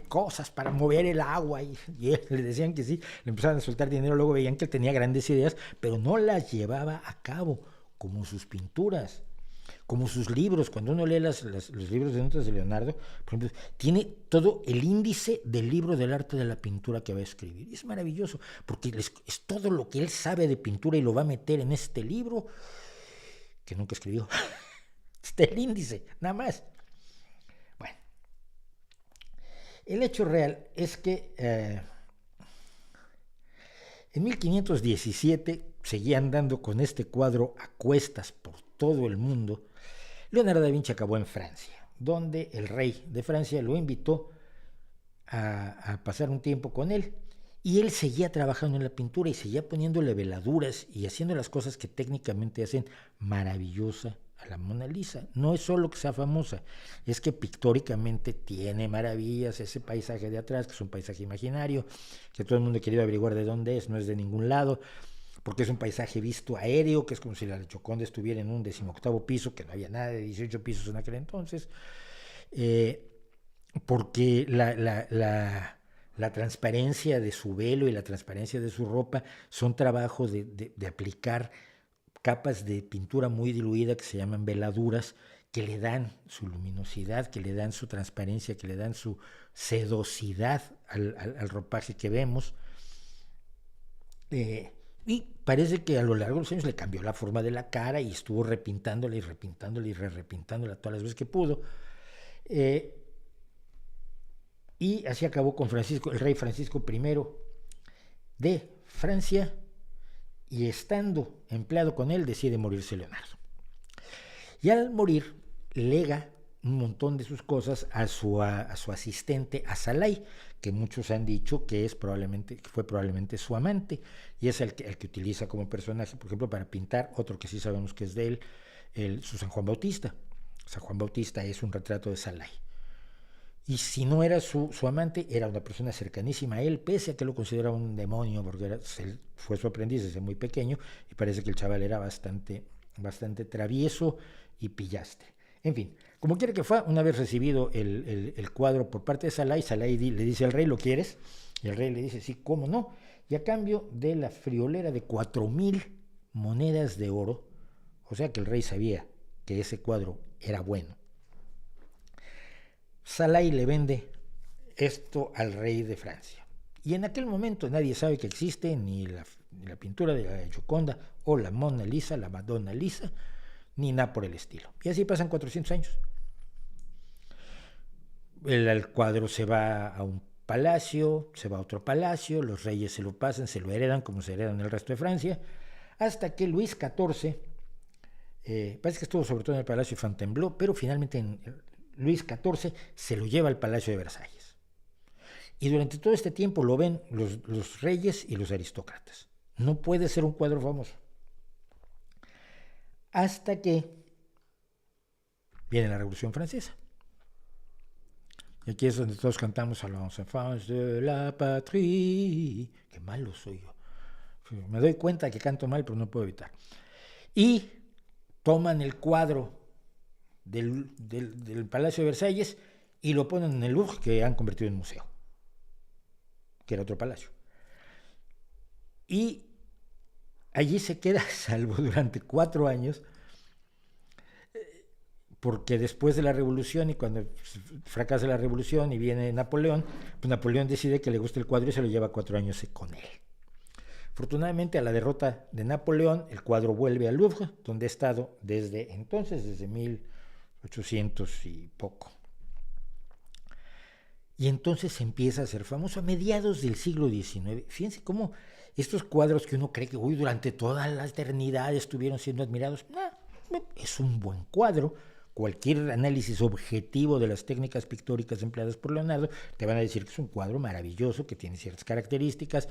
cosas para mover el agua y le decían que sí, le empezaban a soltar dinero, luego veían que él tenía grandes ideas, pero no las llevaba a cabo, como sus pinturas, como sus libros. Cuando uno lee los libros de notas de Leonardo, por ejemplo, tiene todo el índice del libro del arte de la pintura que va a escribir. Y es maravilloso, porque es todo lo que él sabe de pintura y lo va a meter en este libro que nunca escribió. Está el índice, nada más. Bueno, el hecho real es que en 1517 seguía andando con este cuadro a cuestas por todo el mundo. Leonardo da Vinci acabó en Francia, donde el rey de Francia lo invitó a pasar un tiempo con él. Y él seguía trabajando en la pintura y seguía poniéndole veladuras y haciendo las cosas que técnicamente hacen maravillosa a la Mona Lisa. No es solo que sea famosa, es que pictóricamente tiene maravillas. Ese paisaje de atrás, que es un paisaje imaginario, que todo el mundo ha querido averiguar de dónde es, no es de ningún lado, porque es un paisaje visto aéreo, que es como si la Gioconda estuviera en un 18º piso, que no había nada de 18 pisos en aquel entonces, porque la transparencia de su velo y la transparencia de su ropa son trabajos de aplicar capas de pintura muy diluida que se llaman veladuras, que le dan su luminosidad, que le dan su transparencia, que le dan su sedosidad al ropaje que vemos. Y parece que a lo largo de los años le cambió la forma de la cara y estuvo repintándola y repintándola y repintándola todas las veces que pudo. Y así acabó con Francisco, el rey Francisco I de Francia, y estando empleado con él decide morirse Leonardo. Y al morir lega un montón de sus cosas a su asistente, a Salai, que muchos han dicho que fue probablemente su amante, y es el que utiliza como personaje, por ejemplo, para pintar otro que sí sabemos que es de él, su San Juan Bautista. San Juan Bautista es un retrato de Salai. Y si no era su amante, era una persona cercanísima a él, pese a que lo consideraba un demonio, porque él fue su aprendiz desde muy pequeño, y parece que el chaval era bastante travieso y pillastre. En fin, como quiera que fue, una vez recibido el cuadro por parte de Salai, Salai le dice al rey, ¿lo quieres? Y el rey le dice, sí, ¿cómo no? Y a cambio de la friolera de 4,000 monedas de oro, o sea que el rey sabía que ese cuadro era bueno, Salai le vende esto al rey de Francia. Y en aquel momento nadie sabe que existe ni la pintura de la Gioconda o la Mona Lisa, la Madonna Lisa, ni nada por el estilo. Y así pasan 400 años. El cuadro se va a un palacio, se va a otro palacio, los reyes se lo pasan, se lo heredan como se heredan el resto de Francia, hasta que Luis XIV, parece que estuvo sobre todo en el Palacio de Fontainebleau, pero finalmente Luis XIV se lo lleva al Palacio de Versalles. Y durante todo este tiempo lo ven los reyes y los aristócratas. No puede ser un cuadro famoso. Hasta que viene la Revolución Francesa. Y aquí es donde todos cantamos a los enfants de la patrie. Qué malo soy yo. Me doy cuenta que canto mal, pero no puedo evitar. Y toman el cuadro del Palacio de Versalles y lo ponen en el Louvre, que han convertido en museo, que era otro palacio. Y allí se queda salvo durante 4 años, porque después de la revolución y cuando fracasa la revolución y viene Napoleón, pues Napoleón decide que le gusta el cuadro y se lo lleva 4 años con él. Afortunadamente, a la derrota de Napoleón, el cuadro vuelve al Louvre, donde ha estado desde entonces, desde 1800 y poco. Y entonces se empieza a ser famoso a mediados del siglo XIX. Fíjense cómo estos cuadros que uno cree que durante toda la eternidad estuvieron siendo admirados, es un buen cuadro. Cualquier análisis objetivo de las técnicas pictóricas empleadas por Leonardo te van a decir que es un cuadro maravilloso, que tiene ciertas características,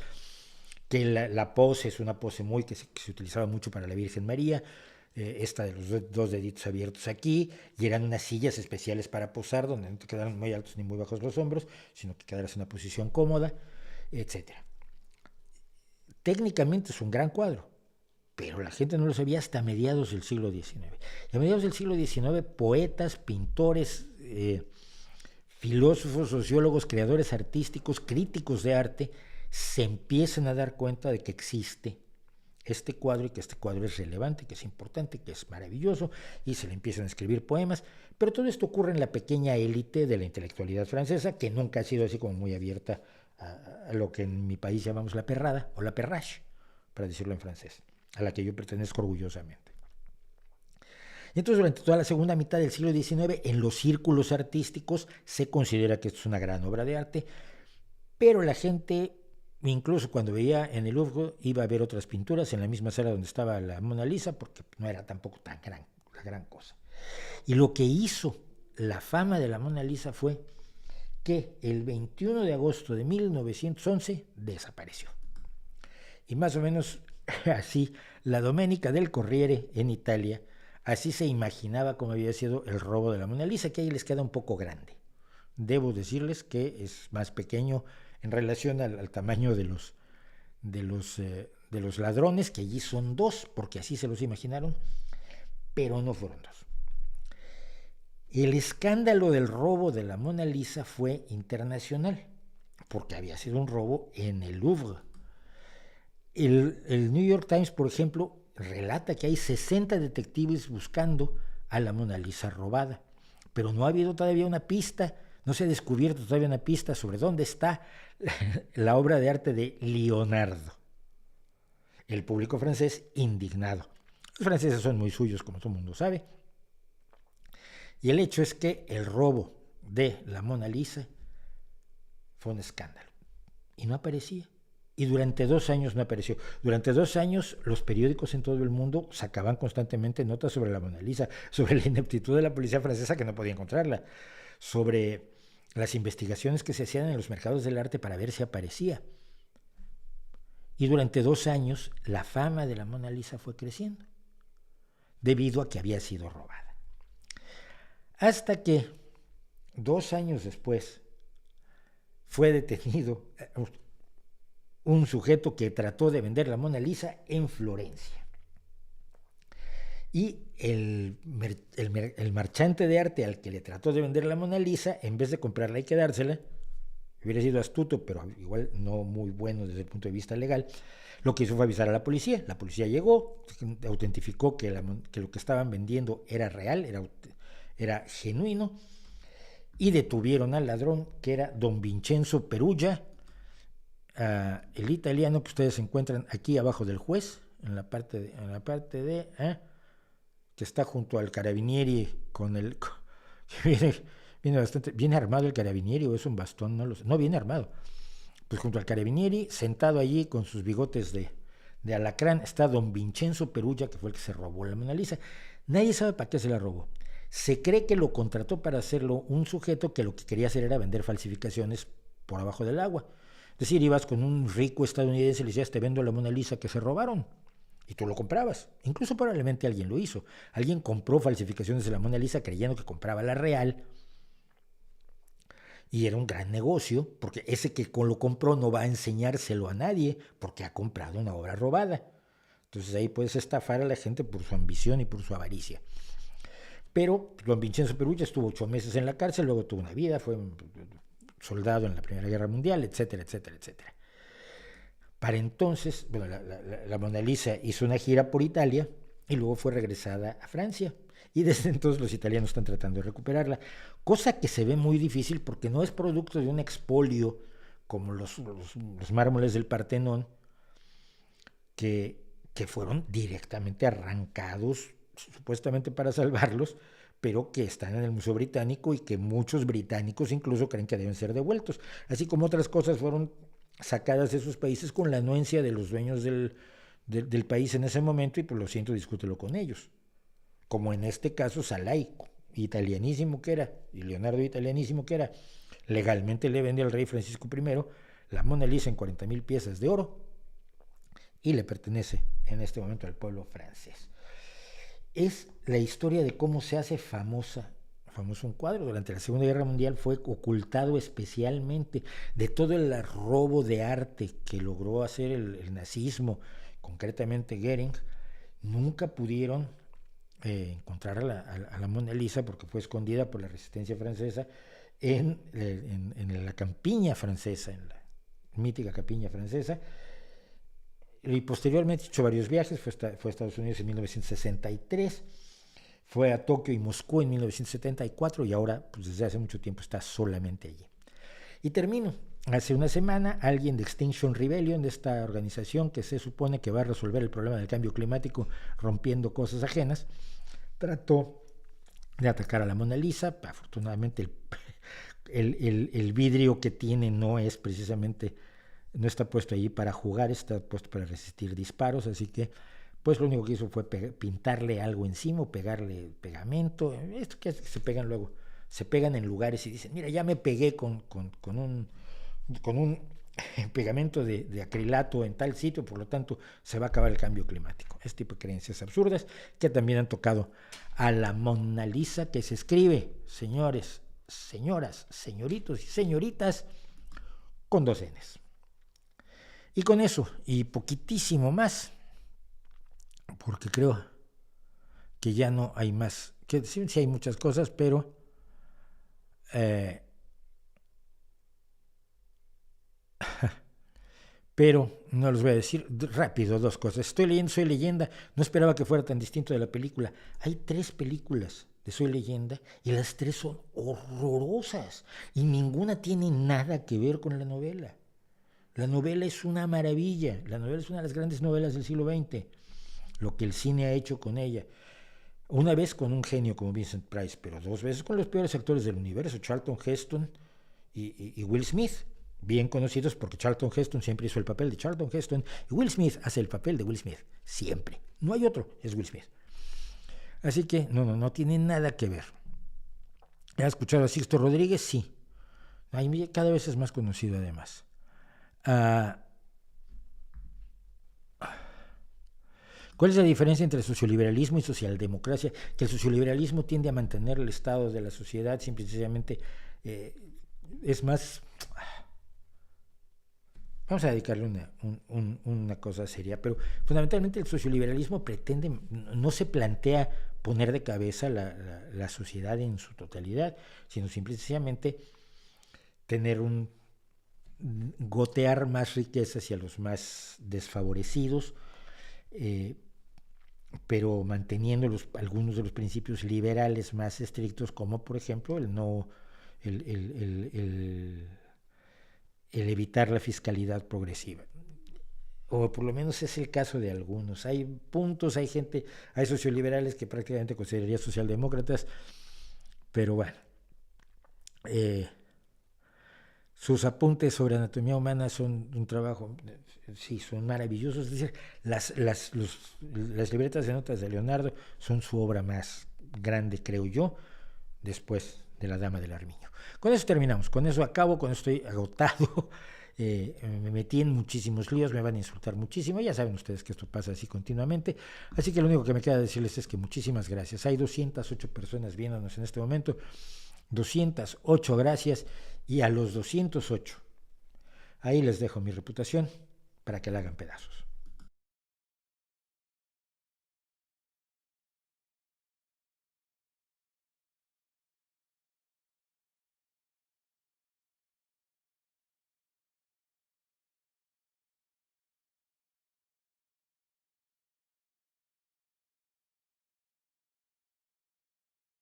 que la pose es una pose que se utilizaba mucho para la Virgen María, esta de los dos deditos abiertos aquí, y eran unas sillas especiales para posar, donde no te quedaran muy altos ni muy bajos los hombros, sino que quedaras en una posición cómoda, etcétera. Técnicamente es un gran cuadro, pero la gente no lo sabía hasta mediados del siglo XIX. Y a mediados del siglo XIX, poetas, pintores, filósofos, sociólogos, creadores artísticos, críticos de arte, se empiezan a dar cuenta de que existe este cuadro y que este cuadro es relevante, que es importante, que es maravilloso, y se le empiezan a escribir poemas. Pero todo esto ocurre en la pequeña élite de la intelectualidad francesa, que nunca ha sido así como muy abierta a lo que en mi país llamamos la perrada o la perrache, para decirlo en francés, a la que yo pertenezco orgullosamente. Y entonces durante toda la segunda mitad del siglo XIX, en los círculos artísticos se considera que esto es una gran obra de arte, pero la gente, incluso cuando veía en el Louvre, iba a ver otras pinturas en la misma sala donde estaba la Mona Lisa, porque no era tampoco tan la gran cosa. Y lo que hizo la fama de la Mona Lisa fue que el 21 de agosto de 1911 desapareció. Y más o menos así, la Domenica del Corriere en Italia, así se imaginaba cómo había sido el robo de la Mona Lisa, que ahí les queda un poco grande. Debo decirles que es más pequeño en relación al tamaño de los ladrones, que allí son dos, porque así se los imaginaron, pero no fueron dos. El escándalo del robo de la Mona Lisa fue internacional, porque había sido un robo en el Louvre. El New York Times, por ejemplo, relata que hay 60 detectives buscando a la Mona Lisa robada, pero no ha habido todavía una pista, no se ha descubierto todavía una pista sobre dónde está la obra de arte de Leonardo. El público francés indignado. Los franceses son muy suyos, como todo el mundo sabe. Y el hecho es que el robo de la Mona Lisa fue un escándalo. Y no aparecía. Y durante 2 años no apareció. Durante 2 años los periódicos en todo el mundo sacaban constantemente notas sobre la Mona Lisa, sobre la ineptitud de la policía francesa que no podía encontrarla, sobre las investigaciones que se hacían en los mercados del arte para ver si aparecía. Y durante 2 años la fama de la Mona Lisa fue creciendo, debido a que había sido robada. Hasta que 2 años después fue detenido un sujeto que trató de vender la Mona Lisa en Florencia. Y el marchante de arte al que le trató de vender la Mona Lisa, en vez de comprarla y quedársela, hubiera sido astuto, pero igual no muy bueno desde el punto de vista legal, lo que hizo fue avisar a la policía. La policía llegó, autentificó que lo que estaban vendiendo era real, era genuino, y detuvieron al ladrón, que era don Vincenzo Perugia, el italiano que ustedes encuentran aquí abajo del juez, en la parte de que está junto al carabinieri viene armado el carabinieri, o es un bastón, no lo sé, no viene armado. Pues junto al carabinieri, sentado allí con sus bigotes de alacrán, está don Vincenzo Perugia, que fue el que se robó la Mona Lisa. Nadie sabe para qué se la robó. Se cree que lo contrató para hacerlo un sujeto que lo que quería hacer era vender falsificaciones por abajo del agua. Es decir, ibas con un rico estadounidense y le decías, te vendo la Mona Lisa que se robaron. Y tú lo comprabas. Incluso probablemente alguien lo hizo. Alguien compró falsificaciones de la Mona Lisa creyendo que compraba la real. Y era un gran negocio, porque ese que lo compró no va a enseñárselo a nadie, porque ha comprado una obra robada. Entonces ahí puedes estafar a la gente por su ambición y por su avaricia. Pero don Vincenzo Perugia estuvo 8 meses en la cárcel, luego tuvo una vida, fue soldado en la Primera Guerra Mundial, etcétera, etcétera, etcétera. Para entonces, bueno, la Mona Lisa hizo una gira por Italia y luego fue regresada a Francia. Y desde entonces los italianos están tratando de recuperarla, cosa que se ve muy difícil porque no es producto de un expolio como los mármoles del Partenón, que fueron directamente arrancados supuestamente para salvarlos, pero que están en el Museo Británico y que muchos británicos incluso creen que deben ser devueltos, así como otras cosas fueron sacadas de sus países con la anuencia de los dueños del país en ese momento, y por lo siento, discútelo con ellos, como en este caso Salai, italianísimo que era, y Leonardo italianísimo que era, legalmente le vende al rey Francisco I la Mona Lisa en 40,000 piezas de oro y le pertenece en este momento al pueblo francés. es la historia de cómo se hace famoso un cuadro. Durante la Segunda Guerra Mundial fue ocultado especialmente de todo el robo de arte que logró hacer el nazismo, concretamente Goering. Nunca pudieron encontrar a la Mona Lisa porque fue escondida por la resistencia francesa en la campiña francesa, en la mítica campiña francesa. Y posteriormente hizo varios viajes, fue a Estados Unidos en 1963, fue a Tokio y Moscú en 1974 y ahora, pues desde hace mucho tiempo, está solamente allí. Y termino. Hace una semana, alguien de Extinction Rebellion, de esta organización que se supone que va a resolver el problema del cambio climático rompiendo cosas ajenas, trató de atacar a la Mona Lisa. Afortunadamente, el vidrio que tiene no es precisamente, no está puesto allí para jugar, está puesto para resistir disparos, así que pues lo único que hizo fue pintarle algo encima, pegarle pegamento. Esto que se pegan luego, se pegan en lugares y dicen, mira, ya me pegué con un pegamento de acrilato en tal sitio, por lo tanto se va a acabar el cambio climático. Este tipo de creencias absurdas que también han tocado a la Mona Lisa, que se escribe, señores, señoras, señoritos y señoritas, con 2 Ns. Y con eso, y poquitísimo más, porque creo que ya no hay más, que sí hay muchas cosas, pero no les voy a decir rápido 2 cosas. Estoy leyendo Soy Leyenda, no esperaba que fuera tan distinto de la película. Hay 3 películas de Soy Leyenda y las 3 son horrorosas y ninguna tiene nada que ver con la novela. La novela es una maravilla, la novela es una de las grandes novelas del siglo XX, lo que el cine ha hecho con ella. Una vez con un genio como Vincent Price, pero 2 veces con los peores actores del universo, Charlton Heston y Will Smith, bien conocidos porque Charlton Heston siempre hizo el papel de Charlton Heston y Will Smith hace el papel de Will Smith, siempre. No hay otro, es Will Smith. Así que no tiene nada que ver. ¿Has escuchado a Sixto Rodríguez? Sí. Cada vez es más conocido además. ¿Cuál es la diferencia entre socioliberalismo y socialdemocracia? Que el socioliberalismo tiende a mantener el estado de la sociedad, simplemente es más... Vamos a dedicarle una cosa seria, pero fundamentalmente el socioliberalismo pretende, no se plantea poner de cabeza la sociedad en su totalidad, sino simplemente tener gotear más riqueza hacia los más desfavorecidos, pero manteniendo algunos de los principios liberales más estrictos, como por ejemplo el evitar la fiscalidad progresiva. O por lo menos es el caso de algunos. Hay puntos, hay socioliberales que prácticamente consideraría socialdemócratas, pero bueno. Sus apuntes sobre anatomía humana son un trabajo, sí, son maravillosos. Es decir, las libretas de notas de Leonardo son su obra más grande, creo yo, después de La Dama del Armiño. Con eso terminamos, con eso acabo, con eso estoy agotado. Me metí en muchísimos líos, me van a insultar muchísimo, ya saben ustedes que esto pasa así continuamente, así que lo único que me queda decirles es que muchísimas gracias. Hay 208 personas viéndonos en este momento, 208 gracias, y a los 208, ahí les dejo mi reputación para que la hagan pedazos.